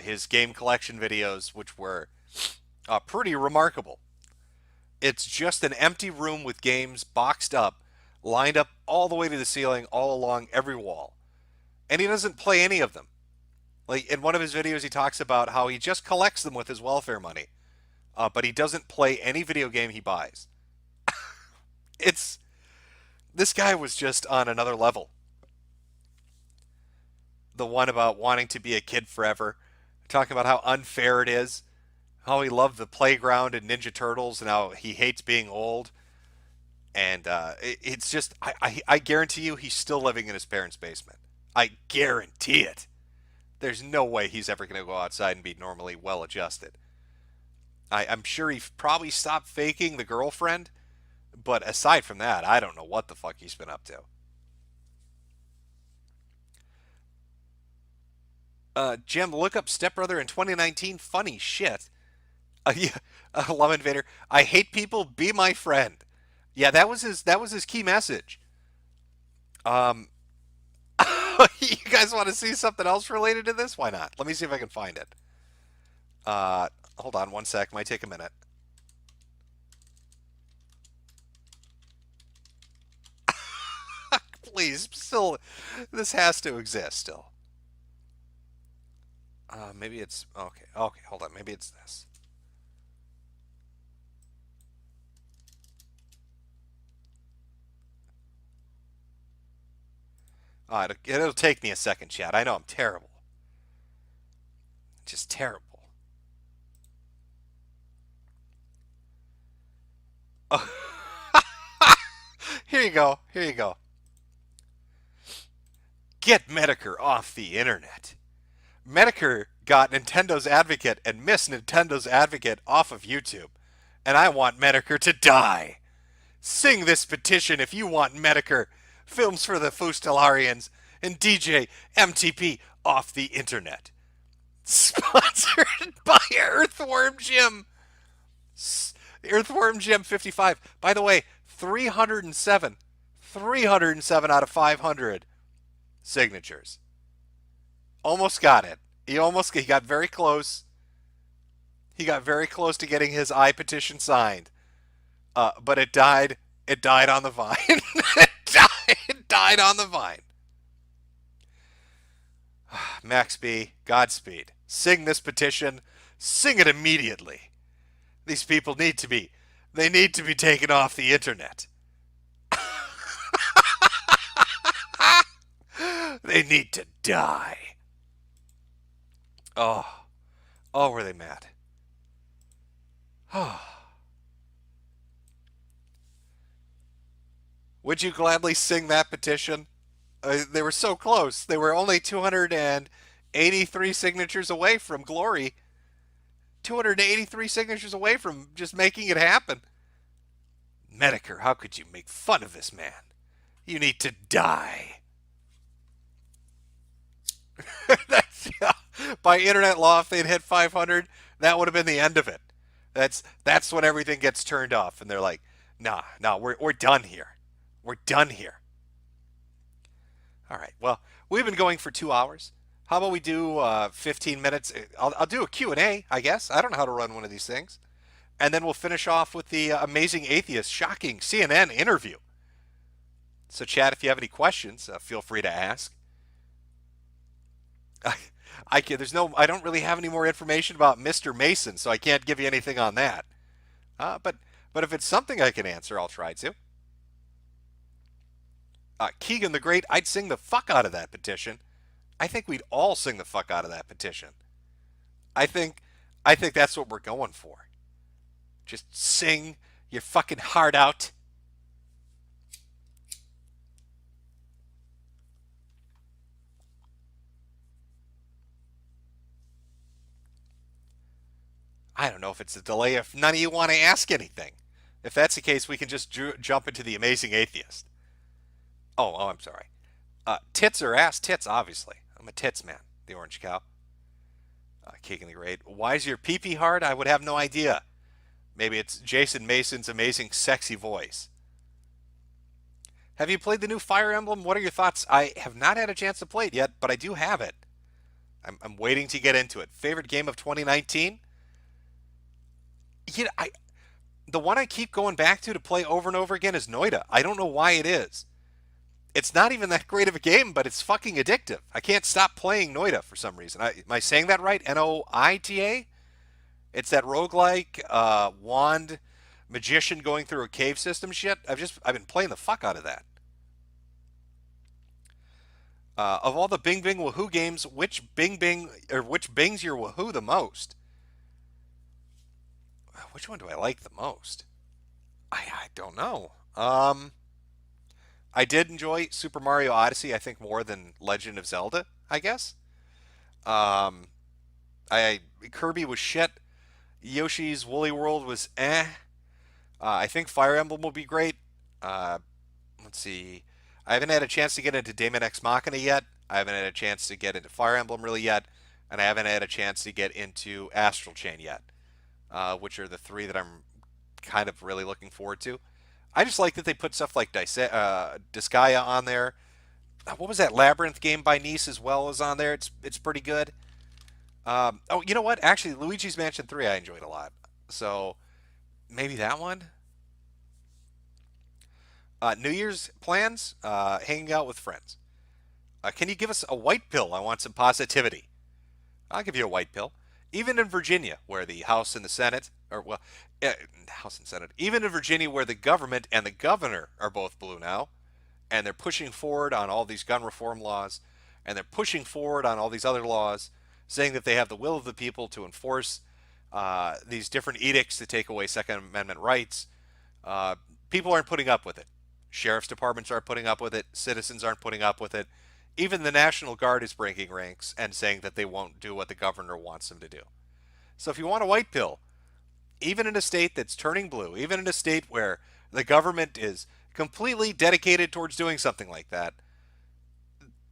his game collection videos, which were pretty remarkable. It's just an empty room with games boxed up, lined up all the way to the ceiling, all along every wall. And he doesn't play any of them. Like in one of his videos, he talks about how he just collects them with his welfare money, but he doesn't play any video game he buys. This guy was just on another level. The one about wanting to be a kid forever, talking about how unfair it is, how he loved the playground and Ninja Turtles, and how he hates being old. And it's just, I guarantee you he's still living in his parents' basement. I guarantee it. There's no way he's ever going to go outside and be normally well-adjusted. I'm sure he probably stopped faking the girlfriend, but aside from that, I don't know what the fuck he's been up to. Jim, look up Step Brother in 2019. Funny shit. Yeah, Love Invader. I hate people. Be my friend. Yeah, that was his key message. You guys want to see something else related to this? Why not? Let me see if I can find it. Hold on one sec. Might take a minute. Please, still, this has to exist still. Maybe it's okay. Okay, hold on. Maybe it's this. It'll take me a second, chat. I know I'm terrible. Just terrible. Oh. Here you go. Here you go. Get Metokur off the internet. Metokur got Nintendo's Advocate and Miss Nintendo's Advocate off of YouTube. And I want Metokur to die. Sing this petition if you want Metokur, Films for the Fustelarians, and DJ MTP off the internet. Sponsored by Earthworm Jim. Earthworm Jim 55. By the way, 307 out of 500 signatures. Almost got it. He got very close. He got very close to getting his I petition signed. But it died. It died on the vine. It died on the vine. Max B, Godspeed. Sing this petition. Sing it immediately. These people need to be taken off the internet. They need to die. Oh, were they mad? Oh. Would you gladly sing that petition? They were so close. They were only 283 signatures away from glory. 283 signatures away from just making it happen. Metokur, how could you make fun of this man? You need to die. By internet law, if they'd hit 500, that would have been the end of it. That's when everything gets turned off, and they're like, nah, we're done here. We're done here. All right. Well, we've been going for 2 hours. How about we do 15 minutes? I'll do a Q&A, I guess. I don't know how to run one of these things. And then we'll finish off with the Amazing Atheist shocking CNN interview. So, chat, if you have any questions, feel free to ask. I don't really have any more information about Mr. Mason, so I can't give you anything on that. But if it's something I can answer, I'll try to. Keegan the Great, I'd sing the fuck out of that petition. I think we'd all sing the fuck out of that petition. I think I think that's what we're going for. Just sing your fucking heart out. I don't know if it's a delay if none of you want to ask anything. If that's the case, we can just jump into the amazing atheist. Oh, I'm sorry. Tits or ass? Tits, obviously. I'm a tits man. The orange cow. Kicking the great. Why is your pee-pee hard? I would have no idea. Maybe it's Jason Mason's amazing sexy voice. Have you played the new Fire Emblem? What are your thoughts? I have not had a chance to play it yet, but I do have it. I'm waiting to get into it. Favorite game of 2019? You know, the one I keep going back to play over and over again is Noida. I don't know why it is. It's not even that great of a game, but it's fucking addictive. I can't stop playing Noida for some reason. Am I saying that right? Noita? It's that roguelike wand magician going through a cave system shit. I've been playing the fuck out of that. Of all the Bing Bing Woohoo games, which bings your Woohoo the most? Which one do I like the most? I don't know. I did enjoy Super Mario Odyssey, I think, more than Legend of Zelda, I guess. Um, Kirby was shit. Yoshi's Woolly World was eh. I think Fire Emblem will be great. Uh, let's see. I haven't had a chance to get into Daemon X Machina yet. I haven't had a chance to get into Fire Emblem really yet. And I haven't had a chance to get into Astral Chain yet, which are the three that I'm kind of really looking forward to. I just like that they put stuff like Disgaea on there. What was that Labyrinth game by Nice as well as on there? It's pretty good. Oh, you know what? Actually, Luigi's Mansion 3 I enjoyed a lot. So maybe that one. New Year's plans? Hanging out with friends. Can you give us a white pill? I want some positivity. I'll give you a white pill. Even in Virginia, where the House and the Senate, House and Senate, even in Virginia, where the government and the governor are both blue now, and they're pushing forward on all these gun reform laws, and they're pushing forward on all these other laws, saying that they have the will of the people to enforce these different edicts to take away Second Amendment rights. People aren't putting up with it. Sheriff's departments aren't putting up with it. Citizens aren't putting up with it. Even the National Guard is breaking ranks and saying that they won't do what the governor wants them to do. So if you want a white pill, even in a state that's turning blue, even in a state where the government is completely dedicated towards doing something like that,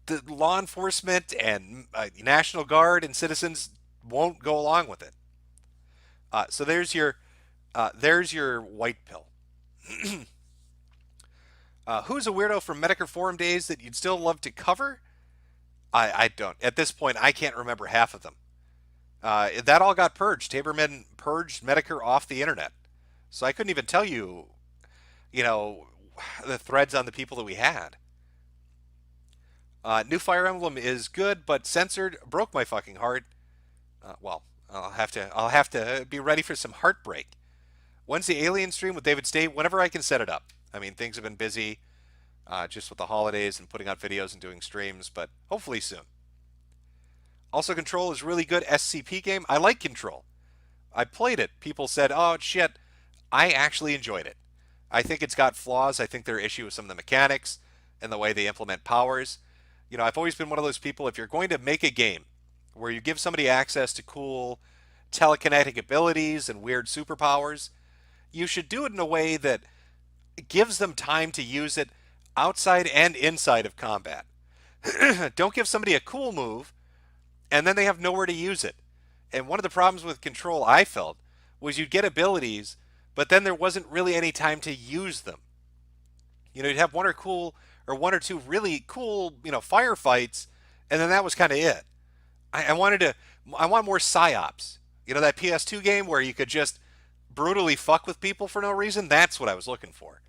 the law enforcement and National Guard and citizens won't go along with it. So there's your white pill. Who's a weirdo from Metokur Forum days that you'd still love to cover? I don't. At this point, I can't remember half of them. That all got purged. Taberman purged Metokur off the internet. So I couldn't even tell you, the threads on the people that we had. New Fire Emblem is good, but censored broke my fucking heart. Well, I'll have to be ready for some heartbreak. When's the Alien stream with David State? Whenever I can set it up. I mean, things have been busy, just with the holidays and putting out videos and doing streams, but hopefully soon. Also, Control is really good SCP game. I like Control. I played it. People said, "Oh shit," I actually enjoyed it. I think it's got flaws. I think there are issues with some of the mechanics and the way they implement powers. I've always been one of those people. If you're going to make a game where you give somebody access to cool telekinetic abilities and weird superpowers, you should do it in a way that gives them time to use it outside and inside of combat. Don't give somebody a cool move and then they have nowhere to use it. And one of the problems with Control, I felt, was you'd get abilities, but then there wasn't really any time to use them. You'd have one or two really cool, firefights, and then that was kind of it. I want more psyops. That PS2 game where you could just brutally fuck with people for no reason. That's what I was looking for.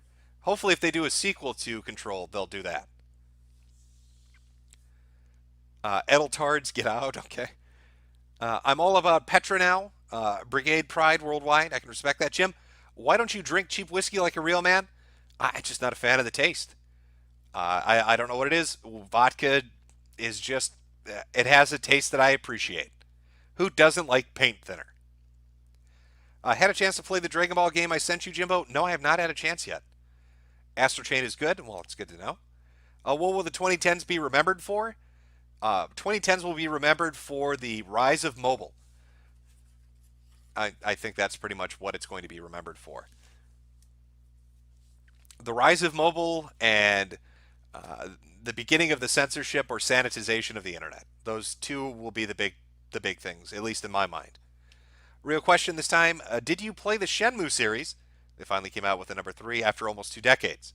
Hopefully, if they do a sequel to Control, they'll do that. Edeltards, get out. Okay. I'm all about Petra now. Brigade Pride worldwide. I can respect that. Jim, why don't you drink cheap whiskey like a real man? I'm just not a fan of the taste. I don't know what it is. Vodka is just, it has a taste that I appreciate. Who doesn't like paint thinner? Had a chance to play the Dragon Ball game I sent you, Jimbo? No, I have not had a chance yet. Astral Chain is good. Well, it's good to know. What will the 2010s be remembered for? 2010s will be remembered for the rise of mobile. I think that's pretty much what it's going to be remembered for. The rise of mobile and the beginning of the censorship or sanitization of the internet. Those two will be the big things, at least in my mind. Real question this time. Did you play the Shenmue series? They finally came out with the number 3 after almost 2 decades.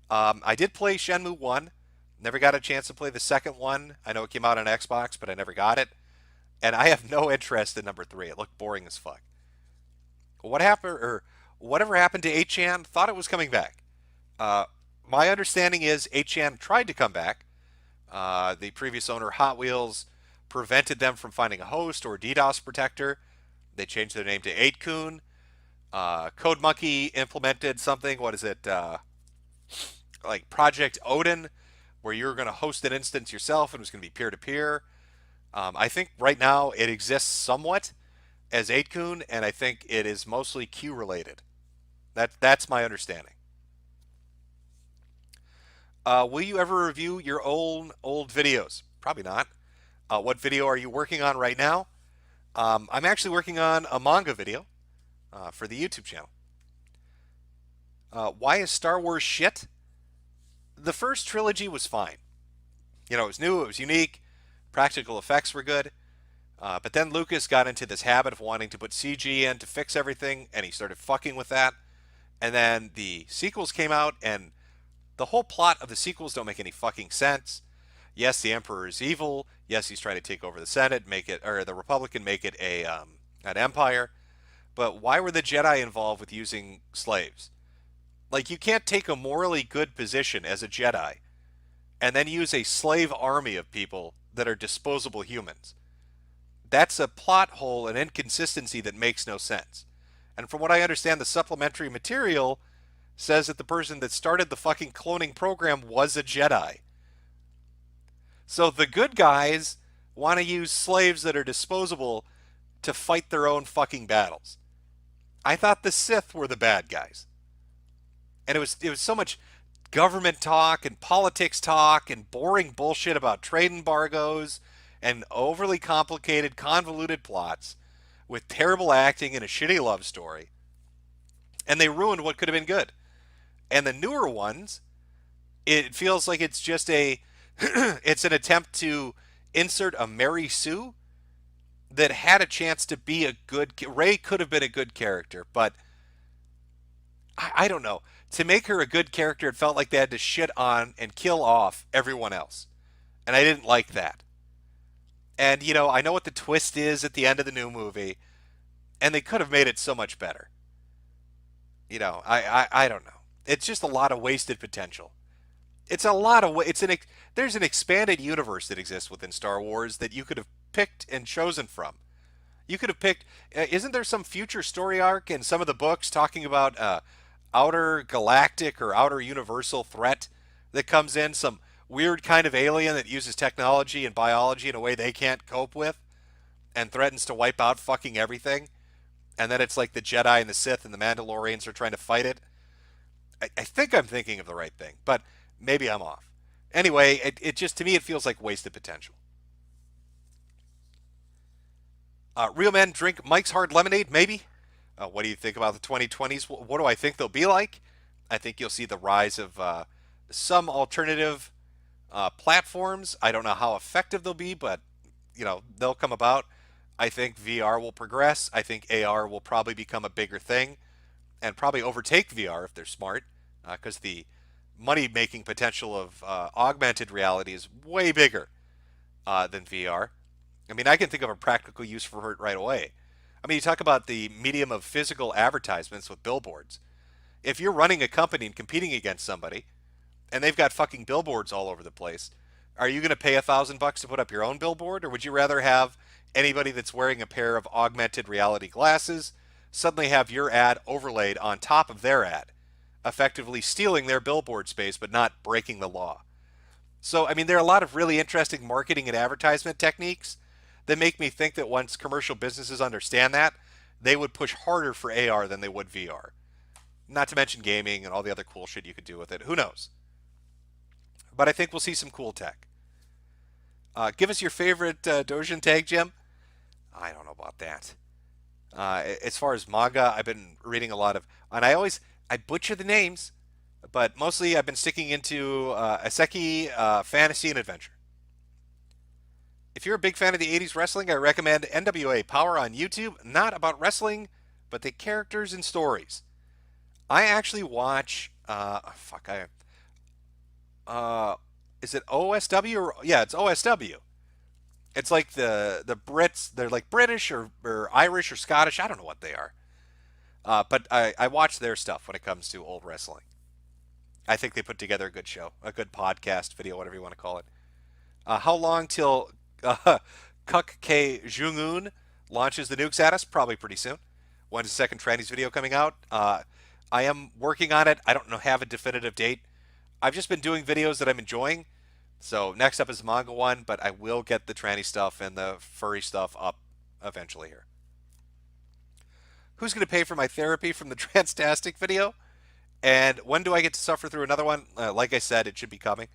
I did play Shenmue 1. Never got a chance to play the second one. I know it came out on Xbox, but I never got it. And I have no interest in number 3. It looked boring as fuck. What happened, or whatever happened to 8chan? Thought it was coming back. My understanding is 8chan tried to come back. The previous owner, Hot Wheels, prevented them from finding a host or DDoS protector. They changed their name to 8kun. Code Monkey implemented something. What is it? Like Project Odin, where you're going to host an instance yourself and it was going to be peer-to-peer. I think right now it exists somewhat as 8kun, and I think it is mostly Q related. That's my understanding. Will you ever review your own old videos? Probably not. What video are you working on right now? I'm actually working on a manga video for the YouTube channel. Why is Star Wars shit? The first trilogy was fine. You know, it was new, it was unique, practical effects were good. But then Lucas got into this habit of wanting to put CG in to fix everything, and he started fucking with that. And then the sequels came out, and the whole plot of the sequels don't make any fucking sense. Yes, the Emperor is evil. Yes, he's trying to take over the Senate, make it, or the Republican, make it an empire. But why were the Jedi involved with using slaves? Like, you can't take a morally good position as a Jedi and then use a slave army of people that are disposable humans. That's a plot hole and inconsistency that makes no sense. And from what I understand, the supplementary material says that the person that started the fucking cloning program was a Jedi. So the good guys want to use slaves that are disposable to fight their own fucking battles. I thought the Sith were the bad guys. And it was so much government talk and politics talk and boring bullshit about trade embargoes and overly complicated, convoluted plots with terrible acting and a shitty love story. And they ruined what could have been good. And the newer ones, it feels like it's just it's an attempt to insert a Mary Sue that had a chance to be a good... Rey could have been a good character, but I don't know. To make her a good character, it felt like they had to shit on and kill off everyone else. And I didn't like that. And, you know, I know what the twist is at the end of the new movie, and they could have made it so much better. You know, I don't know. It's just a lot of wasted potential. It's a lot of... There's an expanded universe that exists within Star Wars that you could have picked and chosen from. You could have picked... isn't there some future story arc in some of the books talking about outer galactic or outer universal threat that comes in? Some weird kind of alien that uses technology and biology in a way they can't cope with and threatens to wipe out fucking everything. And then it's like the Jedi and the Sith and the Mandalorians are trying to fight it. I think I'm thinking of the right thing, but maybe I'm off. Anyway, it just, to me, it feels like wasted potential. Real Men Drink Mike's Hard Lemonade, maybe? What do you think about the 2020s? What do I think they'll be like? I think you'll see the rise of some alternative platforms. I don't know how effective they'll be, but, you know, they'll come about. I think VR will progress. I think AR will probably become a bigger thing and probably overtake VR if they're smart, because the money-making potential of augmented reality is way bigger than VR. I mean, I can think of a practical use for it right away. I mean, you talk about the medium of physical advertisements with billboards. If you're running a company and competing against somebody, and they've got fucking billboards all over the place, are you going to pay $1,000 to put up your own billboard, or would you rather have anybody that's wearing a pair of augmented reality glasses suddenly have your ad overlaid on top of their ad, effectively stealing their billboard space but not breaking the law? So, I mean, there are a lot of really interesting marketing and advertisement techniques that make me think that once commercial businesses understand that, they would push harder for AR than they would VR. Not to mention gaming and all the other cool shit you could do with it. Who knows? But I think we'll see some cool tech. Give us your favorite Dojin tag, Jim. I don't know about that. As far as manga, I've been reading a lot of, and I butcher the names, but mostly I've been sticking into Isekai fantasy and adventure. If you're a big fan of the 80s wrestling, I recommend NWA Power on YouTube. Not about wrestling, but the characters and stories. I actually watch, is it OSW? Yeah, it's OSW. It's like the Brits, they're like British or Irish or Scottish. I don't know what they are. But I watch their stuff when it comes to old wrestling. I think they put together a good show, a good podcast, video, whatever you want to call it. How long till Kuk K Jungun launches the nukes at us? Probably pretty soon. When's the second Trannies video coming out? I am working on it. I don't have a definitive date. I've just been doing videos that I'm enjoying. So next up is the manga one, but I will get the tranny stuff and the furry stuff up eventually here. Who's going to pay for my therapy from the Transtastic video? And when do I get to suffer through another one? Like I said, it should be coming.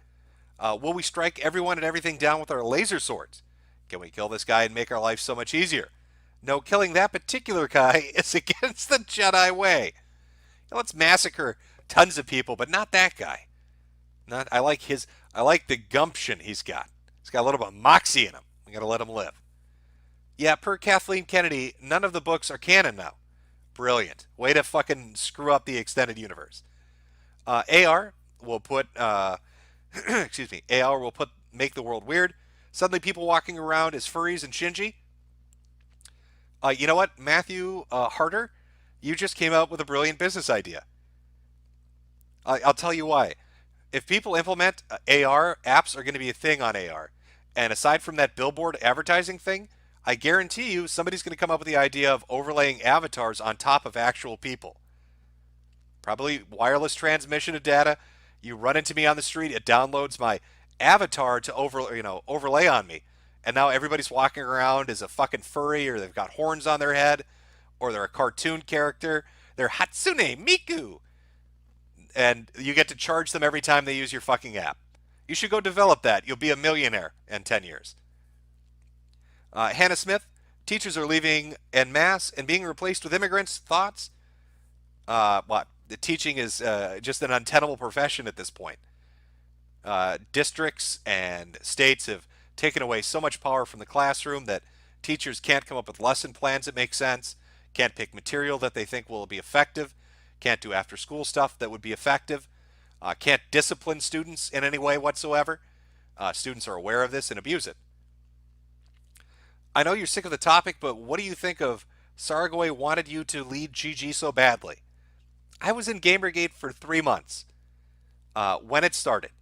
Will we strike everyone and everything down with our laser swords? Can we kill this guy and make our life so much easier? No, killing that particular guy is against the Jedi way. Let's massacre tons of people, but not that guy. I like the gumption he's got. He's got a little bit of moxie in him. We gotta let him live. Yeah, per Kathleen Kennedy, none of the books are canon now. Brilliant. Way to fucking screw up the extended universe. AR will put excuse me, AR will make the world weird. Suddenly people walking around as furries and Shinji. You know what, Matthew Harder? You just came up with a brilliant business idea. I'll tell you why. If people implement AR, apps are going to be a thing on AR. And aside from that billboard advertising thing, I guarantee you somebody's going to come up with the idea of overlaying avatars on top of actual people. Probably wireless transmission of data. You run into me on the street, it downloads my avatar to overlay on me. And now everybody's walking around as a fucking furry, or they've got horns on their head, or they're a cartoon character. They're Hatsune Miku. And you get to charge them every time they use your fucking app. You should go develop that. You'll be a millionaire in 10 years. Hannah Smith, teachers are leaving en masse and being replaced with immigrants. Thoughts? What? The teaching is just an untenable profession at this point. Districts and states have taken away so much power from the classroom that teachers can't come up with lesson plans that make sense, can't pick material that they think will be effective, can't do after-school stuff that would be effective, can't discipline students in any way whatsoever. Students are aware of this and abuse it. I know you're sick of the topic, but what do you think of Sargoy wanted you to lead GG so badly? I was in Gamergate for 3 months when it started,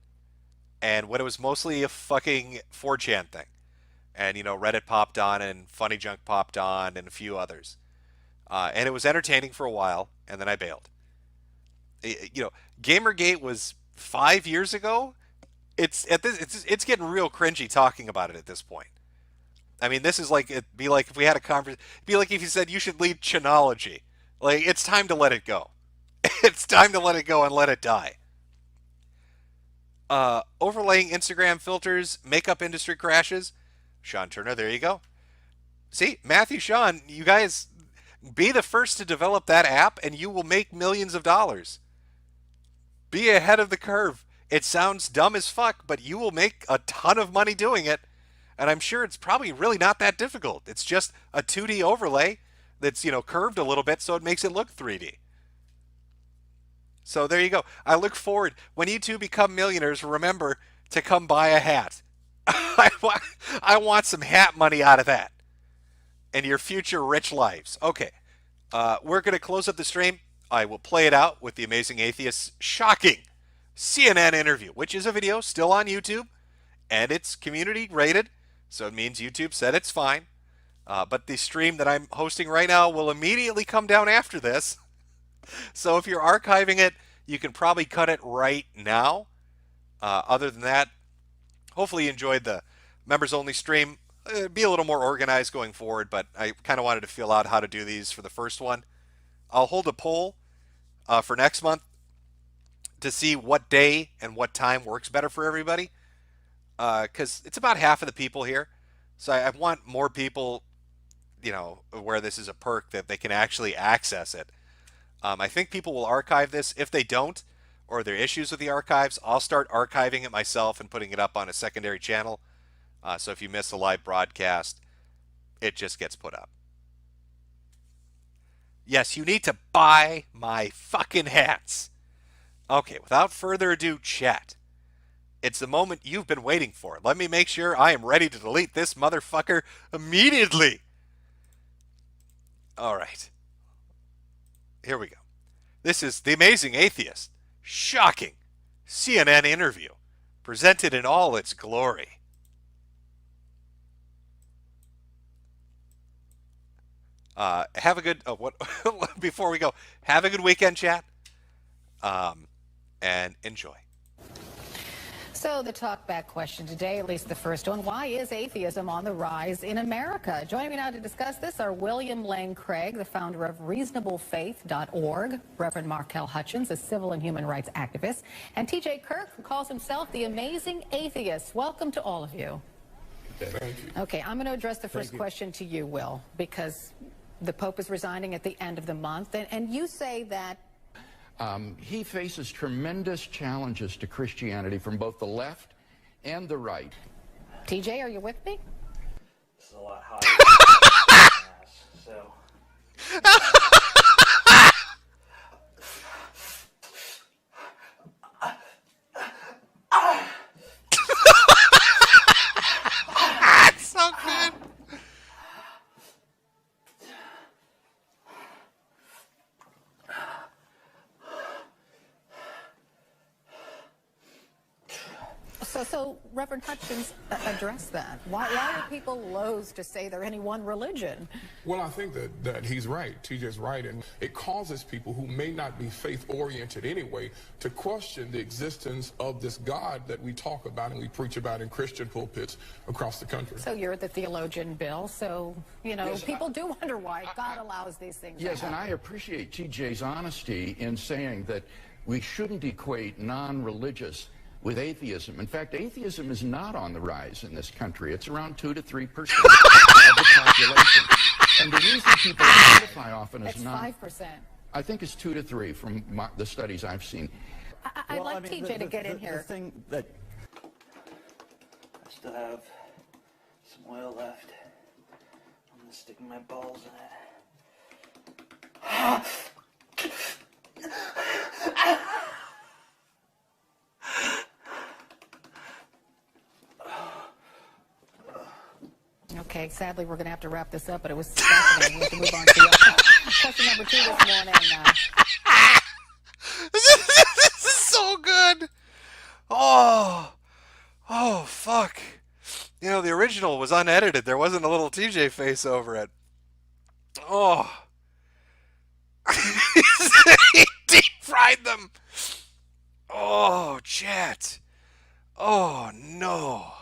and when it was mostly a fucking 4chan thing. And, Reddit popped on and Funny Junk popped on and a few others. And it was entertaining for a while, and then I bailed. Gamergate was 5 years ago. It's getting real cringy talking about it at this point. I mean, this is like, it'd be like if we had a conversation, it'd be like if you said you should lead Chinology. Like, it's time to let it go. It's time to let it go and let it die. Overlaying Instagram filters, makeup industry crashes. Sean Turner, there you go. See, Matthew, Sean, you guys be the first to develop that app and you will make millions of dollars. Be ahead of the curve. It sounds dumb as fuck, but you will make a ton of money doing it. And I'm sure it's probably really not that difficult. It's just a 2D overlay that's, curved a little bit so it makes it look 3D. So there you go. I look forward. When you two become millionaires, remember to come buy a hat. I want some hat money out of that. And your future rich lives. Okay. We're going to close up the stream. I will play it out with the Amazing Atheist's shocking CNN interview, which is a video still on YouTube. And it's community rated. So it means YouTube said it's fine. But the stream that I'm hosting right now will immediately come down after this. So if you're archiving it, you can probably cut it right now. Other than that, hopefully you enjoyed the members-only stream. be a little more organized going forward, but I kind of wanted to feel out how to do these for the first one. I'll hold a poll for next month to see what day and what time works better for everybody, because it's about half of the people here. So I want more people, where this is a perk that they can actually access it. I think people will archive this. If they don't, or there are issues with the archives, I'll start archiving it myself and putting it up on a secondary channel. So if you miss a live broadcast, it just gets put up. Yes, you need to buy my fucking hats. Okay, without further ado, chat. It's the moment you've been waiting for. Let me make sure I am ready to delete this motherfucker immediately. All right. Here we go. This is The Amazing Atheist. Shocking CNN interview. Presented in all its glory. Have a good before we go, have a good weekend, chat. And enjoy. So the talkback question today, at least the first one, why is atheism on the rise in America? Joining me now to discuss this are William Lane Craig, the founder of reasonablefaith.org, Reverend Markel Hutchins, a civil and human rights activist, and TJ Kirk, who calls himself the Amazing Atheist. Welcome to all of you. Thank you. Okay, I'm going to address the first question to you, Will, because the Pope is resigning at the end of the month, and you say that he faces tremendous challenges to Christianity from both the left and the right. TJ, are you with me? This is a lot higher than It's so good. So Reverend Hutchins, address that. Why are people loath to say they're any one religion? Well, I think that he's right. TJ's right. And it causes people who may not be faith-oriented anyway to question the existence of this God that we talk about and we preach about in Christian pulpits across the country. So you're the theologian, Bill. So, yes, people do wonder why God allows these things to Yes, happen. and I appreciate TJ's honesty in saying that we shouldn't equate non-religious with atheism. In fact, atheism is not on the rise in this country. It's around 2 to 3% of the population. And the reason people identify often as not... 5%. I think it's 2 to 3 from the studies I've seen. I'd like TJ to get in here. The thing that I still have some oil left. I'm gonna stick my balls in it. Okay, sadly, we're going to have to wrap this up, but it was fascinating. We have to move on to question number 2 this morning. This is so good. Oh, fuck. The original was unedited. There wasn't a little TJ face over it. Oh. He deep fried them. Oh, chat. Oh, no.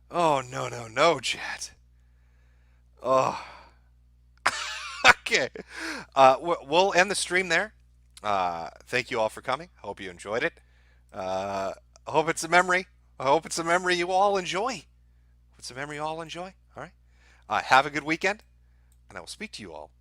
Oh, no, chat. Oh. Okay. We'll end the stream there. Thank you all for coming. Hope you enjoyed it. I hope it's a memory. I hope it's a memory you all enjoy. It's a memory you all enjoy. All right. Have a good weekend, and I will speak to you all